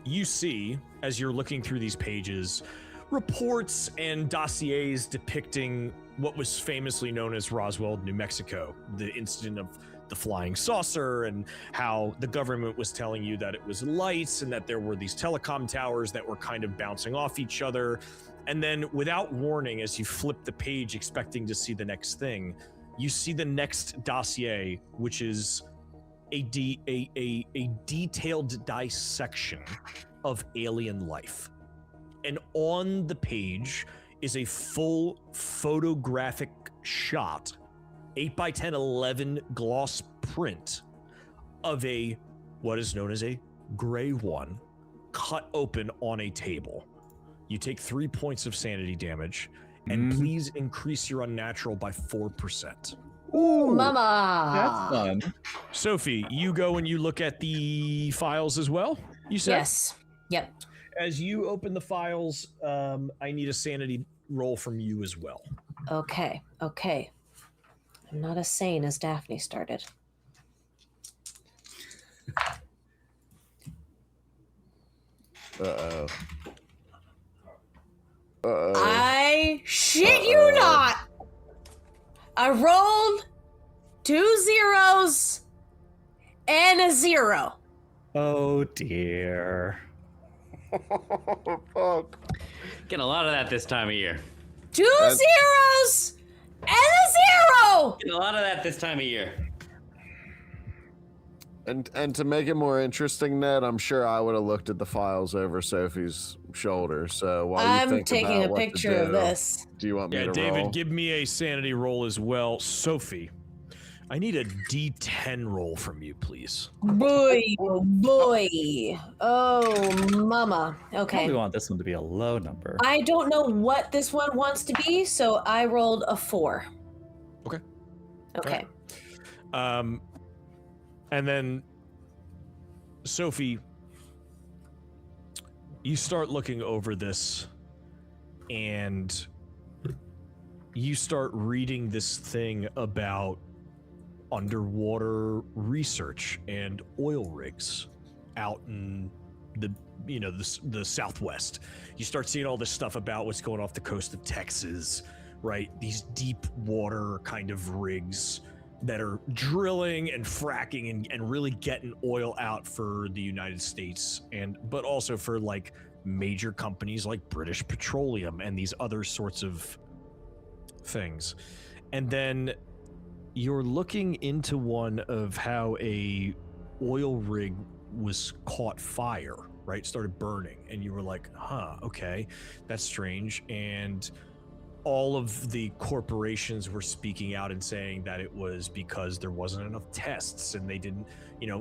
You see, as you're looking through these pages, reports and dossiers depicting what was famously known as Roswell, New Mexico, the incident of the flying saucer, and how the government was telling you that it was lights and that there were these telecom towers that were kind of bouncing off each other. And then without warning, as you flip the page expecting to see the next thing, you see the next dossier, which is a detailed dissection of alien life. And on the page is a full photographic shot, 8x10, 11 gloss print of what is known as a gray one, cut open on a table. You take 3 points of sanity damage, and please increase your unnatural by 4%. Ooh, mama. That's fun. Sophie, you go and you look at the files as well, you said? Yes. Yep. As you open the files, I need a sanity roll from you as well. Okay. I'm not as sane as Daphne started. Uh-oh. I shit you not. I rolled 2 zeros and a 0. Oh dear. Fuck. Getting a lot of that this time of year. 2 zeros and a 0. Getting a lot of that this time of year. And to make it more interesting, Ned, I'm sure I would have looked at the files over Sophie's shoulder. So while you I'm think taking about a what to picture of do, this. Do you want me Yeah, to David, roll? give me a sanity roll as well. Sophie, I need a D10 roll from you, please. Boy, oh boy. Oh, mama. I Okay. probably want this one to be a low number. I don't know what this one wants to be, so I rolled a 4. Okay. Okay. And then, Sophie, you start looking over this, and you start reading this thing about underwater research and oil rigs out in the Southwest. You start seeing all this stuff about what's going off the coast of Texas, right? These deep water kind of rigs that are drilling and fracking and really getting oil out for the United States, but also for like major companies like British Petroleum and these other sorts of things. And then you're looking into one of how a oil rig was caught fire, right? Started burning, and you were like, huh, okay, that's strange. And all of the corporations were speaking out and saying that it was because there wasn't enough tests and they didn't,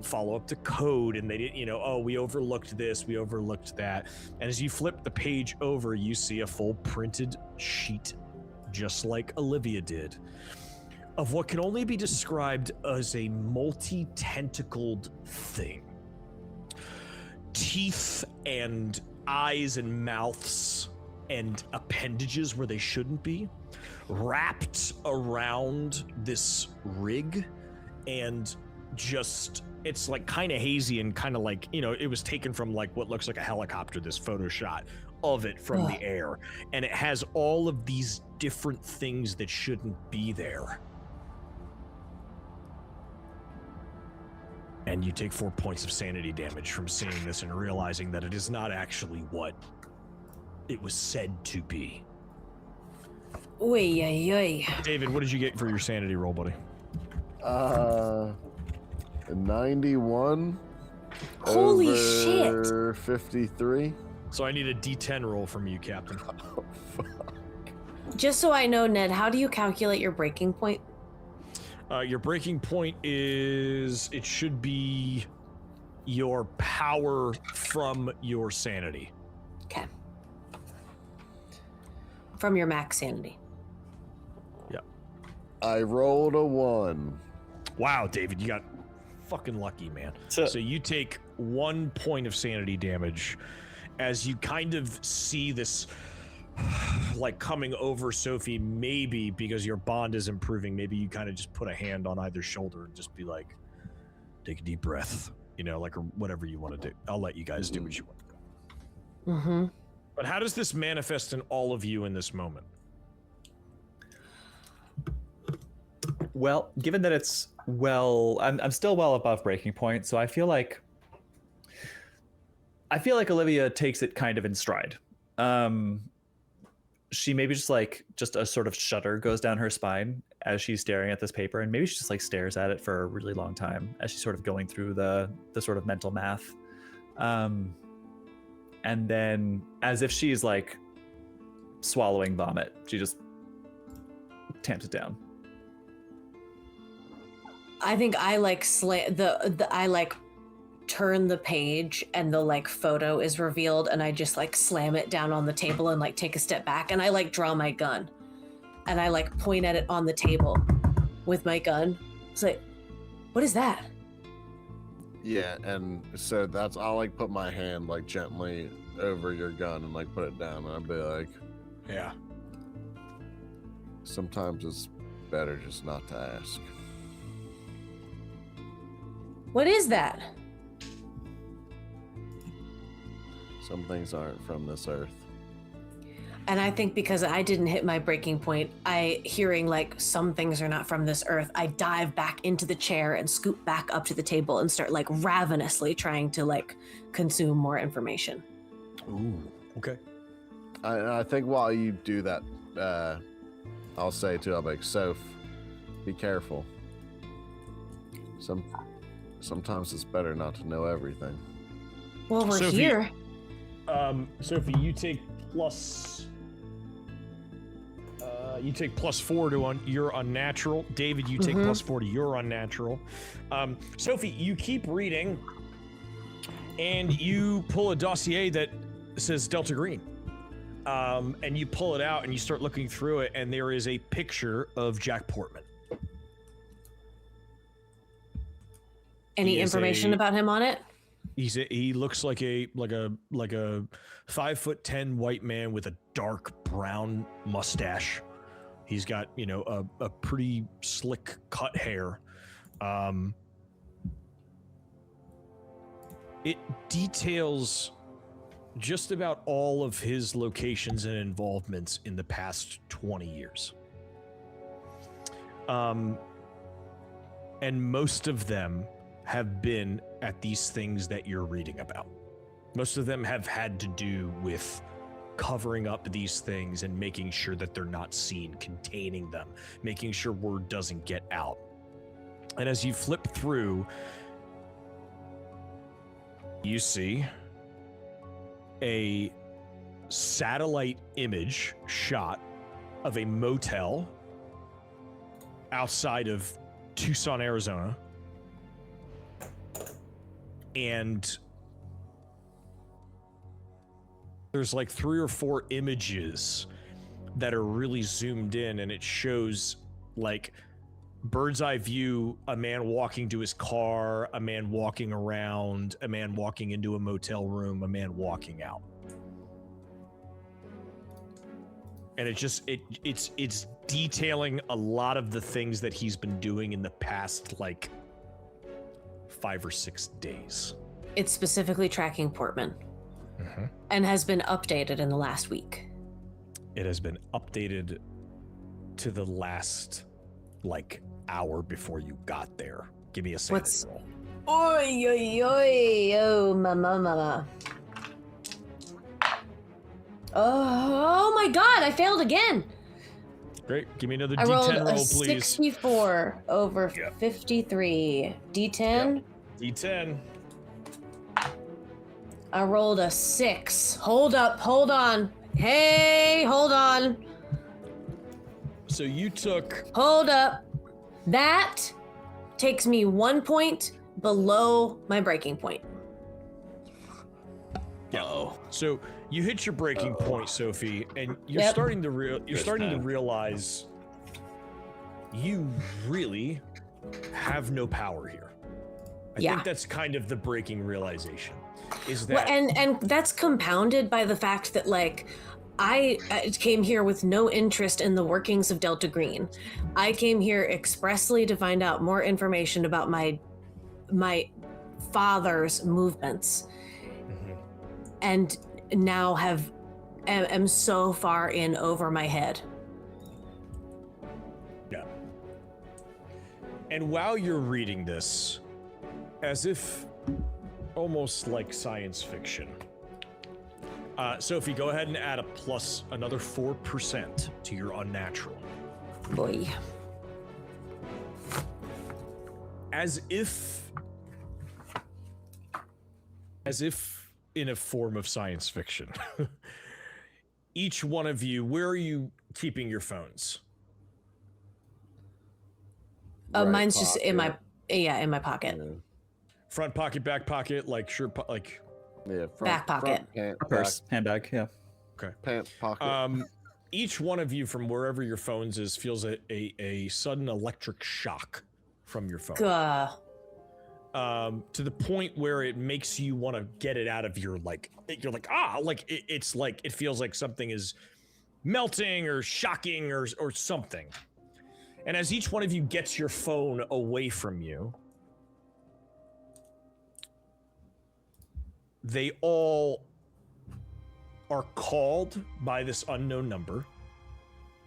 follow up to code, and they didn't, oh, we overlooked this, we overlooked that. And as you flip the page over, you see a full printed sheet, just like Olivia did, of what can only be described as a multi-tentacled thing. Teeth and eyes and mouths and appendages where they shouldn't be, wrapped around this rig, and just, it's like kind of hazy and kind of like, it was taken from like what looks like a helicopter, this photo shot of it from the air, and it has all of these different things that shouldn't be there. And you take 4 points of sanity damage from seeing this and realizing that it is not actually what it was said to be. Oy, oy, oy. David, what did you get for your sanity roll, buddy? 91. Holy over shit. 53. So I need a D10 roll from you, Captain. Oh, fuck. Just so I know, Ned, how do you calculate your breaking point? Your breaking point is, it should be your power from your sanity. Okay. From your max sanity. Yep. I rolled a 1. Wow, David, you got fucking lucky, man. So you take 1 point of sanity damage as you kind of see this like coming over Sophie, maybe because your bond is improving. Maybe you kind of just put a hand on either shoulder and just be like, take a deep breath, like, or whatever you want to do. I'll let you guys do what you want to do. Mm-hmm. But how does this manifest in all of you in this moment? Well, given that it's I'm still well above breaking point, so I feel like Olivia takes it kind of in stride. She maybe just a sort of shudder goes down her spine as she's staring at this paper, and maybe she just like stares at it for a really long time as she's sort of going through the sort of mental math. And then, as if she's like swallowing vomit, she just tamps it down. I think I like I like turn the page and the like photo is revealed, and I just like slam it down on the table and like take a step back, and I like draw my gun and I like point at it on the table with my gun. It's like, what is that? Yeah, and so I'll like put my hand like gently over your gun and like put it down, and I'll be like, Yeah. sometimes it's better just not to ask. What is that? Some things aren't from this earth. And I think because I didn't hit my breaking point, hearing like some things are not from this earth, I dive back into the chair and scoop back up to the table and start like ravenously trying to like consume more information. Ooh, okay. I think while you do that, I'll say too, I'll be like, Soph, be careful. Sometimes it's better not to know everything. Well, we're Sophie, here. Sophie, you take plus. You take +4 to your unnatural. David, you take +4 to your unnatural. Sophie, you keep reading, and you pull a dossier that says Delta Green. And you pull it out, and you start looking through it, and there is a picture of Jack Portman. Any information about him on it? He looks like a 5'10" white man with a dark brown mustache. He's got, a pretty slick cut hair. It details just about all of his locations and involvements in the past 20 years. And most of them have been at these things that you're reading about. Most of them have had to do with covering up these things and making sure that they're not seen, containing them, making sure word doesn't get out. And as you flip through, you see a satellite image shot of a motel outside of Tucson, Arizona. And there's like 3 or 4 images that are really zoomed in, and it shows like bird's eye view, a man walking to his car, a man walking around, a man walking into a motel room, a man walking out. And it's detailing a lot of the things that he's been doing in the past like 5 or 6 days. It's specifically tracking Portman and has been updated in the last week. It has been updated to the last like hour before you got there. Give me a sanity roll. Oi, oi, oi, oh, mama. Oh my god, I failed again. Great. Give me another I rolled D10 a roll, please. 64 over Yep. 53. D10. Yep. D10. I rolled a 6. Hold up, hold on. Hey, hold on. So you took Hold up. That takes me 1 point below my breaking point. So you hit your breaking point, Sophie, and you're Yep. starting to realize you really have no power here. I Yeah. think that's kind of the breaking realization. Is that Well, and that's compounded by the fact that like I came here with no interest in the workings of Delta Green. I came here expressly to find out more information about my father's movements, and now am so far in over my head. Yeah. And while you're reading this, as if almost like science fiction, Sophie, go ahead and add another 4% to your unnatural. Boy. As if in a form of science fiction. Each one of you, where are you keeping your phones? Right Mine's just in my pocket. pocket. Front pocket, back pocket, like shirt like Yeah, Back pocket. pant, Purse, handbag, yeah. okay. pant pocket. Each one of you from wherever your phones is feels a sudden electric shock from your phone. Gah. To the point where it makes you want to get it out of your you're like it's like it feels like something is melting or shocking or something. And as each one of you gets your phone away from you, they all are called by this unknown number,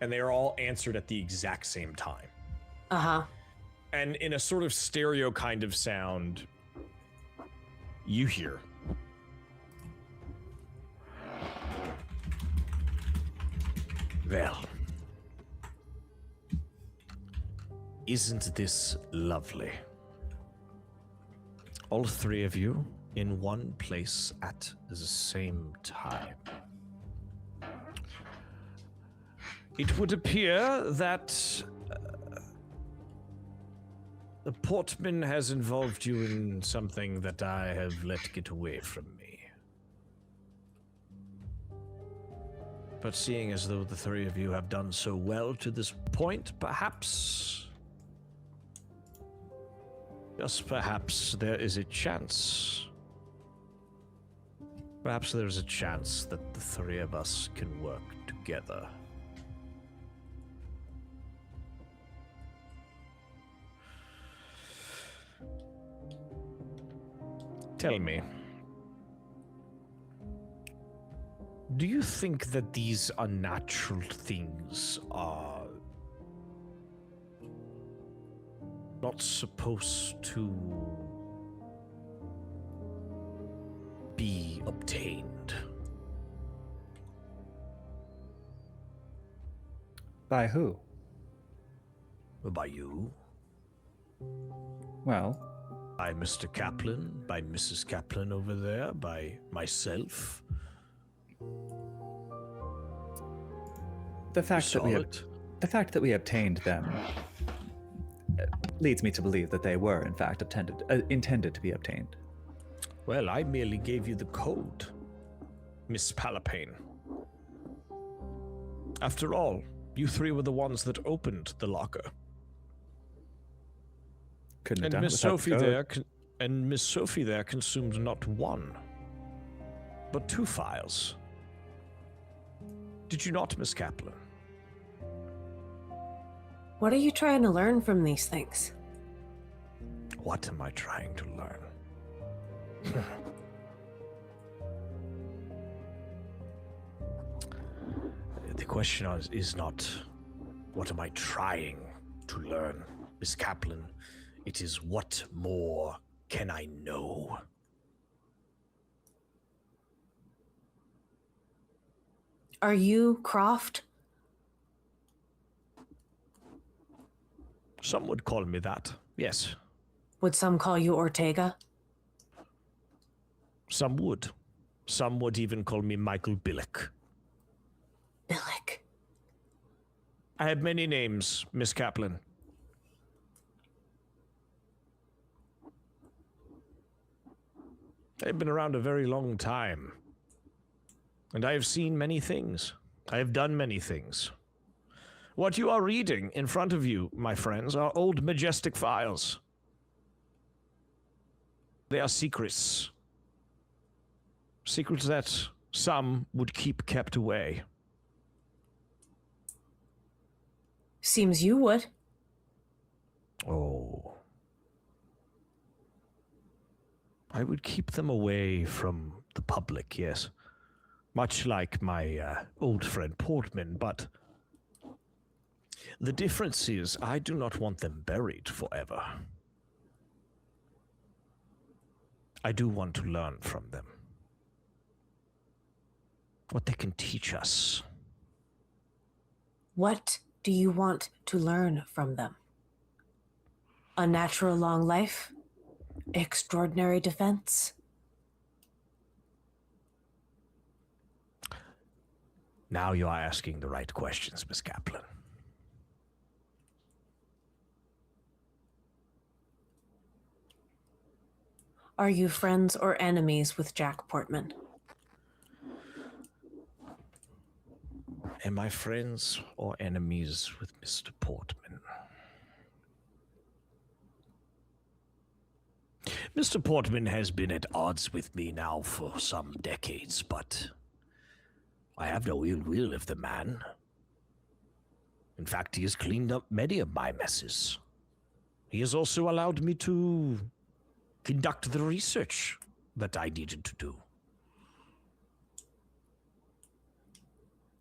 and they are all answered at the exact same time. Uh-huh. And in a sort of stereo kind of sound, you hear. Well, isn't this lovely? All 3 of you in one place at the same time. It would appear that the Portman has involved you in something that I have let get away from me. But seeing as though the 3 of you have done so well to this point, perhaps, just perhaps, there is a chance. Perhaps there's a chance that the 3 of us can work together. Tell me, do you think that these unnatural things are not supposed to be obtained? By who? By you? Well, By Mr. Kaplan, by Mrs. Kaplan over there, by myself. The fact that we obtained them leads me to believe that they were, in fact, intended to be obtained. Well, I merely gave you the code, Miss Palapane. After all, you three were the ones that opened the locker. Couldn't have And done it without the code. Miss Sophie there consumed not one, but 2 files. Did you not, Miss Kaplan? What are you trying to learn from these things? What am I trying to learn? The question is not, what am I trying to learn, Miss Kaplan? It is, what more can I know? Are you Croft? Some would call me that, yes. Would some call you Ortega? Some would. Some would even call me Michael Billick. Billick. I have many names, Miss Kaplan. I've been around a very long time. And I have seen many things. I have done many things. What you are reading in front of you, my friends, are old majestic files. They are secrets. Secrets that some would keep kept away. Seems you would. Oh. I would keep them away from the public, yes. Much like my old friend Portman, but the difference is I do not want them buried forever. I do want to learn from them. What they can teach us. What do you want to learn from them? A natural long life? Extraordinary defense? Now you are asking the right questions, Miss Kaplan. Are you friends or enemies with Jack Portman? Am I friends or enemies with Mr. Portman? Mr. Portman has been at odds with me now for some decades, but I have no ill will of the man. In fact, he has cleaned up many of my messes. He has also allowed me to conduct the research that I needed to do.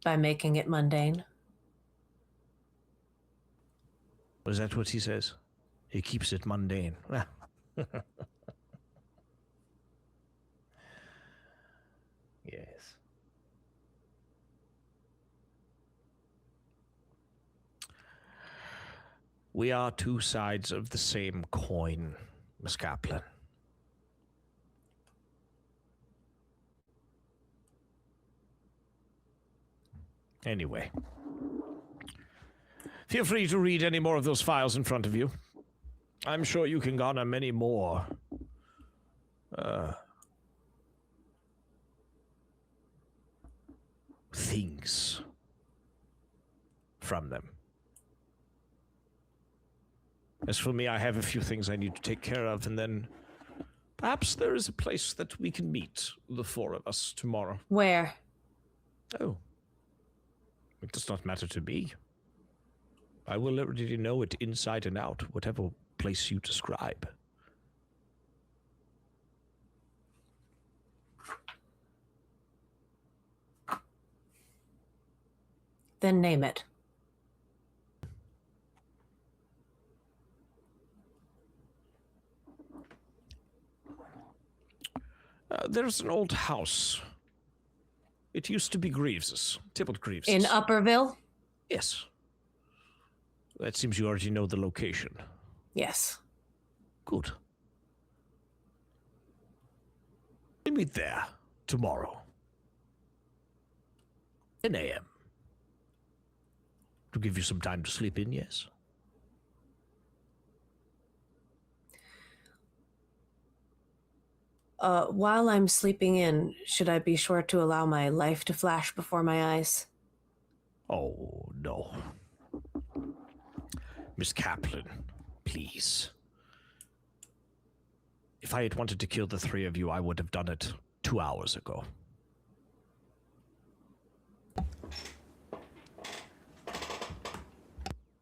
By making it mundane? Is that what he says? He keeps it mundane. Yes. We are 2 sides of the same coin, Miss Kaplan. Anyway, feel free to read any more of those files in front of you. I'm sure you can garner many more things from them. As for me, I have a few things I need to take care of, and then perhaps there is a place that we can meet, the 4 of us, tomorrow. Where? Oh. It does not matter to me. I will already know it inside and out, whatever place you describe. Then name it. There's an old house. It used to be Greaves's, Tybalt Greaves's. In Upperville? Yes. That seems you already know the location. Yes. Good. We meet there tomorrow. 10 a.m. give you some time to sleep in, yes? While I'm sleeping in, should I be sure to allow my life to flash before my eyes? Oh, no. Miss Kaplan, please. If I had wanted to kill the three of you, I would have done it 2 hours ago.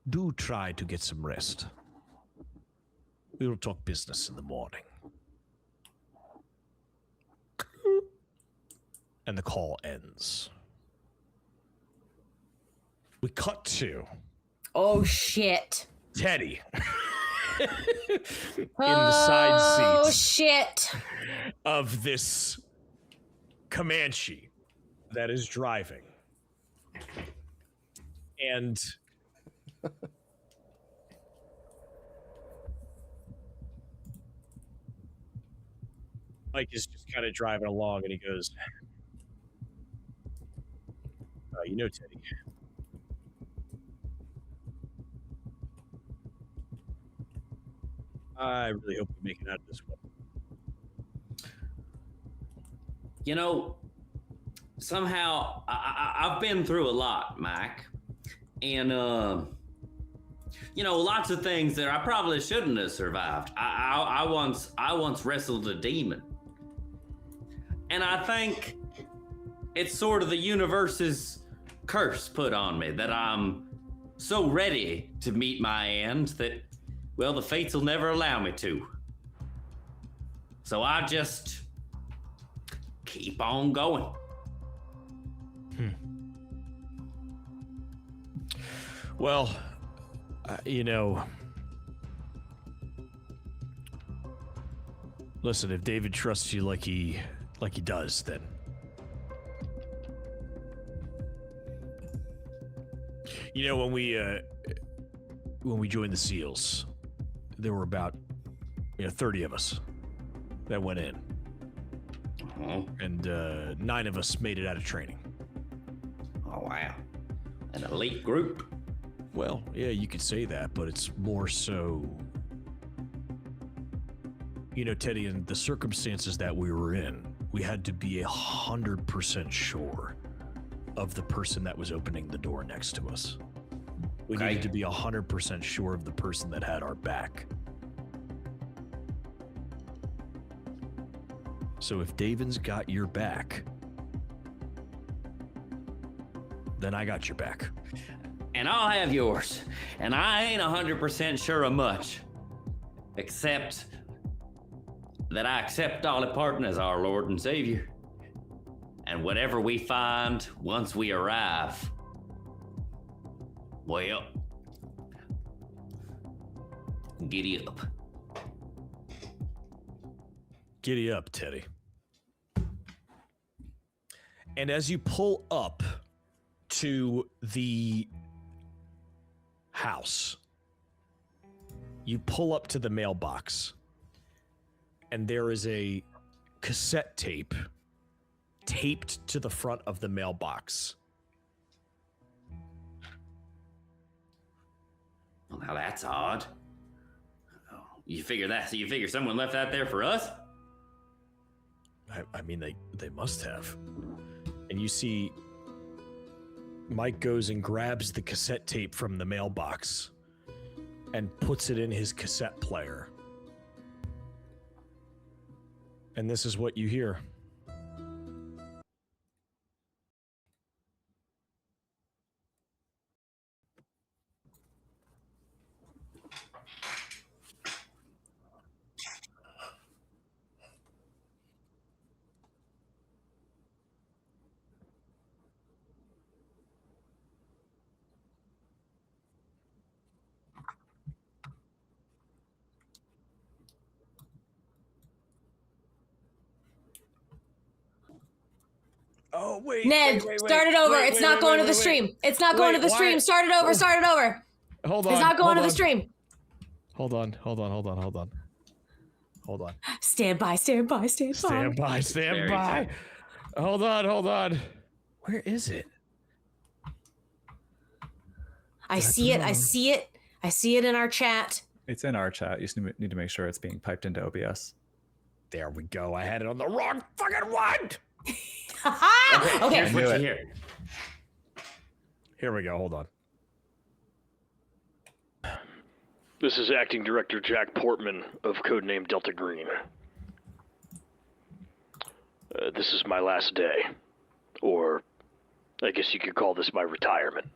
Do try to get some rest. We will talk business in the morning. And the call ends. We cut to Oh, shit. Teddy in the side Oh, seats shit. of this Comanche that is driving. And Mike is just kind of driving along and he goes, you know, Teddy, I really hope we make it out of this one. You know, somehow I've been through a lot, Mike, and you know, lots of things that I probably shouldn't have survived. I once wrestled a demon, and I think it's sort of the universe's curse put on me that I'm so ready to meet my end that, well, the fates will never allow me to. So I just keep on going. Well, you know, listen, if David trusts you like he does, then you know, when we joined the SEALs, there were about 30 of us that went in. And 9 of us made it out of training. Oh, wow. An elite group. Well, yeah, you could say that, but it's more so, Teddy, in the circumstances that we were in, we had to be 100% sure of the person that was opening the door next to us. We needed to be 100% sure of the person that had our back. So if Davin's got your back, then I got your back. And I'll have yours. And I ain't 100% sure of much. Except that I accept Dolly Parton as our Lord and Savior. And whatever we find once we arrive, well, giddy up. Giddy up, Teddy. And as you pull up to the house, you pull up to the mailbox, and there is a cassette tape taped to the front of the mailbox. Well, now that's odd. Oh, you figure someone left that there for us? I mean, they must have. And you see Mike goes and grabs the cassette tape from the mailbox and puts it in his cassette player. And this is what you hear. Oh, wait. Ned, start it over. It's not going to the stream. It's not going to the stream. Start it over. Start it over. Hold on. It's not going to the stream. Hold on. Stand by. Stand by. Hold on. Where is it? I see it. I see it. I see it in our chat. It's in our chat. You just need to make sure it's being piped into OBS. There we go. I had it on the wrong fucking one. Okay. Here's what you hear. Here we go. Hold on. This is Acting Director Jack Portman of Codename Delta Green. This is my last day. Or, I guess you could call this my retirement.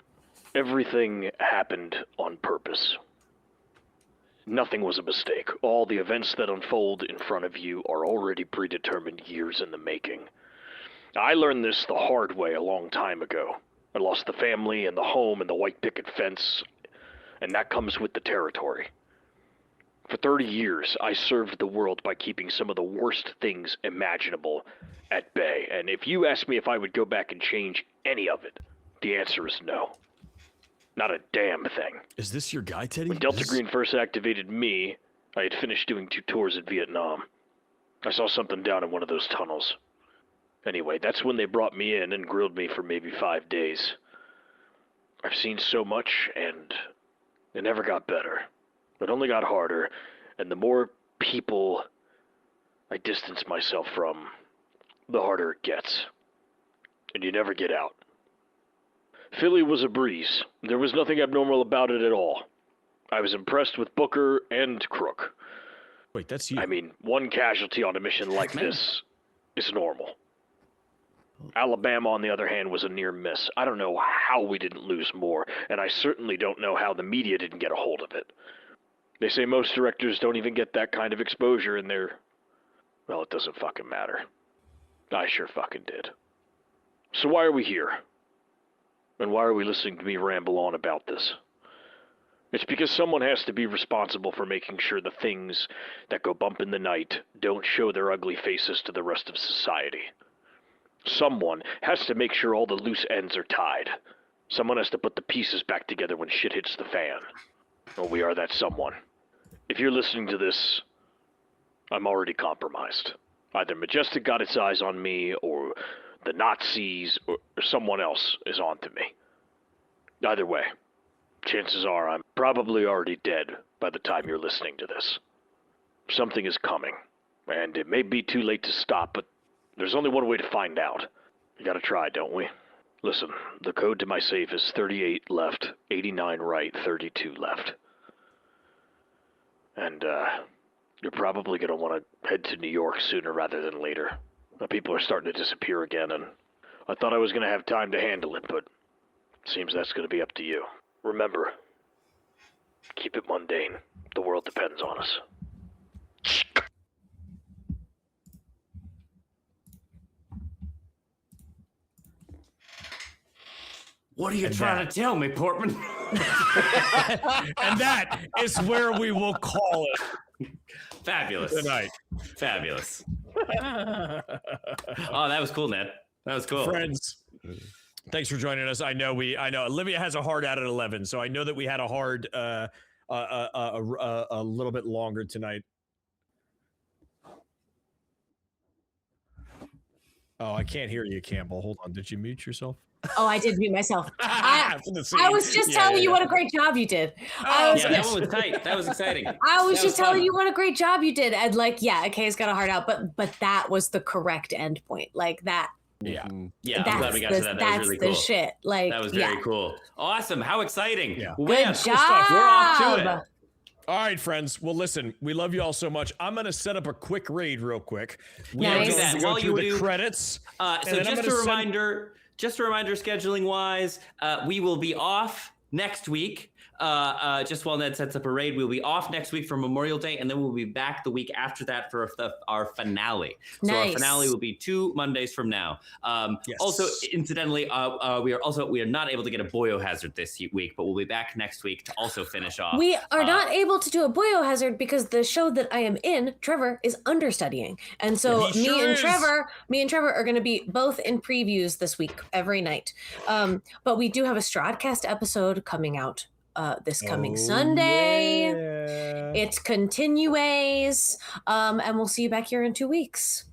Everything happened on purpose. Nothing was a mistake. All the events that unfold in front of you are already predetermined years in the making. I learned this the hard way a long time ago. I lost the family and the home and the white picket fence, and that comes with the territory. For 30 years, I served the world by keeping some of the worst things imaginable at bay, and if you ask me if I would go back and change any of it, the answer is no. Not a damn thing. Is this your guy, Teddy? When Delta Green first activated me, I had finished doing 2 tours in Vietnam. I saw something down in one of those tunnels. Anyway, that's when they brought me in and grilled me for maybe 5 days. I've seen so much, and it never got better. It only got harder, and the more people I distance myself from, the harder it gets. And you never get out. Philly was a breeze. There was nothing abnormal about it at all. I was impressed with Booker and Crook. Wait, that's you. I mean, one casualty on a mission like this is normal. Alabama, on the other hand, was a near miss. I don't know how we didn't lose more, and I certainly don't know how the media didn't get a hold of it. They say most directors don't even get that kind of exposure in their... Well, it doesn't fucking matter. I sure fucking did. So why are we here? And why are we listening to me ramble on about this? It's because someone has to be responsible for making sure the things that go bump in the night don't show their ugly faces to the rest of society. Someone has to make sure all the loose ends are tied. Someone has to put the pieces back together when shit hits the fan. Well, we are that someone. If you're listening to this, I'm already compromised. Either Majestic got its eyes on me, or the Nazis, or someone else is on to me. Either way, chances are I'm probably already dead by the time you're listening to this. Something is coming, and it may be too late to stop, but there's only one way to find out. We gotta try, don't we? Listen, the code to my safe is 38 left, 89 right, 32 left. And, you're probably gonna want to head to New York sooner rather than later. People are starting to disappear again, and I thought I was gonna have time to handle it, but seems that's gonna be up to you. Remember, keep it mundane. The world depends on us. What are you trying to tell me, Portman? And that is where we will call it Fabulous. tonight. Fabulous. Oh, that was cool, Ned. That was cool. Friends, thanks for joining us. I know Olivia has a hard out at 11, so I know that we had a hard a little bit longer tonight. Oh, I can't hear you, Campbell. Hold on. Did you mute yourself? Oh, I did mute myself. I was just telling you what a great job you did. That one was tight. That was exciting. I was just telling you what a great job you did. And Kay's got a heart out, but that was the correct end point. Like that. Yeah. Yeah, I'm glad we got to that. That was really cool. That's the shit. Like, that was very cool. Awesome. How exciting. Yeah. Good job. We're off to it. All right, friends. Well, listen, we love you all so much. I'm going to set up a quick raid real quick. We Nice. are going to go While through you the do- credits. So just a reminder, scheduling wise, we will be off next week. Just while Ned sets up a raid, we'll be off next week for Memorial Day, and then we'll be back the week after that for our finale. So our Nice. finale will be 2 Mondays from now. Yes. Also, incidentally, we are not able to get a Biohazard this week, but we'll be back next week to also finish off. We are not able to do a Biohazard because the show that I am in, Trevor, is understudying. And so He sure is. me and Trevor are going to be both in previews this week, every night. But we do have a Stradcast episode coming out this coming Sunday. Yeah. It's continues. And we'll see you back here in 2 weeks.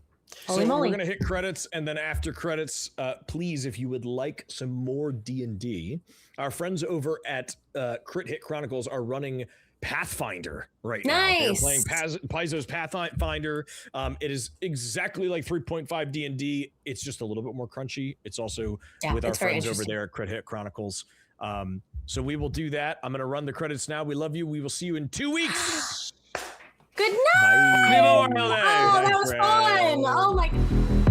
Holy So moly. we're gonna hit credits, and then after credits, please, if you would like some more D&D, our friends over at Crit Hit Chronicles are running Pathfinder right now. They're Nice. playing Paizo's Pathfinder. It is exactly like 3.5 D&D. It's just a little bit more crunchy. It's also with our it's very friends over interesting. there at Crit Hit Chronicles. So we will do that. I'm gonna run the credits now. We love you. We will see you in 2 weeks. Good night. Bye. Happy Memorial Day. Oh, that Thanks, was Fred. fun. Oh my.